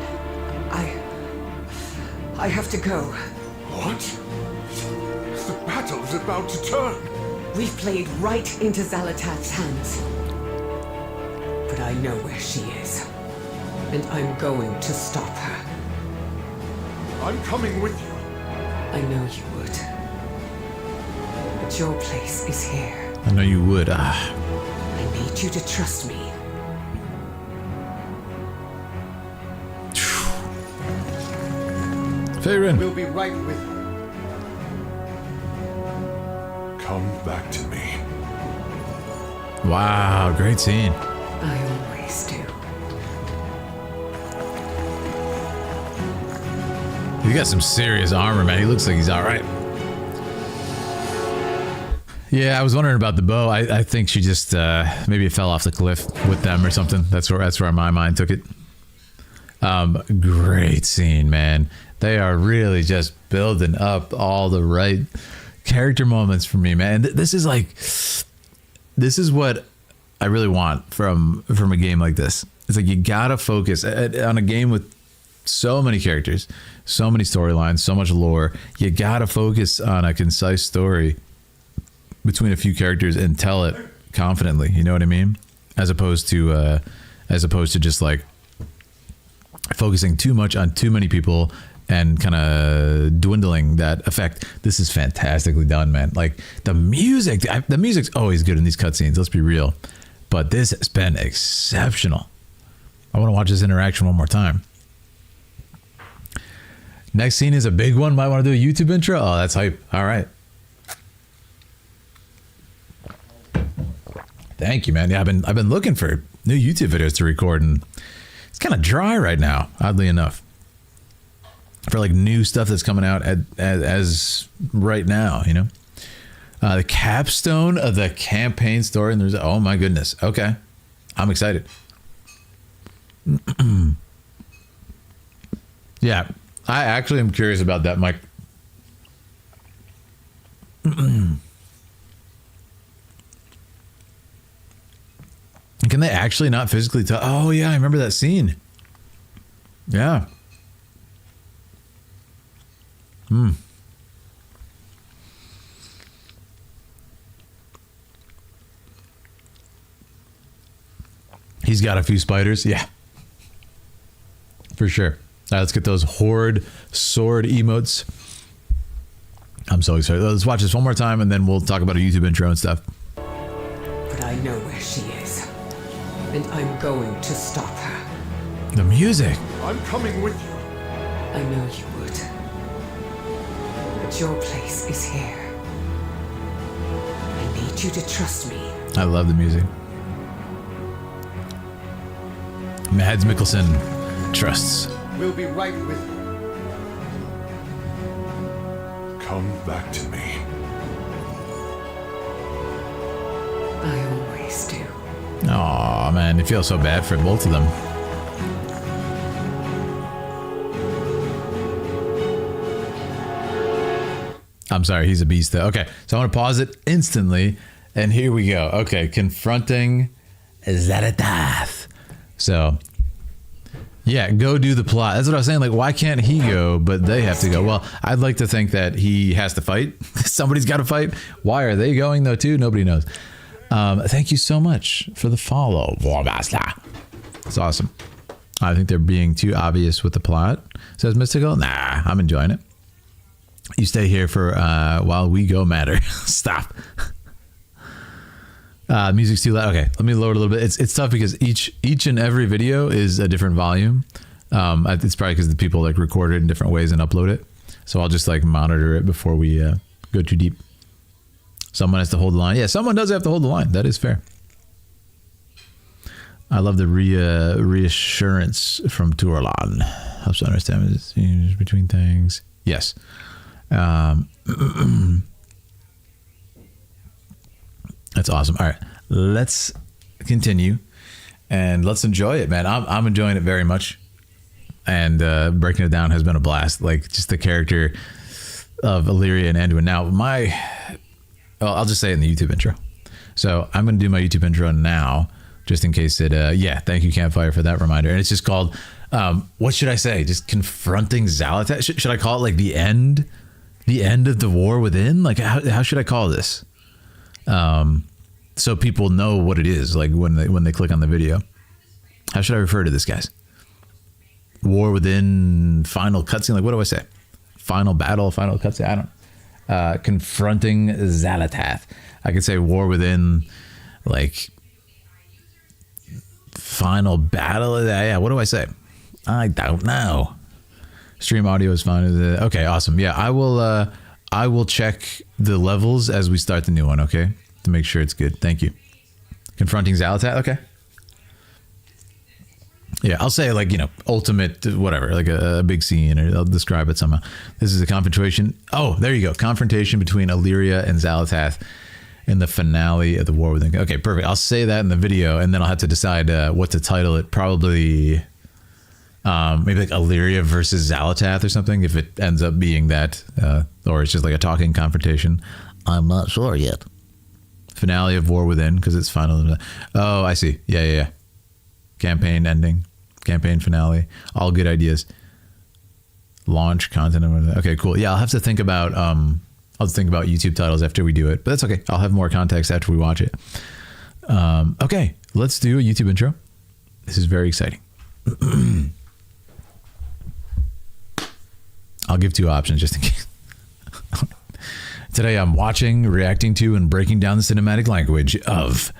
I have to go. What? The battle's about to turn. We've played right into Zalatat's hands. But I know where she is. And I'm going to stop her. I'm coming with you. I know you would. But your place is here. I know you would. I need you to trust me. Faerun. We'll be right with you. Come back to me. Wow, great scene. I always do. He got some serious armor, man. He looks like he's all right. Yeah, I was wondering about the bow. I think she just maybe it fell off the cliff with them or something. That's where my mind took it. Great scene, man. They are really just building up all the right character moments for me, man. This is what I really want from a game like this. It's like you gotta focus on a game with so many characters, so many storylines, so much lore. You gotta focus on a concise story between a few characters and tell it confidently. You know what I mean? As opposed to just like focusing too much on too many people and kind of dwindling that effect. This is fantastically done, man. Like the music's always good in these cutscenes. Let's be real, but this has been exceptional. I want to watch this interaction one more time. Next scene is a big one. Might want to do a YouTube intro. Oh, that's hype. All right. Thank you, man. Yeah, I've been looking for new YouTube videos to record, and it's kind of dry right now, oddly enough. For like new stuff that's coming out as right now, you know. The capstone of the campaign story, and there's oh my goodness. Okay, I'm excited. Yeah, I actually am curious about that, Mike. Can they actually not physically tell? Oh yeah, I remember that scene. Yeah. He's got a few spiders. Yeah. For sure. All right, let's get those horde sword emotes. I'm so excited. Let's watch this one more time and then we'll talk about a YouTube intro and stuff. But I know where she is. And I'm going to stop her. The music. I'm coming with you. I know you would. But your place is here. I need you to trust me. I love the music. Mads Mikkelsen trusts. We'll be right with you. Come back to me. I always do. Aw, man, you feel so bad for both of them. I'm sorry, he's a beast though. Okay, so I want to pause it instantly, and here we go. Okay, confronting Zaratath. So, yeah, go do the plot. That's what I was saying. Like, why can't he go, but they have to go? Well, I'd like to think that he has to fight. Somebody's got to fight. Why are they going though too? Nobody knows. Thank you so much for the follow. It's awesome. I think they're being too obvious with the plot. Says Mystical. Nah, I'm enjoying it. You stay here for while we go matter. Stop. Music's too loud. Okay, let me lower it a little bit. It's tough because each and every video is a different volume. It's probably because the people like record it in different ways and upload it. So I'll just like monitor it before we go too deep. Someone has to hold the line. Yeah, someone does have to hold the line. That is fair. I love the reassurance from Tourlan. Helps to understand the between things. Yes. That's awesome. All right, let's continue and let's enjoy it, man. I'm enjoying it very much. And breaking it down has been a blast. Like just the character of Illyria and Anduin. Now, I'll just say it in the YouTube intro. So I'm going to do my YouTube intro now, just in case it. Yeah, thank you, Campfire, for that reminder. And it's just called. What should I say? Just confronting Xal'atath. Should I call it like the end of the war within? Like how should I call this? So people know what it is. Like when they click on the video. How should I refer to this, guys? War within, final cutscene. Like what do I say? Final battle, final cutscene. I don't. Confronting Xal'atath. I could say war within, like final battle. Yeah. What do I say? I don't know. Stream audio is fine. Okay, awesome. Yeah, I will check the levels as we start the new one. Okay, to make sure it's good. Thank you. Confronting Xal'atath. Okay. Yeah, I'll say like, ultimate, whatever, like a big scene, or I'll describe it somehow. This is a confrontation. Oh, there you go. Confrontation between Illyria and Xal'atath in the finale of the War Within. Okay, perfect. I'll say that in the video, and then I'll have to decide what to title it. Probably maybe like Illyria versus Xal'atath or something, if it ends up being that, or it's just like a talking confrontation. I'm not sure yet. Finale of War Within, because it's final. Oh, I see. Yeah. Campaign ending, campaign finale, all good ideas. Launch content. Okay, cool. Yeah, I'll have to think about YouTube titles after we do it, but that's okay. I'll have more context after we watch it. Okay, let's do a YouTube intro. This is very exciting. I'll give two options just in case. Today I'm watching, reacting to, and breaking down the cinematic language of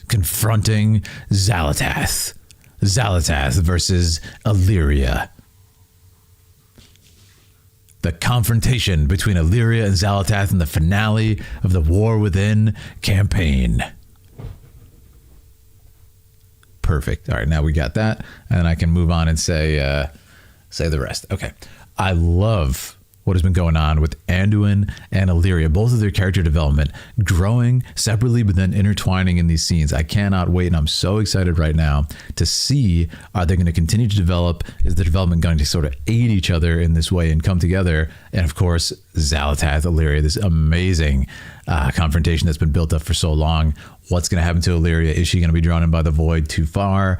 confronting Xal'atath. Xal'atath versus Illyria. The confrontation between Illyria and Xal'atath in the finale of the War Within campaign. Perfect. All right, now we got that, and I can move on and say the rest. Okay. I love what has been going on with Anduin and Illyria, both of their character development growing separately but then intertwining in these scenes. I cannot wait, and I'm so excited right now to see, are they going to continue to develop? Is the development going to sort of aid each other in this way and come together? And of course, Xal'atath, Illyria, this amazing confrontation that's been built up for so long. What's going to happen to Illyria? Is she going to be drawn in by the void too far?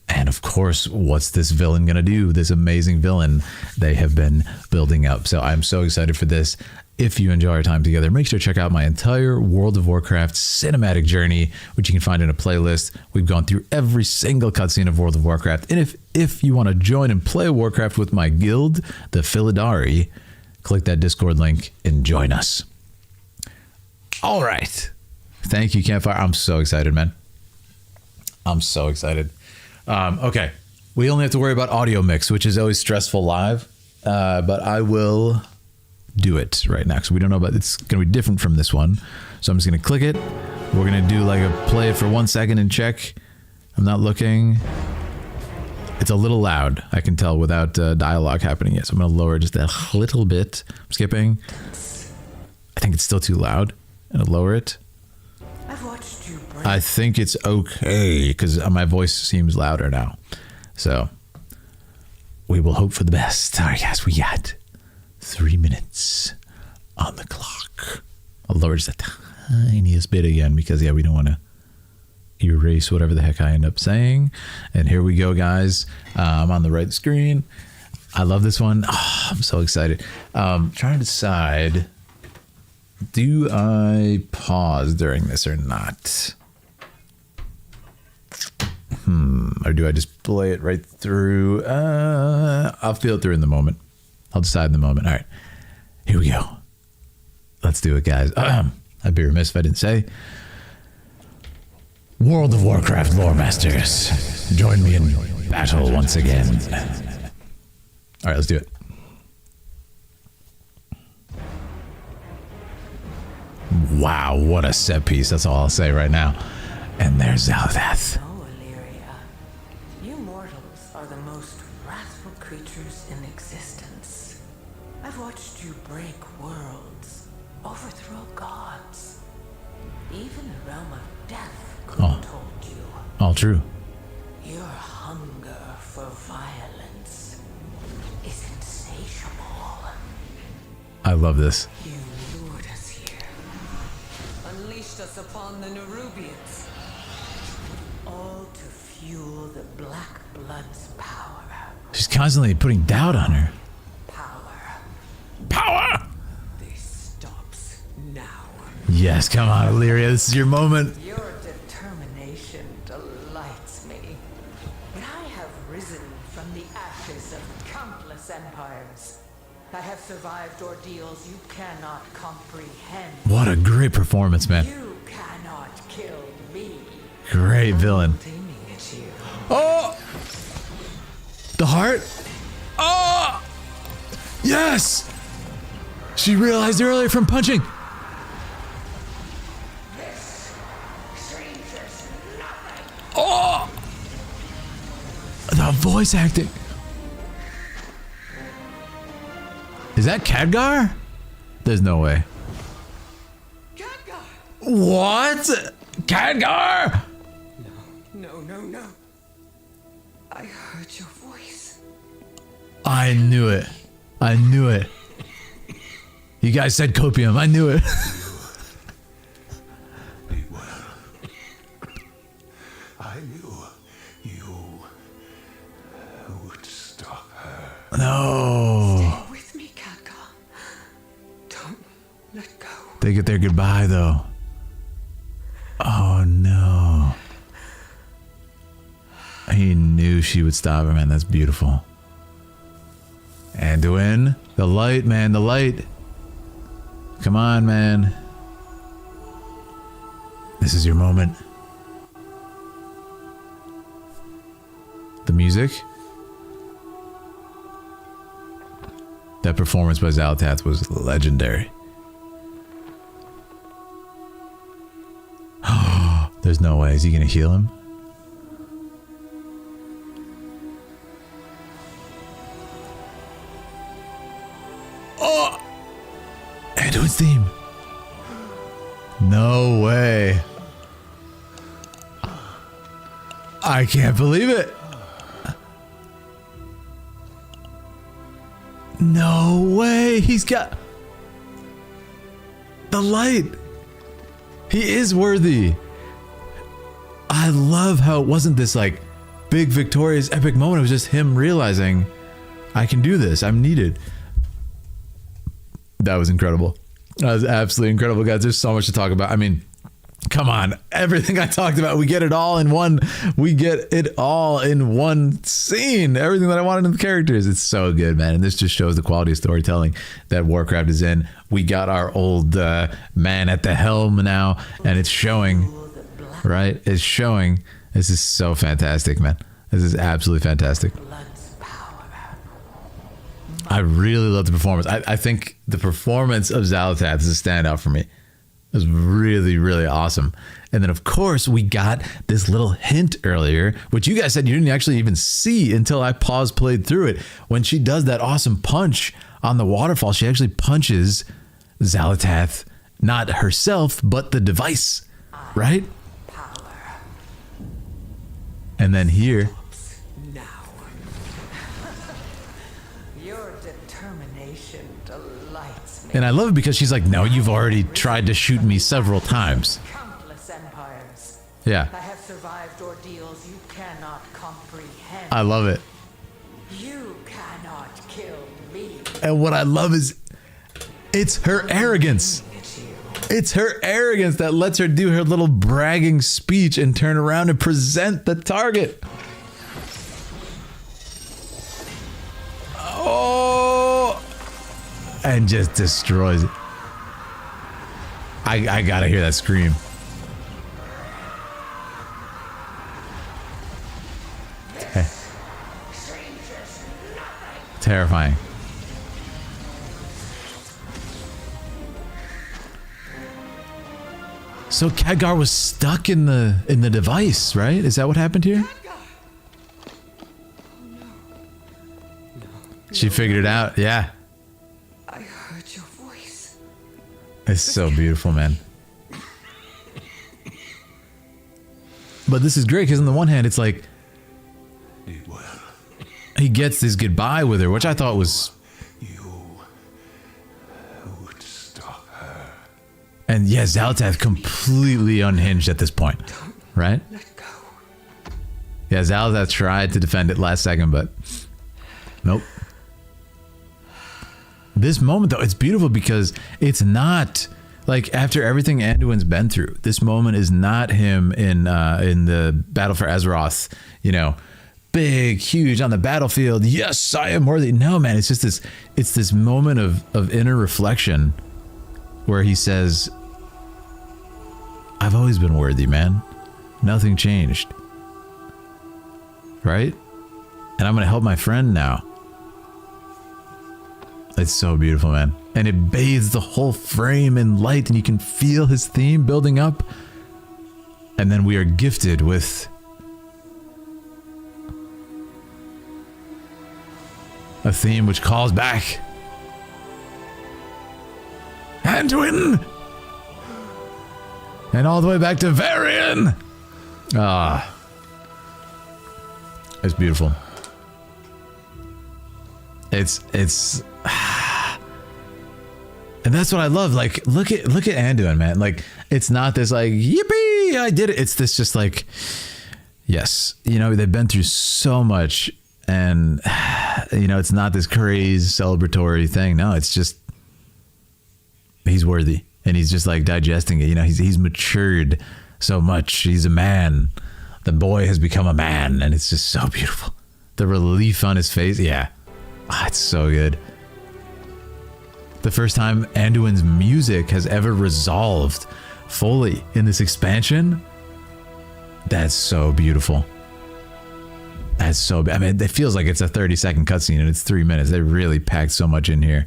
And of course, what's this villain going to do? This amazing villain they have been building up. So I'm so excited for this. If you enjoy our time together, make sure to check out my entire World of Warcraft cinematic journey, which you can find in a playlist. We've gone through every single cutscene of World of Warcraft. And if you want to join and play Warcraft with my guild, the Philidari, click that Discord link and join us. All right. Thank you, Campfire. I'm so excited, man. I'm so excited. Okay, we only have to worry about audio mix, which is always stressful live, but I will do it right now because we don't know about it's going to be different from this one. So I'm just going to click it. We're going to do like a play it for 1 second and check. I'm not looking. It's a little loud, I can tell, without dialogue happening yet. So I'm going to lower just a little bit. I'm skipping. I think it's still too loud. I'm going to lower it. I think it's okay because my voice seems louder now. So we will hope for the best. All right, guys, we got 3 minutes on the clock. I'll lower just the tiniest bit again because, yeah, we don't want to erase whatever the heck I end up saying. And here we go, guys. I'm on the right screen. I love this one. Oh, I'm so excited. Trying to decide, do I pause during this or not? Or do I just play it right through? I'll feel it through in the moment. I'll decide in the moment. All right, here we go. Let's do it, guys. I'd be remiss if I didn't say, World of Warcraft lore masters, join me in battle once again. All right, let's do it. Wow, what a set piece. That's all I'll say right now. And there's Zaldath. Oh, Illyria. You mortals are the most wrathful creatures in existence. I've watched you break worlds, overthrow gods. Even the realm of death could have told you. All true. Your hunger for violence is insatiable. I love this. You lured us here, unleashed us upon the Nerubians, all to fuel the Black Blood's power. She's constantly putting doubt on her. Power! This stops now. Yes, come on, Illyria. This is your moment. Your determination delights me. But I have risen from the ashes of countless empires. I have survived ordeals you cannot comprehend. What a great performance, man. You cannot kill me. Great villain. Aiming at you. Oh! The heart? Oh! Yes! She realized earlier from punching. Oh! The voice acting. Is that Khadgar? There's no way. Khadgar! What? Khadgar? No. I heard your voice. I knew it. I knew it. You guys said copium. I knew it. I knew you would stop her. No. Stay with me, Khadgar. Don't let go. They get their goodbye, though. Oh, no. He knew she would stop him, man. That's beautiful. Anduin. The light, man. The light. Come on, man. This is your moment. The music. That performance by Zaldath was legendary. There's no way. Is he gonna heal him? Oh! Anduin's theme. No way. I can't believe it. No way. He's got the light. He is worthy. I love how it wasn't this like big victorious epic moment. It was just him realizing I can do this. I'm needed. That was incredible. That was absolutely incredible, guys. There's so much to talk about. I mean, come on. Everything I talked about, we get it all in one. We get it all in one scene. Everything that I wanted in the characters. It's so good, man. And this just shows the quality of storytelling that Warcraft is in. We got our old man at the helm now, and it's showing, right? It's showing. This is so fantastic, man. This is absolutely fantastic. I really love the performance. I think the performance of Zaldath is a standout for me. It was really, really awesome. And then, of course, we got this little hint earlier, which you guys said you didn't actually even see until I played through it. When she does that awesome punch on the waterfall, she actually punches Zaldath, not herself, but the device, right? And then here... And I love it because she's like, no, you've already tried to shoot me several times. Countless empires. Yeah. I have survived ordeals you cannot comprehend. I love it. You cannot kill me. And what I love is it's her arrogance. It's her arrogance that lets her do her little bragging speech and turn around and present the target. Oh! And just destroys it. I gotta hear that scream. Terrifying. So Khadgar was stuck in the device, right? Is that what happened here? She figured it out. Yeah. I heard your voice. It's so beautiful, man. But this is great because on the one hand, it's like he gets this goodbye with her, which I thought was. You would stop her. And yeah, Zalatath completely unhinged at this point, right? Let go. Yeah, Zalatath tried to defend it last second, but nope. This moment, though, it's beautiful because it's not like after everything Anduin's been through. This moment is not him in the battle for Azeroth, you know, big, huge on the battlefield. Yes, I am worthy. No, man, it's just this. It's this moment of inner reflection where he says, "I've always been worthy, man. Nothing changed, right? And I'm gonna help my friend now." It's so beautiful, man. And it bathes the whole frame in light, and you can feel his theme building up. And then we are gifted with a theme which calls back Anduin! And all the way back to Varian! Ah. It's beautiful. It's and that's what I love. Like, look at Anduin, man. Like, it's not this like, yippee, I did it. It's this just like, yes, you know, they've been through so much, and you know, it's not this crazy celebratory thing. No, it's just he's worthy, and he's just like digesting it. You know, he's matured so much. He's a man. The boy has become a man, and it's just so beautiful. The relief on his face, yeah. Oh, it's so good. The first time Anduin's music has ever resolved fully in this expansion. That's so beautiful. That's so, I mean, it feels like it's a 30-second cutscene and it's 3 minutes. They really packed so much in here.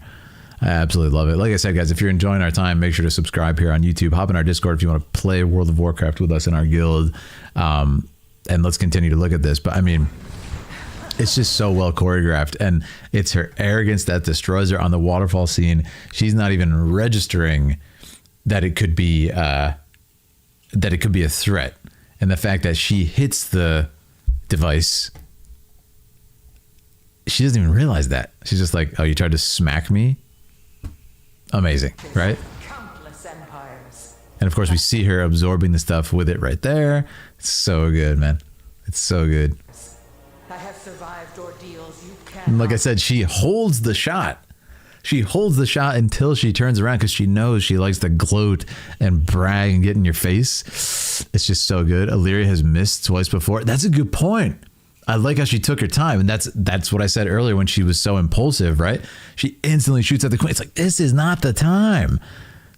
I absolutely love it. Like I said, guys, if you're enjoying our time, make sure to subscribe here on YouTube. Hop in our Discord if you want to play World of Warcraft with us in our guild. And let's continue to look at this. But I mean, it's just so well choreographed, and it's her arrogance that destroys her on the waterfall scene. She's not even registering that it could be a threat, and the fact that she hits the device, she doesn't even realize that. She's just like, "Oh, you tried to smack me." Amazing, right? Countless empires. And of course, we see her absorbing the stuff with it right there. It's so good, man. It's so good. I have survived ordeals you can't. And like I said, she holds the shot. She holds the shot until she turns around because she knows she likes to gloat and brag and get in your face. It's just so good. Illyria has missed twice before. That's a good point. I like how she took her time, and that's what I said earlier when she was so impulsive, right? She instantly shoots at the queen. It's like, this is not the time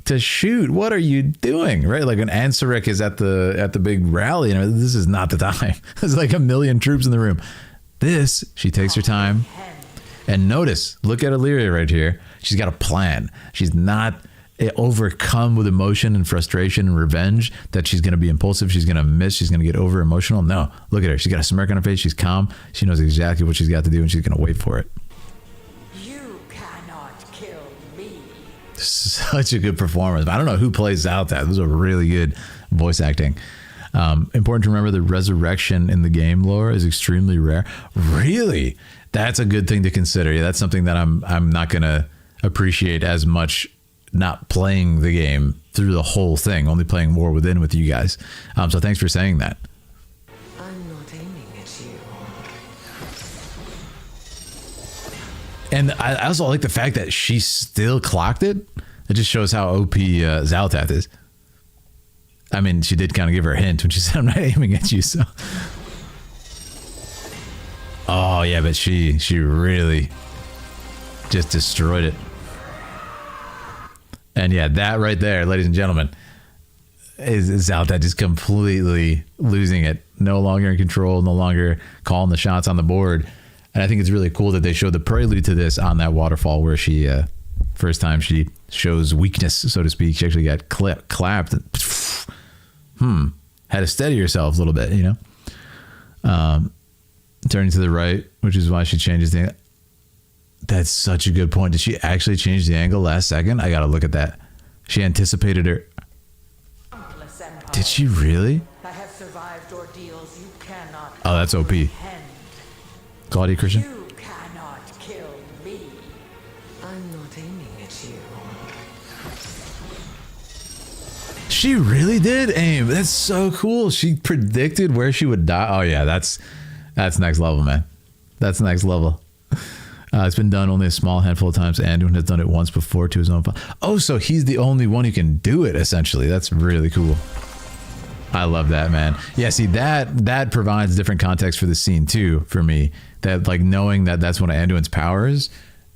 to shoot. What are you doing, right? Like when Ansaric is at the big rally, you know, this is not the time. There's like 1 million troops in the room. This, she takes her time. And notice, look at Illyria right here. She's got a plan. She's not overcome with emotion and frustration and revenge that she's going to be impulsive. She's going to miss. She's going to get over emotional. No, look at her. She's got a smirk on her face. She's calm. She knows exactly what she's got to do, and she's going to wait for it. You cannot kill me. Such a good performance. I don't know who plays out that. This was a really good voice acting. Important to remember the resurrection in the game lore is extremely rare. Really? That's a good thing to consider. Yeah, that's something that I'm not going to appreciate as much not playing the game through the whole thing, only playing War Within with you guys. So thanks for saying that. I'm not aiming at you. And I also like the fact that she still clocked it. It just shows how OP Zalatath is. I mean, she did kind of give her a hint when she said, "I'm not aiming at you," so. Oh, yeah, but she really just destroyed it. And yeah, that right there, ladies and gentlemen, is Zalatath just completely losing it. No longer in control, no longer calling the shots on the board. And I think it's really cool that they showed the prelude to this on that waterfall where she, first time she shows weakness, so to speak. She actually got clapped. Had to steady herself a little bit, you know? Turning to the right, which is why she changes the... That's such a good point. Did she actually change the angle last second? I got to look at that. She anticipated her... Did she really? I have survived ordeals you cannot. Oh, that's OP. Claudia Christian? You cannot kill me. I'm not aiming at you. She really did aim. That's so cool. She predicted where she would die. Oh yeah, that's next level, man. That's next level. It's been done only a small handful of times. Anduin has done it once before to his own. Oh, so he's the only one who can do it, essentially. That's really cool. I love that, man. Yeah, see, that provides different context for the scene too, for me. That, like, knowing that that's one of Anduin's powers,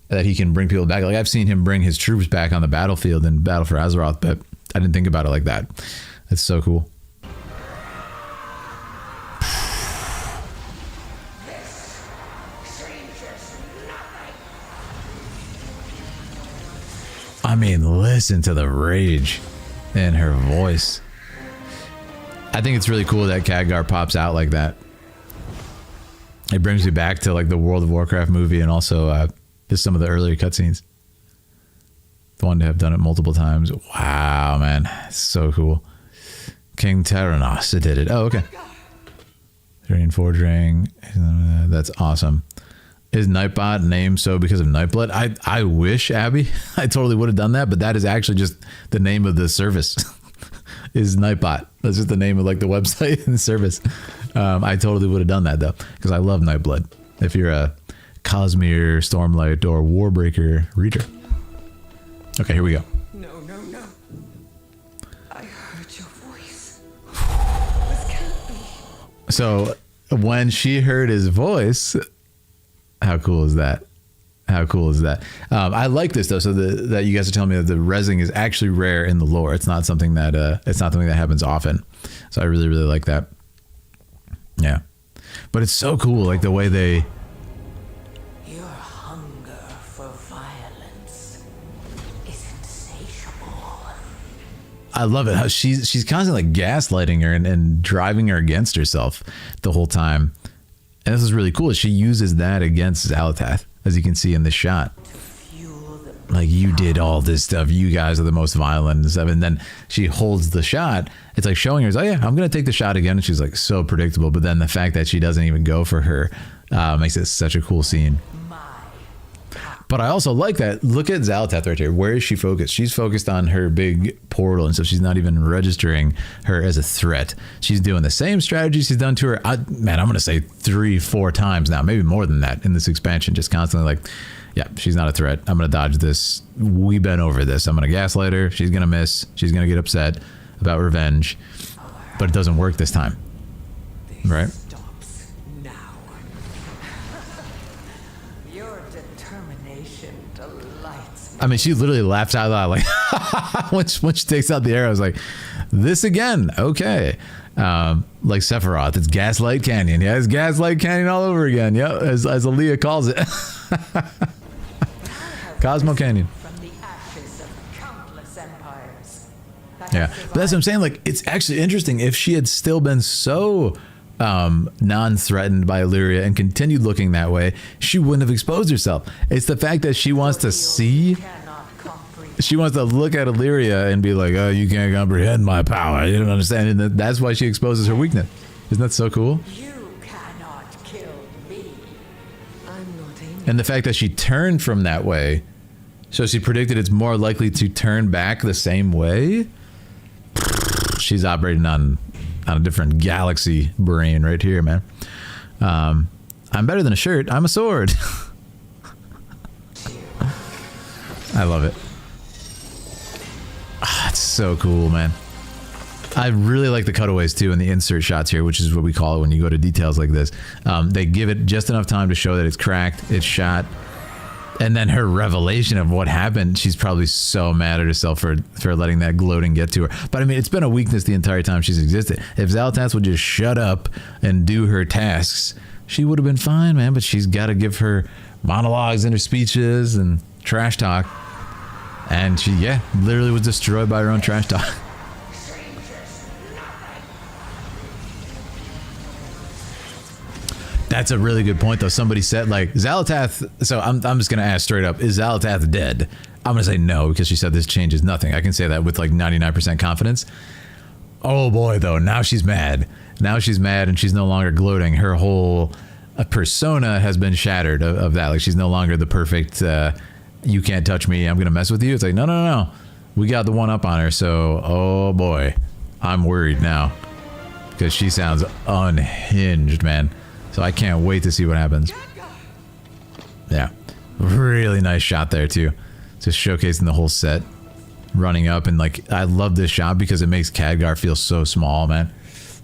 that he can bring people back. Like, I've seen him bring his troops back on the battlefield in Battle for Azeroth, but I didn't think about it like that. That's so cool. I mean, listen to the rage in her voice. I think it's really cool that Khadgar pops out like that. It brings me back to like the World of Warcraft movie, and also just some of the earlier cutscenes. The one to have done it multiple times. Wow, man, so cool. King Terranos did it. Oh, okay. Drain Forge Ring. That's awesome. Is Nightbot named so because of Nightblood? I wish, Abby. I totally would have done that, but that is actually just the name of the service. Is Nightbot. That's just the name of like the website and the service. I totally would have done that though, because I love Nightblood. If you're a Cosmere, Stormlight, or Warbreaker reader. Okay, here we go. No. I heard your voice. This can't be. So when she heard his voice, how cool is that? How cool is that? I like this though. So that you guys are telling me that the rezzing is actually rare in the lore. It's not something that happens often. So I really, really like that. Yeah, but it's so cool, like the way they. Your hunger for violence is insatiable. I love it how she's constantly like gaslighting her and driving her against herself the whole time. And this is really cool. She uses that against Xal'atath, as you can see in this shot. Like, you did all this stuff. You guys are the most violent and stuff. And then she holds the shot. It's like showing her, oh yeah, I'm going to take the shot again. And she's like so predictable. But then the fact that she doesn't even go for her makes it such a cool scene. But I also like that. Look at Xal'atath right here. Where is she focused? She's focused on her big portal, and so she's not even registering her as a threat. She's doing the same strategy she's done to her. Man, I'm going to say 3-4 times now, maybe more than that in this expansion. Just constantly like, yeah, she's not a threat. I'm going to dodge this. We've been over this. I'm going to gaslight her. She's going to miss. She's going to get upset about revenge. But it doesn't work this time. Right? I mean, she literally laughed out loud, like when she takes out the arrow. I was like, "This again? Okay." Like Sephiroth, it's Gaslight Canyon. Yeah, it's Gaslight Canyon all over again. Yeah, as Aaliyah calls it, Cosmo Canyon. Yeah, but that's what I'm saying. Like, it's actually interesting. If she had still been so non-threatened by Illyria and continued looking that way, she wouldn't have exposed herself. It's the fact that she wants to see, she wants to look at Illyria and be like, oh, you can't comprehend my power. You don't understand. And that's why she exposes her weakness. Isn't that so cool? You cannot kill me. I'm not aiming. And the fact that she turned from that way, so she predicted it's more likely to turn back the same way. She's operating on a different galaxy brain right here, man. I'm better than a shirt. I'm a sword. I love it. It's so cool, man. I really like the cutaways too and the insert shots here, which is what we call it when you go to details like this. They give it just enough time to show that it's cracked, it's shot. And then her revelation of what happened, she's probably so mad at herself for letting that gloating get to her. But I mean, it's been a weakness the entire time she's existed. If Xal'atath would just shut up and do her tasks, she would have been fine, man. But she's got to give her monologues and her speeches and trash talk. And she, yeah, literally was destroyed by her own trash talk. That's a really good point, though. Somebody said, like, Xal'atath... So I'm just going to ask straight up, is Xal'atath dead? I'm going to say no, because she said this changes nothing. I can say that with, like, 99% confidence. Oh, boy, though. Now she's mad. Now she's mad, and she's no longer gloating. Her whole persona has been shattered of that. Like, she's no longer the perfect, you can't touch me, I'm going to mess with you. It's like, no. We got the one up on her, so, oh, boy. I'm worried now. Because she sounds unhinged, man. So I can't wait to see what happens. Yeah. Really nice shot there, too. Just showcasing the whole set. Running up, and, like, I love this shot because it makes Khadgar feel so small, man.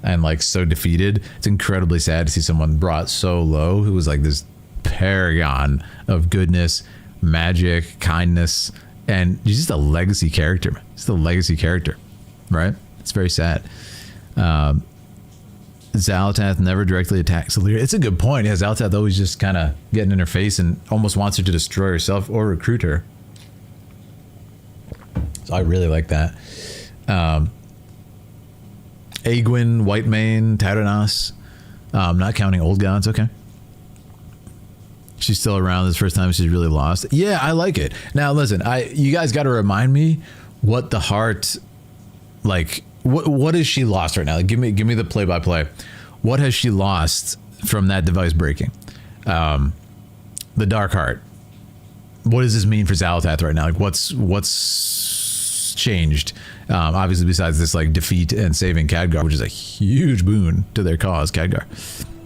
And, like, so defeated. It's incredibly sad to see someone brought so low who was, like, this paragon of goodness, magic, kindness, and he's just a legacy character. Just a legacy character, right? It's very sad. Xal'atath never directly attacks Illyria. It's a good point. Yeah, Xal'atath always just kind of getting in her face and almost wants her to destroy herself or recruit her. So I really like that. Aegwynn, Whitemane, Taranas. Not counting old gods. Okay. She's still around. This first time she's really lost. Yeah, I like it. Now listen, you guys got to remind me what the heart, like, what is she lost right now? Like, give me the play-by-play. What has she lost from that device breaking? The Dark Heart. What does this mean for Xal'atath right now? Like, what's changed? Obviously, besides this, like, defeat and saving Khadgar, which is a huge boon to their cause, Khadgar.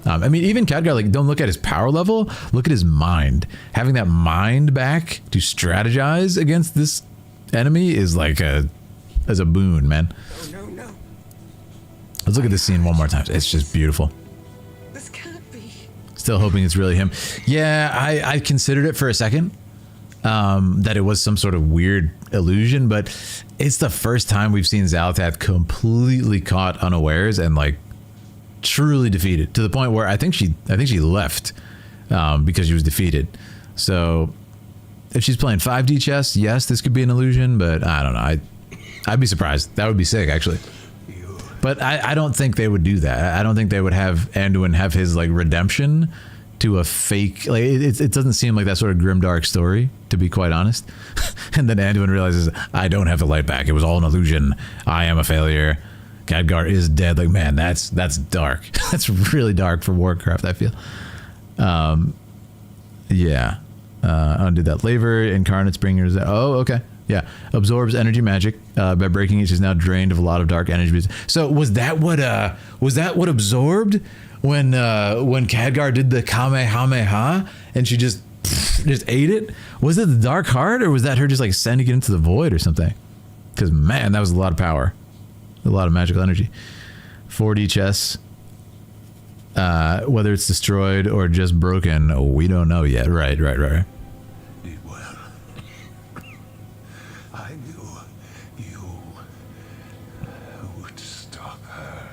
I mean, even Khadgar, like, don't look at his power level. Look at his mind. Having that mind back to strategize against this enemy is like a boon, man. No. Let's look at this scene one more time. It's just beautiful. This can't be. Still hoping it's really him. Yeah, I considered it for a second. That it was some sort of weird illusion, but it's the first time we've seen Xal'atath completely caught unawares and, like, truly defeated, to the point where I think she left because she was defeated. So if she's playing 5D chess, yes, this could be an illusion, but I don't know. I'd be surprised. That would be sick, actually. But I don't think they would do that. I don't think they would have Anduin have his, like, redemption to a fake, like, it doesn't seem like that sort of grimdark story, to be quite honest. And then Anduin realizes, I don't have the light back. It was all an illusion. I am a failure. Khadgar is dead. Like, man, that's dark. That's really dark for Warcraft, I feel. Yeah. Undo that laver. Incarnates bringers. Oh, okay. Yeah. Absorbs energy magic. By breaking it, she's now drained of a lot of dark energy. So was that what absorbed when Khadgar did the Kamehameha and she just ate it? Was it the Dark Heart, or was that her just, like, sending it into the void or something? Because, man, that was a lot of power. A lot of magical energy. 4D chess. Whether it's destroyed or just broken, we don't know yet. Right. Well, I knew you would stop her.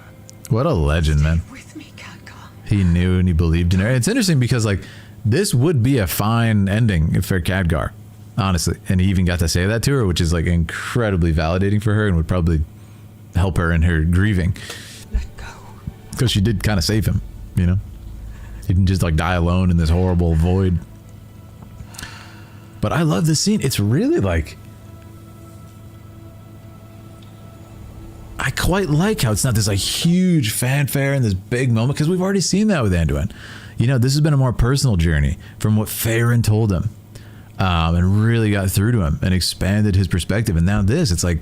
What a legend, man. With me, Khadgar. He knew and he believed in her. It's interesting because, like, this would be a fine ending for Khadgar, honestly. And he even got to say that to her, which is, like, incredibly validating for her and would probably help her in her grieving. Let go. Because she did kind of save him, you know? He didn't just, like, die alone in this horrible void. But I love this scene. It's really, like, I quite like how it's not this, like, huge fanfare and this big moment, because we've already seen that with Anduin. You know, this has been a more personal journey from what Faerun told him, and really got through to him and expanded his perspective. And now this, it's like,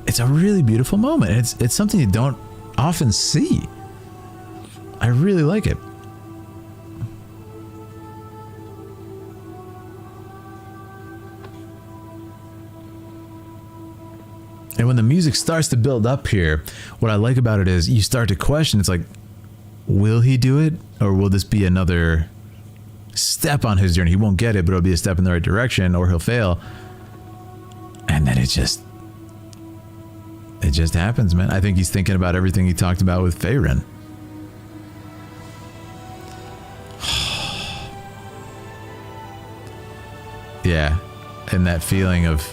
it's a really beautiful moment. It's something you don't often see. I really like it. And when the music starts to build up here, what I like about it is you start to question, it's like, will he do it? Or will this be another step on his journey? He won't get it, but it'll be a step in the right direction, or he'll fail. And then it just happens, man. I think he's thinking about everything he talked about with Faerun. Yeah. And that feeling of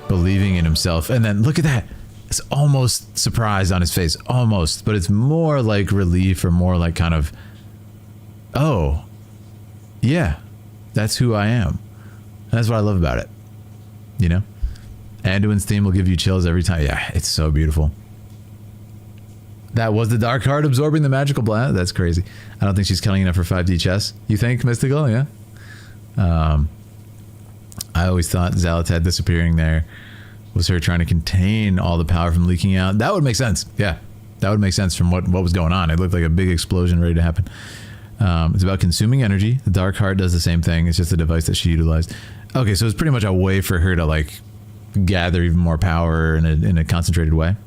believing in himself. And then look at that. It's almost surprise on his face. Almost. But it's more like relief or more like kind of, oh, yeah, that's who I am. And that's what I love about it. You know? Anduin's theme will give you chills every time. Yeah, it's so beautiful. That was the dark heart absorbing the magical blast. That's crazy. I don't think she's killing enough for 5D chess. You think, Mystical? Yeah. I always thought Xalotad disappearing there was her trying to contain all the power from leaking out. That would make sense. Yeah. That would make sense from what was going on. It looked like a big explosion ready to happen. It's about consuming energy. The dark heart does the same thing. It's just a device that she utilized. Okay, so it's pretty much a way for her to like gather even more power in a concentrated way.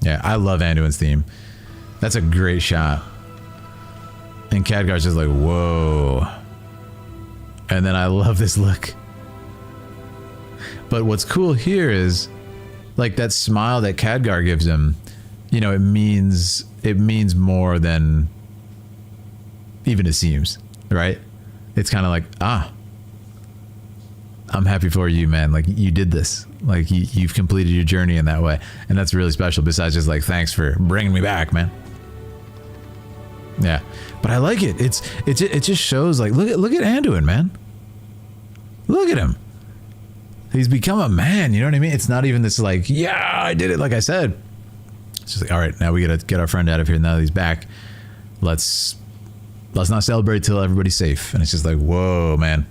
Yeah, I love Anduin's theme. That's a great shot. And Khadgar's just like, whoa. And then I love this look. But what's cool here is like that smile that Khadgar gives him, you know, it means more than even it seems, right? It's kind of like, I'm happy for you, man. Like you did this. Like you've completed your journey in that way. And that's really special besides just like, thanks for bringing me back, man. Yeah. But I like it. It just shows like, look at Anduin, man. Look at him. He's become a man. You know what I mean? It's not even this like, yeah, I did it. Like I said, it's just like, all right, now we got to get our friend out of here. Now that he's back, let's not celebrate till everybody's safe. And it's just like, whoa, man.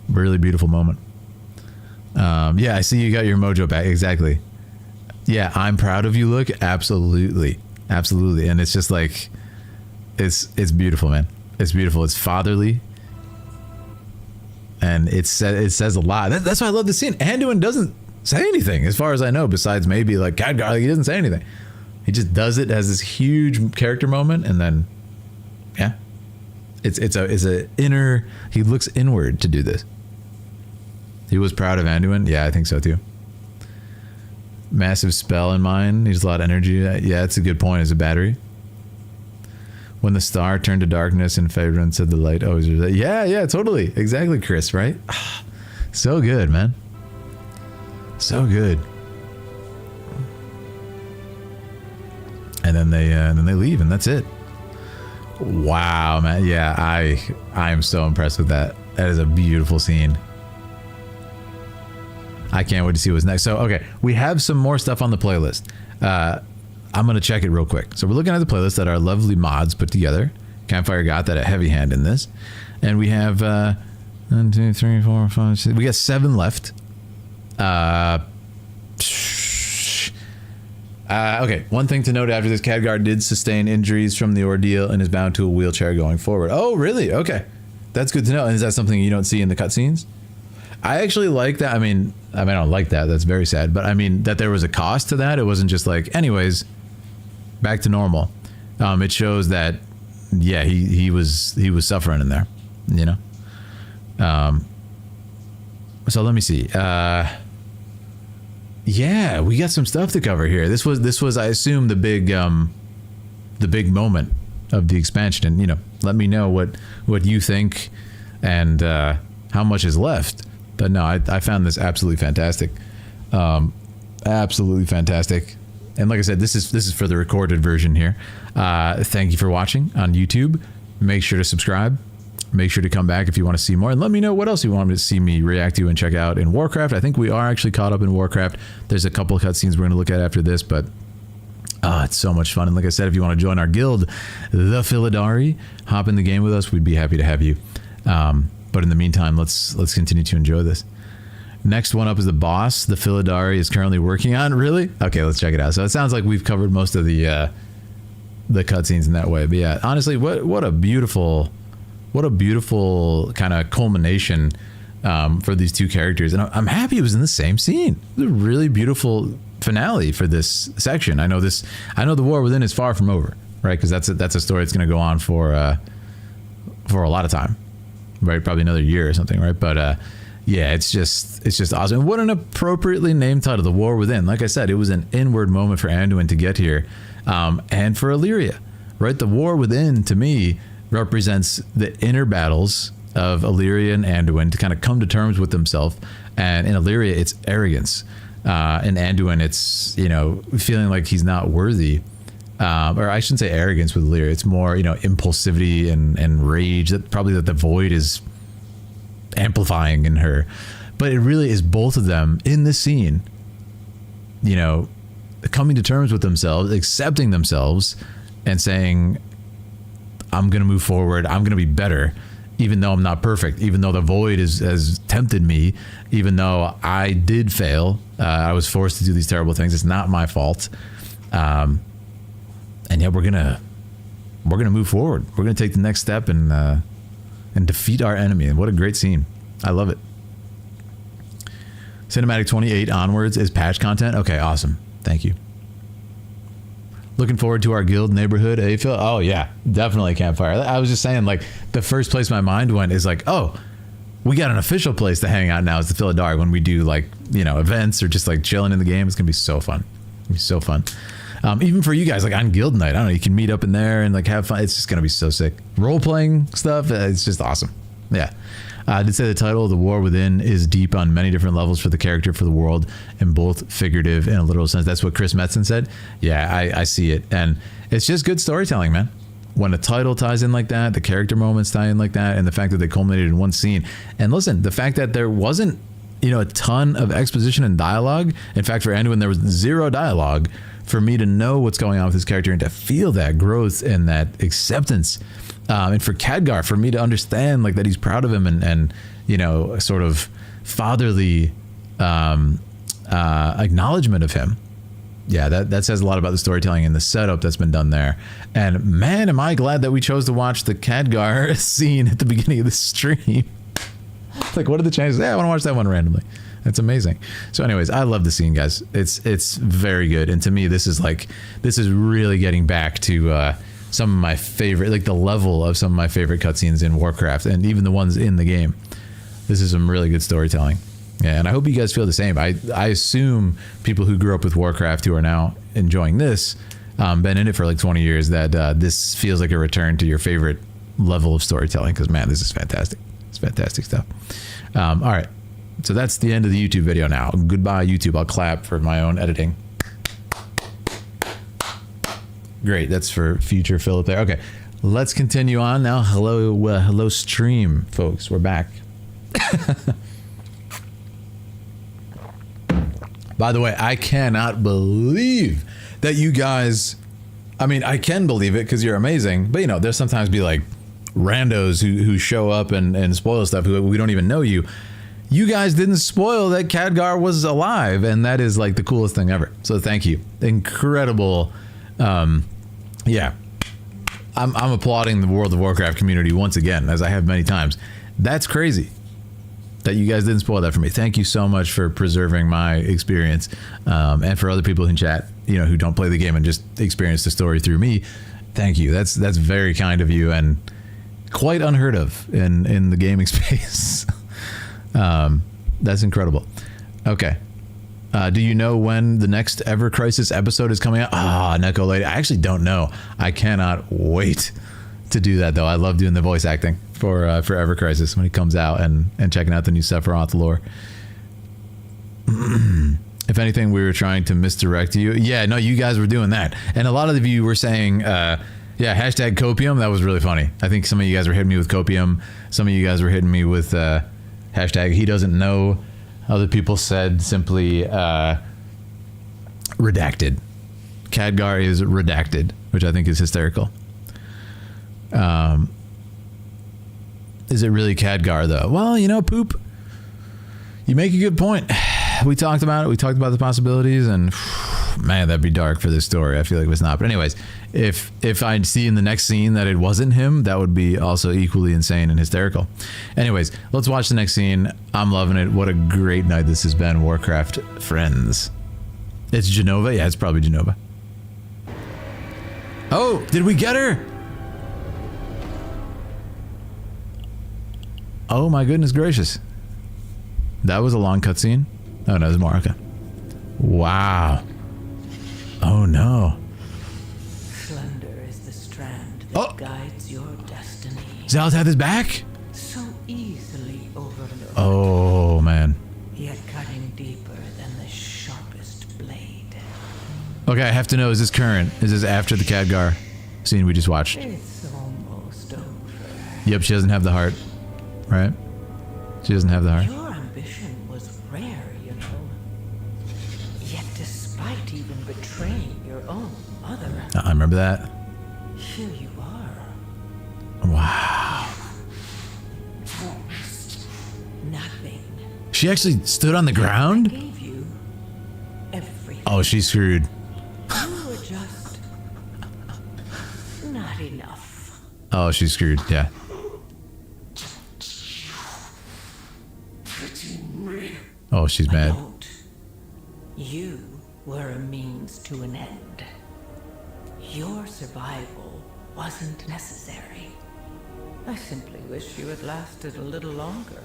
Really beautiful moment. Yeah, I see you got your mojo back. Exactly. Yeah, I'm proud of you. Look, absolutely. Absolutely. And it's just like, it's beautiful, man. It's beautiful. It's fatherly. And it says a lot. That's why I love the scene. Anduin doesn't say anything, as far as I know, basides maybe like Khadgar. Like, he doesn't say anything. He just does it as this huge character moment, and then, yeah, it's a inner. He looks inward to do this. He was proud of Anduin. Yeah, I think so too. Massive spell in mind. Needs a lot of energy. Yeah, it's a good point. As a battery. When the star turned to darkness and fragrance of the light. Oh, yeah, totally. Exactly, Chris, right? So good, man. So good. And then they leave, and that's it. Wow, man. Yeah, I am so impressed with that. That is a beautiful scene. I can't wait to see what's next. So, okay, we have some more stuff on the playlist. I'm going to check it real quick. So we're looking at the playlist that our lovely mods put together. Campfire got that a heavy hand in this. And we have 1, 2, 3, 4, 5, 6. We got 7 left. Okay, one thing to note after this, Khadgar did sustain injuries from the ordeal and is bound to a wheelchair going forward. Oh, really? Okay. That's good to know. And is that something you don't see in the cutscenes? I actually like that. I mean, I don't like that. That's very sad. But I mean, that there was a cost to that. It wasn't just like, anyways, back to normal. It shows that, yeah, he was suffering in there, you know? So let me see. Yeah, we got some stuff to cover here. This was, I assume, the big moment of the expansion. And, you know, let me know what you think and how much is left. But no, I found this absolutely fantastic. Absolutely fantastic. And like I said, this is for the recorded version here. Thank you for watching on YouTube. Make sure to subscribe. Make sure to come back if you want to see more. And let me know what else you want to see me react to and check out in Warcraft. I think we are actually caught up in Warcraft. There's a couple of cutscenes we're going to look at after this, but it's so much fun. And like I said, if you want to join our guild, the Philidari, hop in the game with us. We'd be happy to have you. But in the meantime, let's continue to enjoy this. Next one up is the boss the Philidari is currently working on. Really? Okay, let's check it out. So it sounds like we've covered most of the cutscenes in that way. But yeah, honestly, what a beautiful kind of culmination for these two characters. And I'm happy it was in the same scene. It was a really beautiful finale for this section. I know the War Within is far from over, right? Because that's a story that's going to go on for a lot of time. Right, probably another year or something, right? But yeah, it's just awesome. And what an appropriately named title, The War Within. Like I said, it was an inward moment for Anduin to get here, and for Illyria, right? The War Within, to me, represents the inner battles of Illyria and Anduin to kind of come to terms with himself. And in Illyria, it's arrogance. In Anduin, it's, you know, feeling like he's not worthy. Or I shouldn't say arrogance with Illyria. It's more, you know, impulsivity and rage that probably that the void is amplifying in her. But it really is both of them in this scene, you know, coming to terms with themselves, accepting themselves, and saying, I'm going to move forward. I'm going to be better, even though I'm not perfect, even though the void has tempted me, even though I did fail. I was forced to do these terrible things. It's not my fault. And yet we're going to move forward. We're going to take the next step and defeat our enemy. And what a great scene. I love it. Cinematic 28 onwards is patch content. Okay, awesome. Thank you. Looking forward to our guild neighborhood. Hey, Phil. Oh yeah, definitely campfire. I was just saying, like, the first place my mind went is like, oh, we got an official place to hang out now. Is the Philadelphia when we do, like, you know, events or just like chilling in the game. It's gonna be so fun. It's gonna be so fun. Even for you guys, like on guild night, I don't know, you can meet up in there and like have fun. It's just gonna be so sick. Role playing stuff. It's just awesome. Yeah. I did say the title, The War Within, is deep on many different levels for the character, for the world, in both figurative and a literal sense. That's what Chris Metzen said. Yeah, I see it. And it's just good storytelling, man. When a title ties in like that, the character moments tie in like that, and the fact that they culminated in one scene. And listen, the fact that there wasn't, you know, a ton of exposition and dialogue. In fact, for Anduin, there was zero dialogue. For me to know what's going on with his character and to feel that growth and that acceptance. And for Khadgar, for me to understand like that he's proud of him and you know, sort of fatherly acknowledgement of him. Yeah, that says a lot about the storytelling and the setup that's been done there. And man, am I glad that we chose to watch the Khadgar scene at the beginning of the stream. Like, what are the chances? Yeah, I want to watch that one randomly. That's amazing. So anyways, I love the scene, guys. It's very good. And to me, this is really getting back to some of my favorite, like the level of some of my favorite cutscenes in Warcraft, and even the ones in the game. This is some really good storytelling. Yeah, and I hope you guys feel the same. I assume people who grew up with Warcraft who are now enjoying this, been in it for like 20 years, that this feels like a return to your favorite level of storytelling, because man, this is fantastic. It's fantastic stuff. All right. So that's the end of the YouTube video now. Goodbye, YouTube. I'll clap for my own editing. Great. That's for future Philip there. Okay. Let's continue on now. Hello stream, folks. We're back. By the way, I cannot believe that you guys, I mean, I can believe it because you're amazing, but you know, there's sometimes be like randos who show up and spoil stuff who we don't even know you. You guys didn't spoil that Khadgar was alive, and that is like the coolest thing ever. So thank you. Incredible. Yeah. I'm applauding the World of Warcraft community once again, as I have many times. That's crazy that you guys didn't spoil that for me. Thank you so much for preserving my experience. And for other people in chat, you know, who don't play the game and just experience the story through me. Thank you. That's very kind of you, and quite unheard of in the gaming space. That's incredible. Okay. Do you know when the next Ever Crisis episode is coming out? Neko Lady. I actually don't know. I cannot wait to do that, though. I love doing the voice acting for Ever Crisis when it comes out, and checking out the new Sephiroth lore. If anything, we were trying to misdirect you. Yeah, no, you guys were doing that. And a lot of you were saying, yeah, hashtag copium. That was really funny. I think some of you guys were hitting me with copium. Some of you guys were hitting me with hashtag he doesn't know. Other people said simply redacted. Khadgar is redacted, which I think is hysterical. Is it really Khadgar, though? Well, you know, Poop, you make a good point. We talked about it. We talked about the possibilities, and man, that'd be dark for this story. I feel like it was not. But anyways, if I'd see in the next scene that it wasn't him, that would be also equally insane and hysterical. Anyways, let's watch the next scene. I'm loving it. What a great night this has been, Warcraft friends. It's Jenova? Yeah, it's probably Jenova. Oh, did we get her? Oh my goodness gracious. That was a long cutscene. Oh no, there's more. Okay. Wow. Oh no. Slender is the strand that guides your destiny. Xal'atath is back? So Oh, man. Yet cutting deeper than the sharpest blade. Okay, I have to know, is this current? Is this after the Khadgar scene we just watched? It's almost over. Yep, she doesn't have the heart. Right? She doesn't have the heart. Your ambition was rare, you know. Yet despite even betraying your own mother, I remember that. here you are. Wow. Nothing. She actually stood on the ground? Gave you everything. Oh, she's screwed. You were just not enough. Oh, she's screwed. Yeah. Oh, she's mad. Don't. You were a means to an end. Your survival wasn't necessary. I simply wish you had lasted a little longer.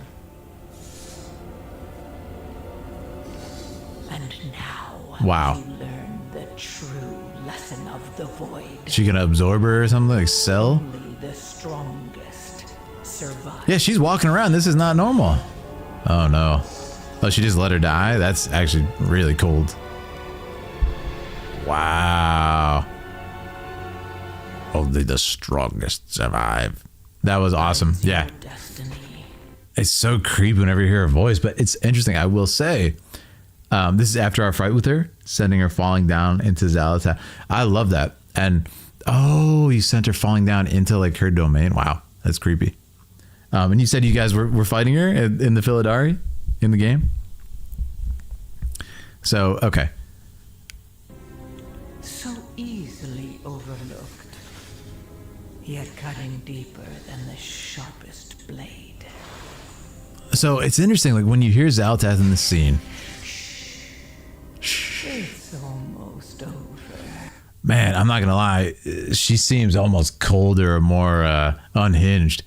And now Wow. you learn the true lesson of the void. She gonna absorb her or something? Like Cell? Only the strongest survive. Yeah, she's walking around. This is not normal. Oh, no. Oh, she just let her die? That's actually really cold. Wow. Only the strongest survive. That was awesome. Yeah. Destiny. It's so creepy whenever you hear her voice, but it's interesting. I will say, this is after our fight with her, sending her falling down into Xalata. I love that. And, oh, you sent her falling down into, like, her domain. Wow. That's creepy. And you said you guys were fighting her in the Philidari in the game? So, okay. So easily overlooked. Yet cutting deeper than the sharpest blade. So it's interesting, like when you hear Xaltath in the scene. It's almost over. Man, I'm not gonna lie, she seems almost colder or more unhinged,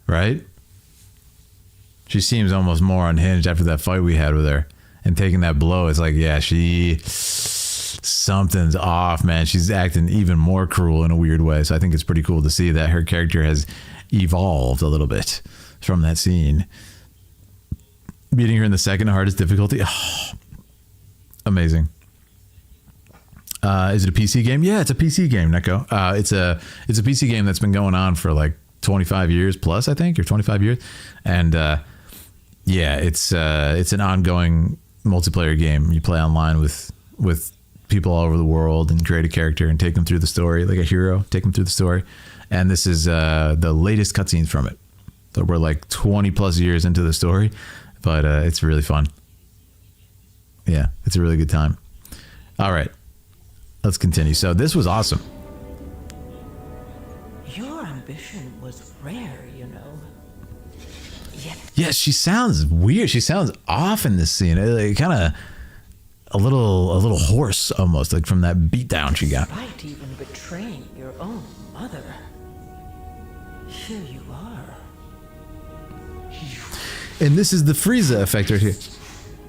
right? She seems almost more unhinged after that fight we had with her and taking that blow. It's like, yeah, something's off, man. She's acting even more cruel in a weird way. So I think it's pretty cool to see that her character has evolved a little bit from that scene. Beating her in the second hardest difficulty. Oh, amazing. Is it a PC game? Yeah, it's a PC game, Neko. It's a PC game that's been going on for like 25 years plus, I think, or 25 years. And yeah, it's an ongoing multiplayer game. You play online with people all over the world and create a character and take them through the story, like a hero, take them through the story. And this is the latest cutscenes from it. So we're like 20 plus years into the story, but it's really fun. Yeah, it's a really good time. All right, let's continue. So this was awesome. Your ambition was rare, you know. Yet Yeah, she sounds weird. She sounds off in this scene. Like, kind of a little hoarse almost, like from that beatdown she got. despite even betraying your own mother, here you are. And this is the Frieza effect right here.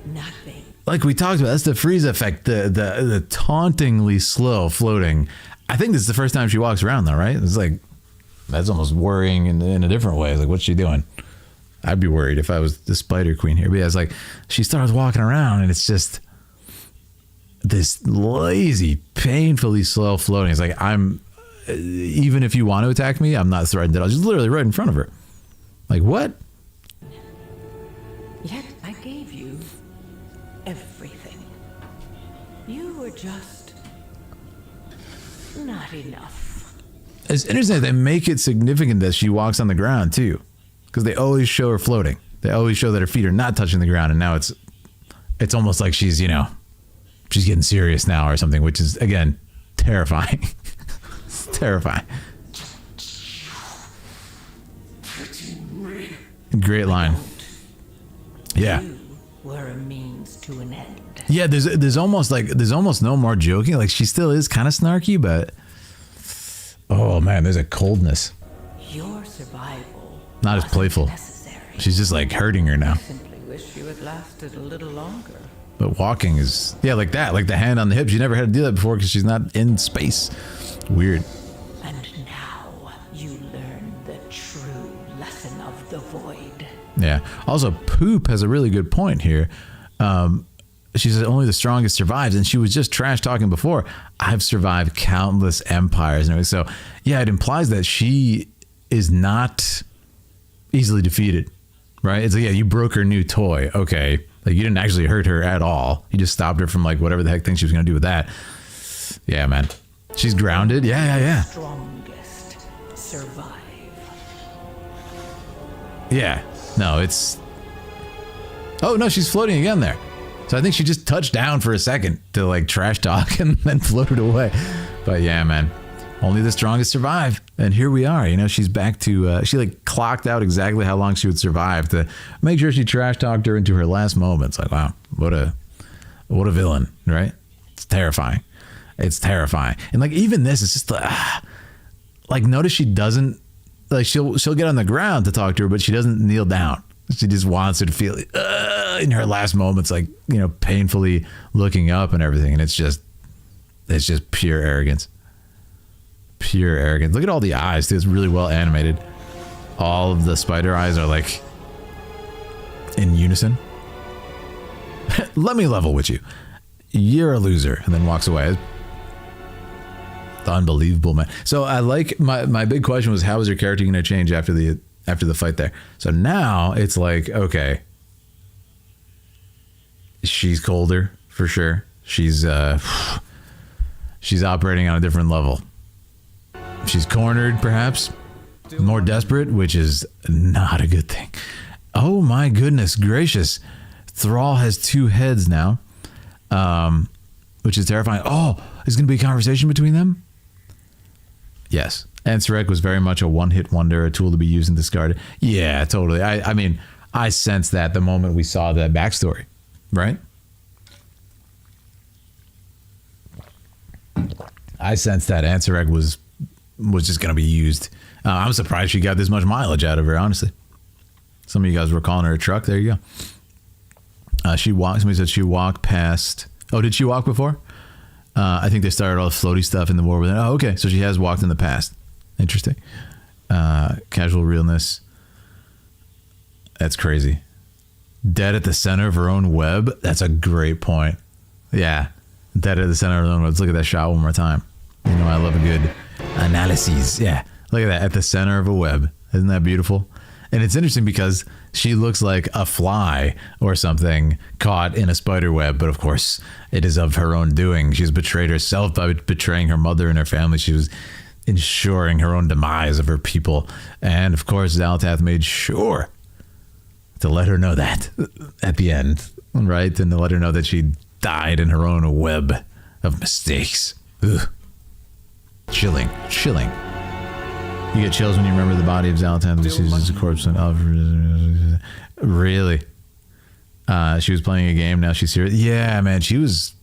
Nothing. Like we talked about, that's the Frieza effect, the tauntingly slow floating. I think this is the first time she walks around though, right? It's like, that's almost worrying in a different way. Like, what's she doing? I'd be worried if I was the Spider Queen here. But yeah, it's like, she starts walking around and it's just this lazy, painfully slow floating. It's like, even if you want to attack me, I'm not threatened at all. Just literally right in front of her. Like, what? Yet I gave you everything. You were just not enough. It's interesting that they make it significant that she walks on the ground too, because they always show her floating. They always show that her feet are not touching the ground, and now it's almost like she's, she's getting serious now or something, which is again terrifying. It's terrifying. Great line. Yeah. You were a means to an end. Yeah, there's almost no more joking. Like, she still is kind of snarky, but oh man, there's a coldness. Your survival Not as wasn't playful. necessary. She's just like hurting her now. I simply wish you had lasted a little longer. But walking is, yeah, like that, like the hand on the hip. She never had to do that before because she's not in space. Weird. And now you learn the true lesson of the void. Yeah. Also, Poop has a really good point here. She says only the strongest survives, and she was just trash talking before. I've survived countless empires and everything. So yeah, it implies that she is not easily defeated, right? It's like, yeah, you broke her new toy. Okay. Like, you didn't actually hurt her at all. You just stopped her from like whatever the heck thing she was going to do with that. Yeah, man. She's grounded. Yeah. Strongest survive. Yeah. No, it's... Oh, no, she's floating again there. So I think she just touched down for a second to like trash talk and then floated away. But yeah, man. Only the strongest survive. And here we are. You know, she's back to... she like clocked out exactly how long she would survive to make sure she trash talked her into her last moments. Like, wow, what a villain, right? It's terrifying. It's terrifying. And like, even this is just like, notice she doesn't, like, she'll get on the ground to talk to her, but she doesn't kneel down. She just wants her to feel in her last moments, like, you know, painfully looking up and everything. And it's just pure arrogance. Pure arrogance. Look at all the eyes, dude. It's really well animated. All of the spider eyes are like in unison. Let me level with you. You're a loser. And then walks away. Unbelievable, man. So I like my big question was, how is your character going to change after the fight there? So now it's like, okay, she's colder for sure. She's operating on a different level. She's cornered, perhaps more desperate, which is not a good thing. Oh my goodness gracious. Thrall has 2 heads now, which is terrifying. Oh, there's going to be a conversation between them? Yes. Ansarek was very much a one-hit wonder, a tool to be used and discarded. Yeah, totally. I mean, I sensed that the moment we saw that backstory, right? I sensed that Ansarek was just going to be used. I'm surprised she got this much mileage out of her, honestly. Some of you guys were calling her a truck. There you go. Somebody said she walked past. Oh, did she walk before? I think they started all the floaty stuff in the war with it. Oh, okay. So she has walked in the past. Interesting. Casual realness. That's crazy. Dead at the center of her own web. That's a great point. Yeah. Dead at the center of her own web. Let's look at that shot one more time. You know, I love a good analysis. Yeah. Look at that. At the center of a web. Isn't that beautiful? And it's interesting because she looks like a fly or something caught in a spider web. But of course, it is of her own doing. She's betrayed herself by betraying her mother and her family. She was ensuring her own demise of her people. And of course, Xal'atath made sure to let her know that at the end, right? And to let her know that she died in her own web of mistakes. Ugh. Chilling. You get chills when you remember the body of Xal'atath, which is a corpse. Really? She was playing a game. Now she's serious. Yeah, man. She was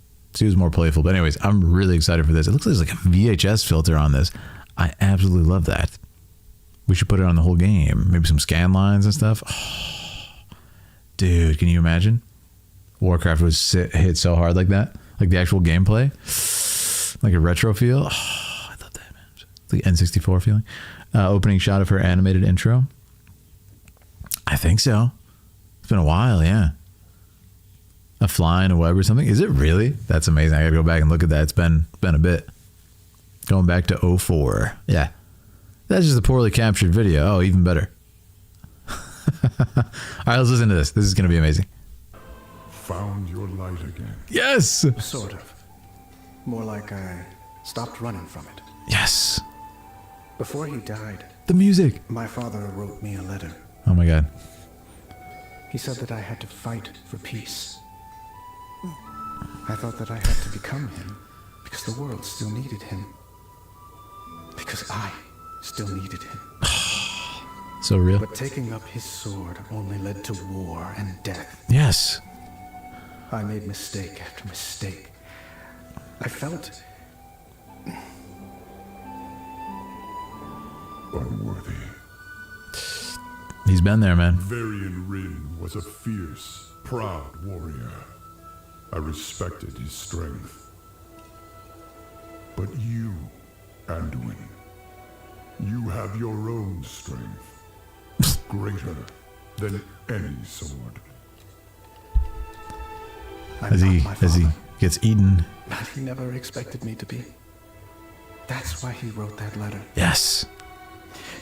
more playful. But anyways, I'm really excited for this. It looks like there's like a VHS filter on this. I absolutely love that. We should put it on the whole game. Maybe some scan lines and stuff. Oh, dude, can you imagine? Warcraft was hit so hard like that. Like the actual gameplay. Like a retro feel. Oh, I love that, man. It's like N64 feeling. Opening shot of her animated intro. I think so. It's been a while, yeah. A fly in a web or something. Is it really? That's amazing. I gotta go back and look at that. It's been a bit. Going back to 04. Yeah. That's just a poorly captured video. Oh, even better. All right, let's listen to this. This is gonna be amazing. Found your light again. Yes! Sort of. More like I stopped running from it. Yes. Before he died, the music. My father wrote me a letter. Oh my God. He said that I had to fight for peace. I thought that I had to become him because the world still needed him. Because I still needed him. So real. But taking up his sword only led to war and death. Yes. I made mistake after mistake. I felt unworthy. He's been there, man. Varian Rin was a fierce, proud warrior. I respected his strength. But you, Anduin, you have your own strength. Greater than any sword. As he gets eaten. But he never expected me to be. That's why he wrote that letter. Yes.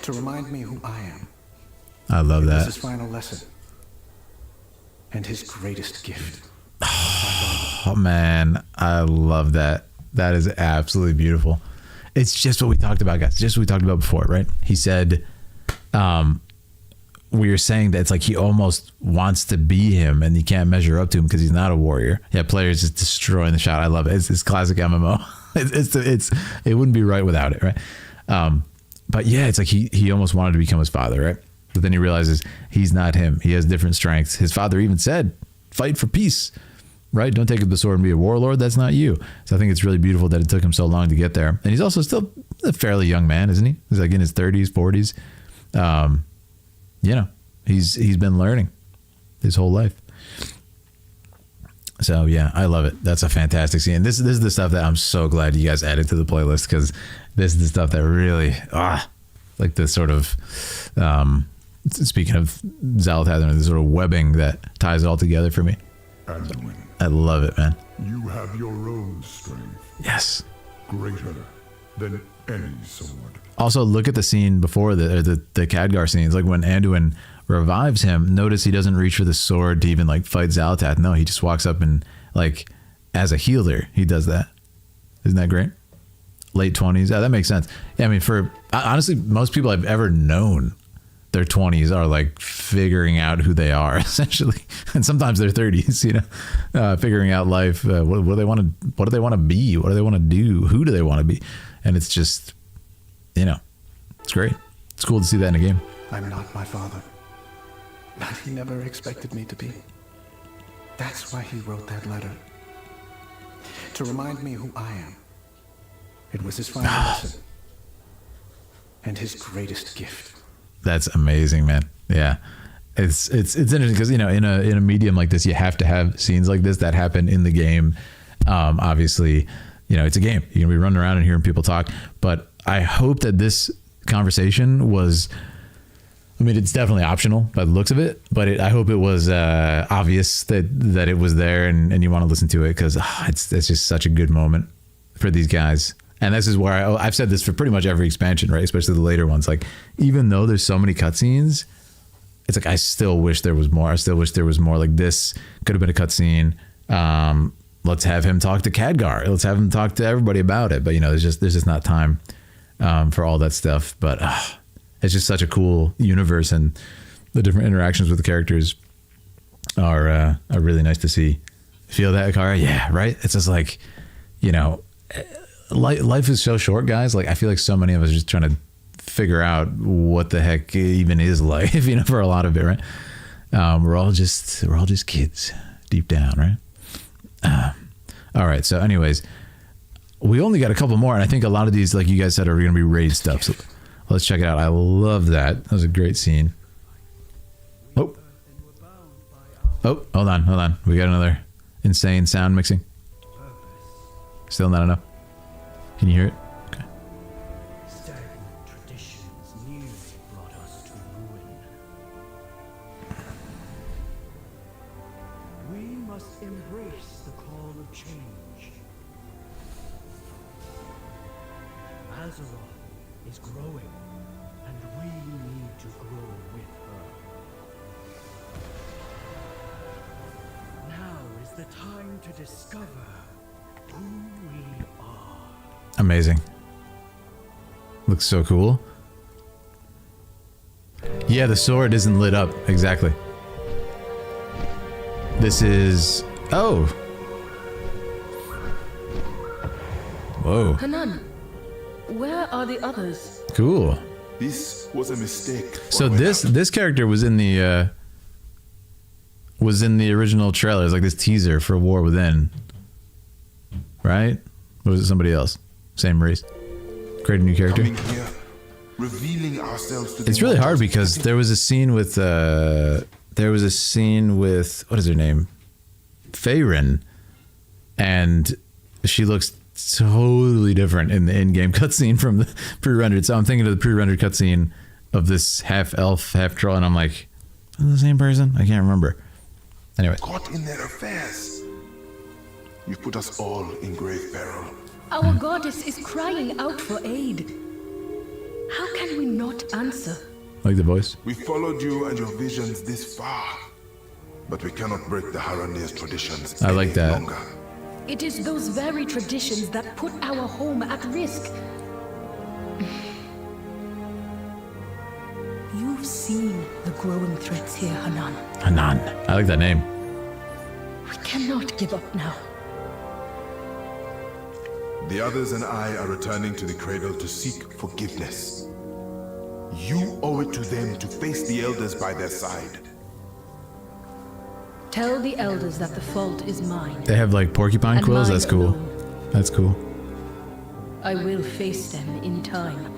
To remind me who I am. I love that. It was his final lesson. And his greatest gift. Oh man, I love that. That is absolutely beautiful. It's just what we talked about, guys. Just what we talked about before, right? He said, we were saying that it's like he almost wants to be him and you can't measure up to him because he's not a warrior. Yeah, players just destroying the shot. I love it. It's classic MMO. It wouldn't be right without it, right? But yeah, it's like he almost wanted to become his father, right? But then he realizes he's not him. He has different strengths. His father even said, fight for peace, right? Don't take up the sword and be a warlord. That's not you. So I think it's really beautiful that it took him so long to get there. And he's also still a fairly young man, isn't he? He's like in his 30s, 40s. You know, he's been learning his whole life. So yeah, I love it. That's a fantastic scene. This is the stuff that I'm so glad you guys added to the playlist, because this is the stuff that really, like the sort of, speaking of Xal'atathar, the sort of webbing that ties it all together for me. Anduin, I love it, man. you have your own strength, Yes. greater than any sword. Also, look at the scene before the Khadgar scene. It's like when Anduin revives him, notice he doesn't reach for the sword to even like fight Xal'atath. No, he just walks up and like as a healer, he does that. Isn't that great? Late 20s. Yeah, that makes sense. Yeah, I mean, honestly, most people I've ever known, their 20s are like figuring out who they are essentially, and sometimes their 30s. You know, figuring out life. What do they want to? What do they want to be? What do they want to do? Who do they want to be? And it's just, you know, it's great. It's cool to see that in a game. I'm not my father. But he never expected me to be. That's why he wrote that letter. To remind me who I am. It was his final lesson. And his greatest gift. That's amazing, man. Yeah. It's interesting because, you know, in a medium like this, you have to have scenes like this that happen in the game. Obviously, you know, it's a game. You're gonna be running around and hearing people talk. But I hope that this conversation was, I mean, it's definitely optional by the looks of it, but I hope it was obvious that it was there and you want to listen to it, because it's just such a good moment for these guys. And this is where I've said this for pretty much every expansion, right? Especially the later ones. Like, even though there's so many cutscenes, it's like I still wish there was more. I still wish there was more. Like, this could have been a cutscene. Let's have him talk to Khadgar. Let's have him talk to everybody about it. But, you know, there's just not time for all that stuff. But it's just such a cool universe, and the different interactions with the characters are really nice to see. Feel that, Akara? Yeah, right? It's just like, you know, life is so short, guys. Like, I feel like so many of us are just trying to figure out what the heck even is life, you know, for a lot of it, right? We're all just kids deep down, right? All right. So anyways, we only got a couple more, and I think a lot of these, like you guys said, are going to be raid stuff. So let's check it out. I love that. That was a great scene. Oh, hold on. We got another insane sound mixing. Still not enough. Can you hear it? Okay. Stagnant traditions nearly brought us to ruin. We must embrace the call of change. Azeroth is growing, and we need to grow with her. Now is the time to discover who we are. Amazing. Looks so cool. Yeah, the sword isn't lit up. Exactly. This is... Oh. Whoa. Hanan, where are the others? Cool. This was a mistake. So this character was in the original trailer. It's like this teaser for War Within. Right? Or was it somebody else? Same race. Create a new character. Coming here, revealing ourselves to It's really hard because there was a scene with what is her name? Faerun, and she looks totally different in the in-game cutscene from the pre-rendered. So I'm thinking of the pre-rendered cutscene of this half elf, half troll, and I'm like, the same person? I can't remember. Anyway. Caught in their affairs. You've put us all in grave peril. Our goddess is crying out for aid. How can we not answer? Like the voice? We followed you and your visions this far. But we cannot break the Haranir's traditions I like any that. longer. It is those very traditions that put our home at risk. You've seen the growing threats here, Hanan. Hanan. I like that name. We cannot give up now. The others and I are returning to the cradle to seek forgiveness. You owe it to them to face the elders by their side. Tell the elders that the fault is mine. They have like porcupine And quills? mine That's cool. alone. That's cool. I will face them in time.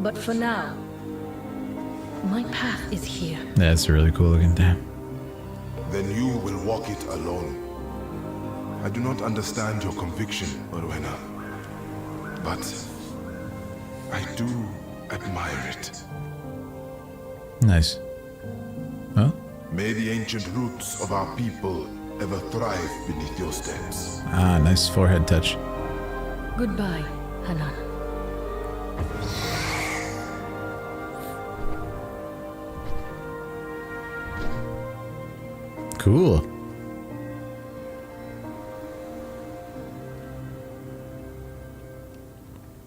But for now, my path is here. Yeah, it's really cool looking. Damn. Then you will walk it alone. I do not understand your conviction, Orwena. But I do admire it. Nice. Well? May the ancient roots of our people ever thrive beneath your steps. Ah, nice forehead touch. Goodbye, Hanan. Cool.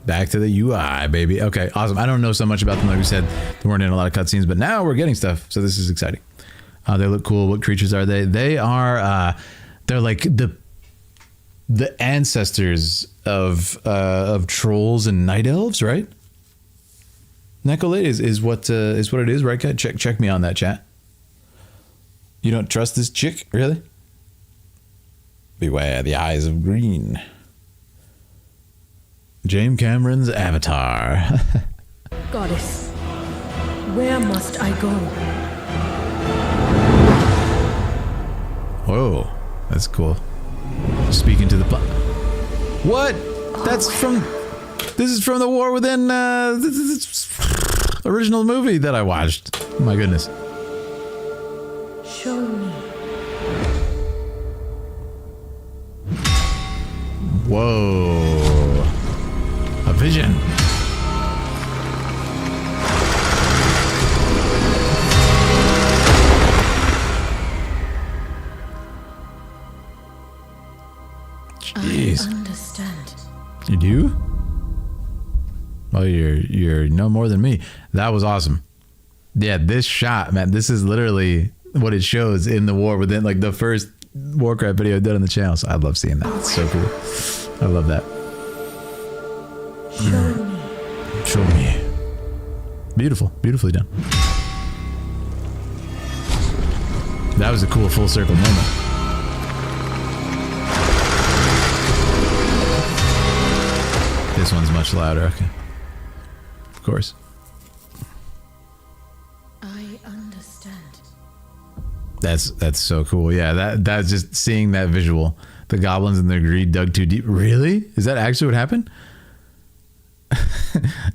Back to the UI, baby. Okay, awesome. I don't know so much about them. Like we said, there weren't in a lot of cutscenes, but now we're getting stuff. So this is exciting. They look cool. What creatures are they? They are, they're like the ancestors of trolls and night elves, right? Necolate is what it is, right, guy? Check me on that, chat. You don't trust this chick, really? Beware the eyes of green. James Cameron's Avatar. Goddess, where must I go? Whoa, that's cool. Speaking to the what? That's from. This is from the War Within this original movie that I watched. Oh my goodness. Show me. Whoa. A vision. Jeez. I understand. You do? Well, you're no more than me. That was awesome. Yeah, this shot, man, this is literally what it shows in the War Within, like the first Warcraft video I did on the channel. So I love seeing that. It's so cool. I love that. Show me. Show me. Beautiful. Beautifully done. That was a cool full circle moment. This one's much louder. Okay. Of course. I understand. That's so cool. Yeah, that's just seeing that visual. The goblins and their greed dug too deep. Really? Is that actually what happened?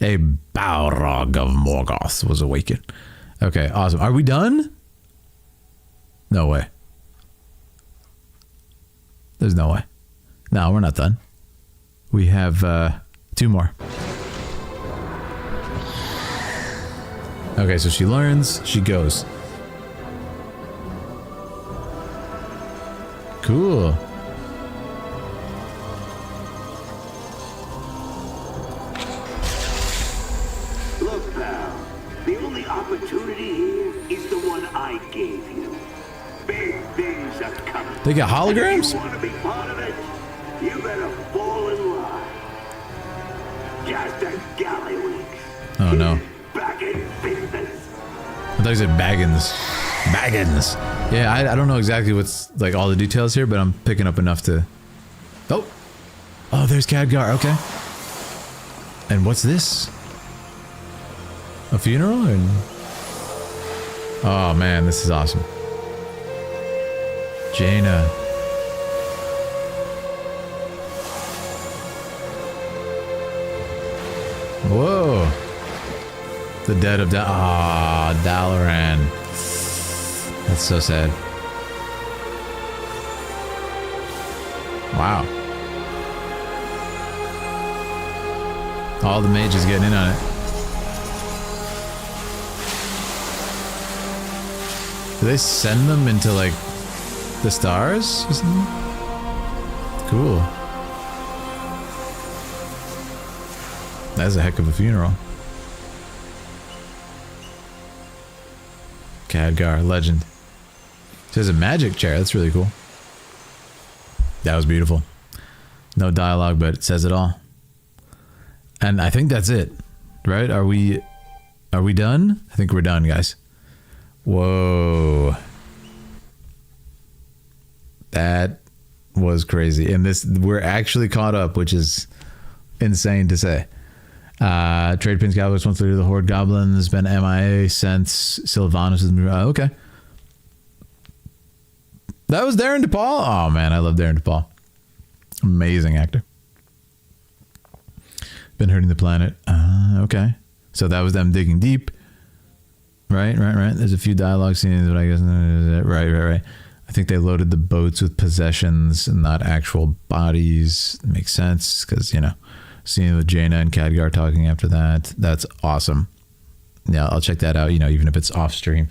A Balrog of Morgoth was awakened. Okay, awesome. Are we done? No way. There's no way. No, we're not done. We have 2 more. Okay, so she learns, she goes. Cool. Look, pal, the only opportunity here is the one I gave you. Big things are coming. They got holograms? If you want to be part of it, you better fall in line. Just a gallywinks. Oh no. Back in business. I thought you said Baggins. Baggins. Yeah, I don't know exactly what's like all the details here, but I'm picking up enough to. Oh, there's Khadgar. Okay. And what's this? A funeral? And oh man, this is awesome. Jaina. Whoa. The dead of Dalaran. That's so sad. Wow. All the mages getting in on it. Do they send them into, like, the stars or something? Cool. That's a heck of a funeral. Khadgar, legend. There's a magic chair. That's really cool. That was beautiful. No dialogue, but it says it all. And I think that's it, right? Are we done? I think we're done, guys. Whoa. That was crazy. And we're actually caught up, which is insane to say. Trade Pins Cowboys once leader of the Horde Goblins, been MIA since Sylvanas is moved. Okay. That was Darren DePaul. Oh man, I love Darren DePaul. Amazing actor. Been hurting the planet. Okay. So that was them digging deep. Right. There's a few dialogue scenes, but I guess right. I think they loaded the boats with possessions and not actual bodies. It makes sense because, you know, seeing with Jaina and Khadgar talking after that, that's awesome. Yeah, I'll check that out, you know, even if it's off stream.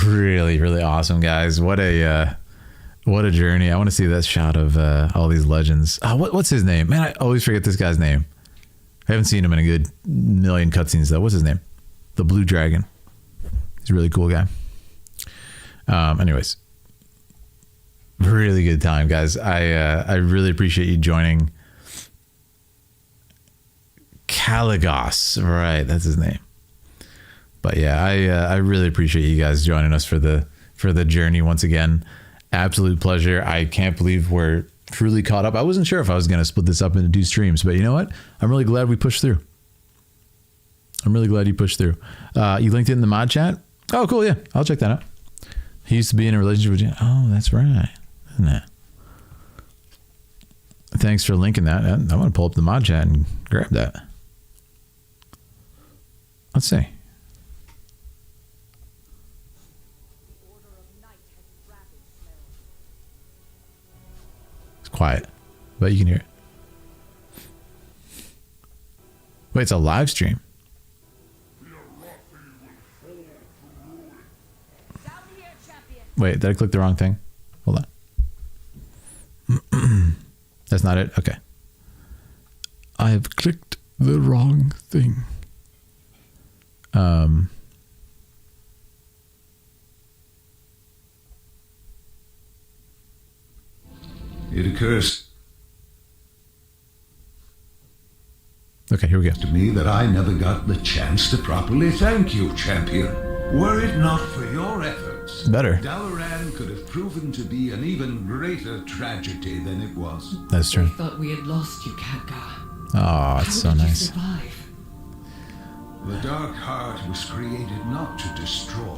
Really, really awesome, guys. What a journey. I want to see that shot of all these legends. What's his name? Man, I always forget this guy's name. I haven't seen him in a good million cutscenes though. What's his name? The Blue Dragon. He's a really cool guy. Anyways, really good time, guys. I really appreciate you joining. Caligos, right? That's his name. But yeah, I really appreciate you guys joining us for the journey once again. Absolute pleasure. I can't believe we're truly caught up. I wasn't sure if I was going to split this up into 2 streams, but you know what? I'm really glad we pushed through. I'm really glad you pushed through. You linked it in the mod chat? Oh, cool. Yeah, I'll check that out. He used to be in a relationship with Jen. Oh, that's right. Isn't it? Thanks for linking that. I want to pull up the mod chat and grab that. Let's see. It's quiet, but you can hear it. Wait, it's a live stream. Wait, did I click the wrong thing? Hold on. That's not it? Okay. I have clicked the wrong thing. It occurs Okay, here we go. To me that I never got the chance to properly thank you, champion. Were it not for your efforts, Dalaran could have proven to be an even greater tragedy than it was. That's true. We thought we had lost you, Khadgar. Oh, it's so nice. Survive? The Dark Heart was created not to destroy,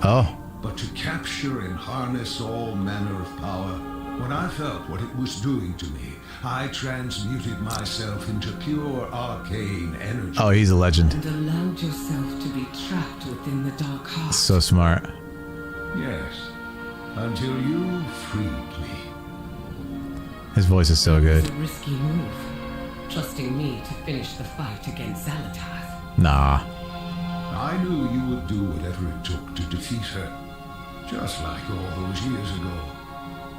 but to capture and harness all manner of power. When I felt what it was doing to me, I transmuted myself into pure arcane energy. Oh, he's a legend. And allowed yourself to be trapped within the Dark Heart. So smart. Yes, until you freed me. His voice is so good. It was a risky move, trusting me to finish the fight against Xalatath. Nah. I knew you would do whatever it took to defeat her, just like all those years ago,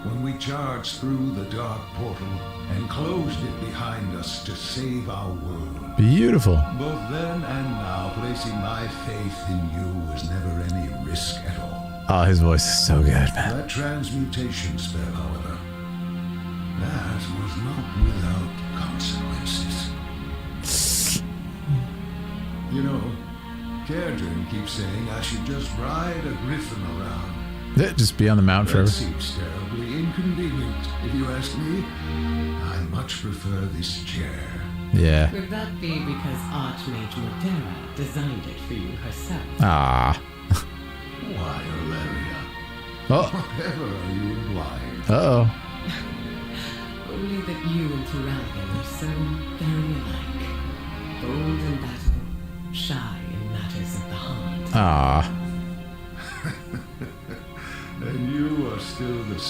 when we charged through the dark portal and closed it behind us to save our world. Beautiful. Both then and now, placing my faith in you was never any risk at all. Oh, his voice is so good, man. That transmutation spell, however, that was not without consequences. You know, Kerdrin keeps saying I should just ride a griffin around. Just be on the mount forever. That seems terribly inconvenient, if you ask me. I much prefer this chair. Yeah. Could that be because Archmage Modera designed it for you herself? Ah. Why, Ilaria? Oh. Whatever are you implying? Uh-oh. Only that you and Terralion are so very alike. Bold in battle, shy in matters of the heart. Ah. And you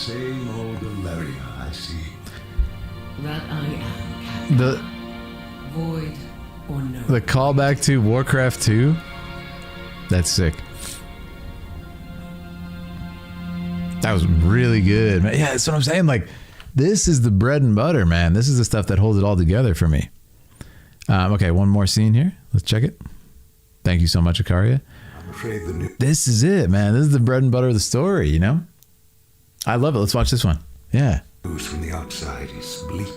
same old Valeria, I see. That I am. The Void or no. the callback to Warcraft 2. That's sick. That was really good, man. Yeah, that's what I'm saying. Like, this is the bread and butter, man. This is the stuff that holds it all together for me. Okay, one more scene here. Let's check it. Thank you so much, Ikaria. I'm afraid the new... This is it, man. This is the bread and butter of the story, you know? I love it. Let's watch this one. Yeah. news from the outside is bleak.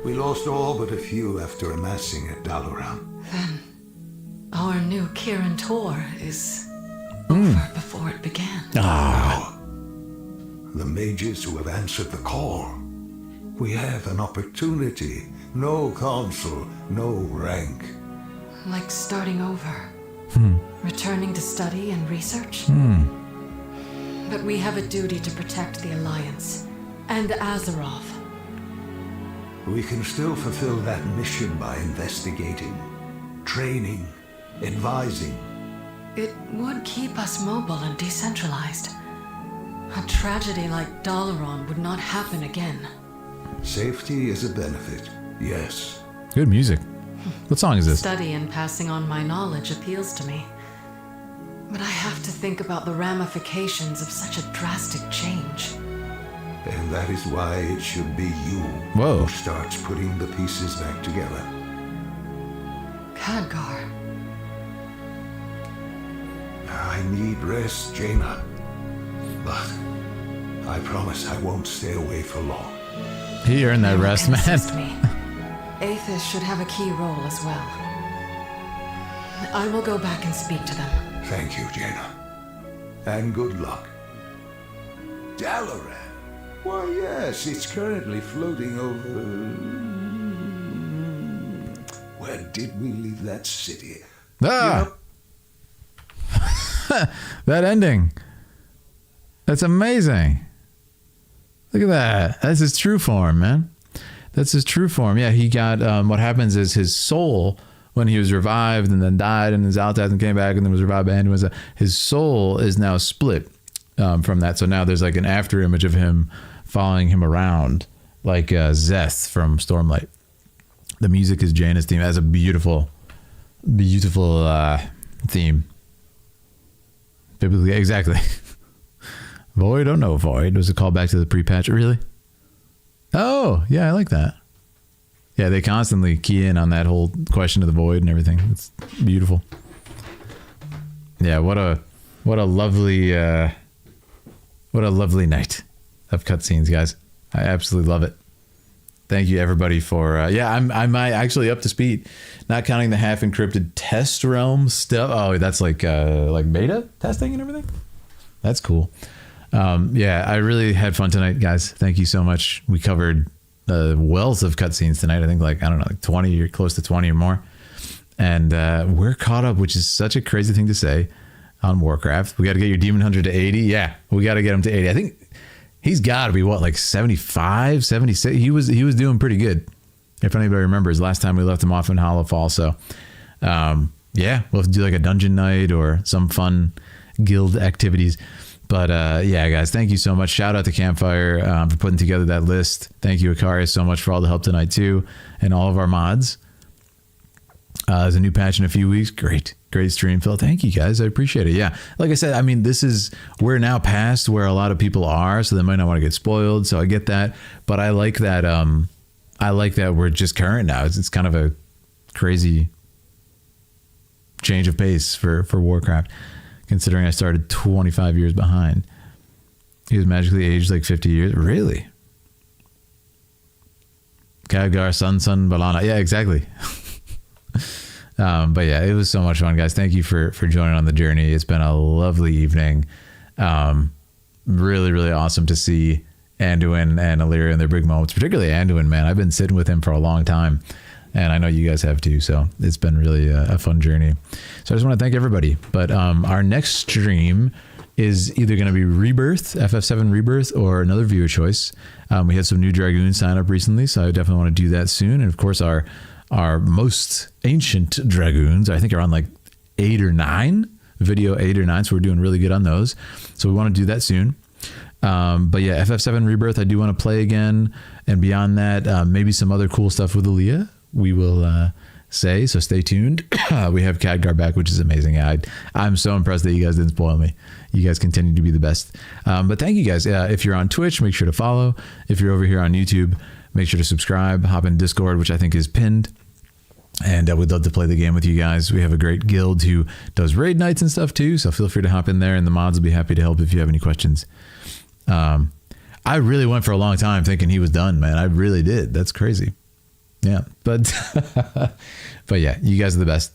We lost all but a few after amassing at Dalaran. Then our new Kirin Tor is over before it began. Ah. The mages who have answered the call. We have an opportunity. No council, no rank. Like starting over. Returning to study and research. But we have a duty to protect the Alliance and Azeroth. We can still fulfill that mission by investigating, training, advising. It would keep us mobile and decentralized. A tragedy like Dalaran would not happen again. Safety is a benefit, yes. Good music. What song is this? Study and passing on my knowledge appeals to me. But I have to think about the ramifications of such a drastic change. And that is why it should be you who starts putting the pieces back together. Khadgar. I need rest, Jaina. But I promise I won't stay away for long. He earned that rest, man. Aethys should have a key role as well. I will go back and speak to them. Thank you, Jaina. And good luck. Dalaran? Why, yes, it's currently floating over... Where did we leave that city? Ah! That ending. That's amazing. Look at that. That's his true form, man. That's his true form. Yeah, he got... what happens is his soul... when he was revived and then died and was out and came back and then was revived and was his soul is now split from that. So now there's like an after image of him following him around like Zeth from Stormlight. The music is Jaina's theme. It has a beautiful, beautiful theme. Biblically, exactly. Void or no void was a callback to the pre-patch. Really? Oh, yeah, I like that. Yeah, they constantly key in on that whole question of the void and everything. It's beautiful. Yeah, what a lovely night of cutscenes, guys. I absolutely love it. Thank you everybody for I'm actually up to speed, not counting the half encrypted test realm stuff. Oh, that's like beta testing and everything. That's cool. Yeah, I really had fun tonight, guys. Thank you so much. We covered a wealth of cutscenes tonight. I think like 20 or close to 20 or more. And we're caught up, which is such a crazy thing to say on Warcraft. We got to get your Demon Hunter to 80. Yeah, we got to get him to 80. I think he's got to be like 75, 76. He was doing pretty good. If anybody remembers last time we left him off in Hollowfall. So yeah, we'll have to do like a dungeon night or some fun guild activities. But yeah, guys, thank you so much. Shout out to Campfire for putting together that list. Thank you, Ikaria, so much for all the help tonight, too. And all of our mods. There's a new patch in a few weeks. Great stream, Phil. Thank you, guys. I appreciate it. Yeah, like I said, I mean, we're now past where a lot of people are, so they might not want to get spoiled. So I get that. But I like that. I like that we're just current now. It's kind of a crazy change of pace for Warcraft. Considering I started 25 years behind. He was magically aged like 50 years. Really? Khadgar, Sun, Balana. Yeah, exactly. But yeah, it was so much fun, guys. Thank you for joining on the journey. It's been a lovely evening. Really, really awesome to see Anduin and Illyria in their big moments. Particularly Anduin, man. I've been sitting with him for a long time. And I know you guys have too. So it's been really a fun journey. So I just want to thank everybody. But our next stream is either going to be Rebirth, FF7 Rebirth, or another viewer choice. We had some new Dragoons sign up recently, so I definitely want to do that soon. And of course, our most ancient Dragoons, I think, are on like 8 or 9, video 8 or 9. So we're doing really good on those. So we want to do that soon. But yeah, FF7 Rebirth, I do want to play again. And beyond that, maybe some other cool stuff with Aaliyah. We will say, so stay tuned. We have Khadgar back, which is amazing. I'm so impressed that you guys didn't spoil me. You guys continue to be the best. But thank you guys. If you're on Twitch, make sure to follow. If you're over here on YouTube, make sure to subscribe. Hop in Discord, which I think is pinned. And we'd love to play the game with you guys. We have a great guild who does raid nights and stuff too. So feel free to hop in there, and the mods will be happy to help if you have any questions. I really went for a long time thinking he was done, man. I really did. That's crazy. Yeah. But yeah, you guys are the best.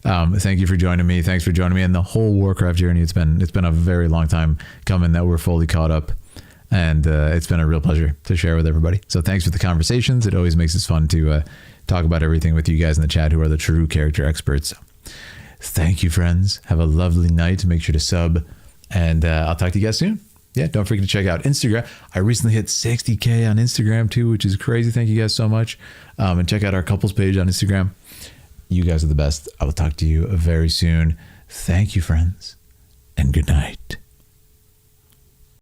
Thank you for joining me. Thanks for joining me in the whole Warcraft journey. It's been a very long time coming that we're fully caught up. And it's been a real pleasure to share with everybody. So thanks for the conversations. It always makes it fun to talk about everything with you guys in the chat who are the true character experts. Thank you, friends. Have a lovely night. Make sure to sub, and I'll talk to you guys soon. Yeah, don't forget to check out Instagram. I recently hit 60K on Instagram too, which is crazy. Thank you guys so much. And check out our couples page on Instagram. You guys are the best. I will talk to you very soon. Thank you, friends, and good night.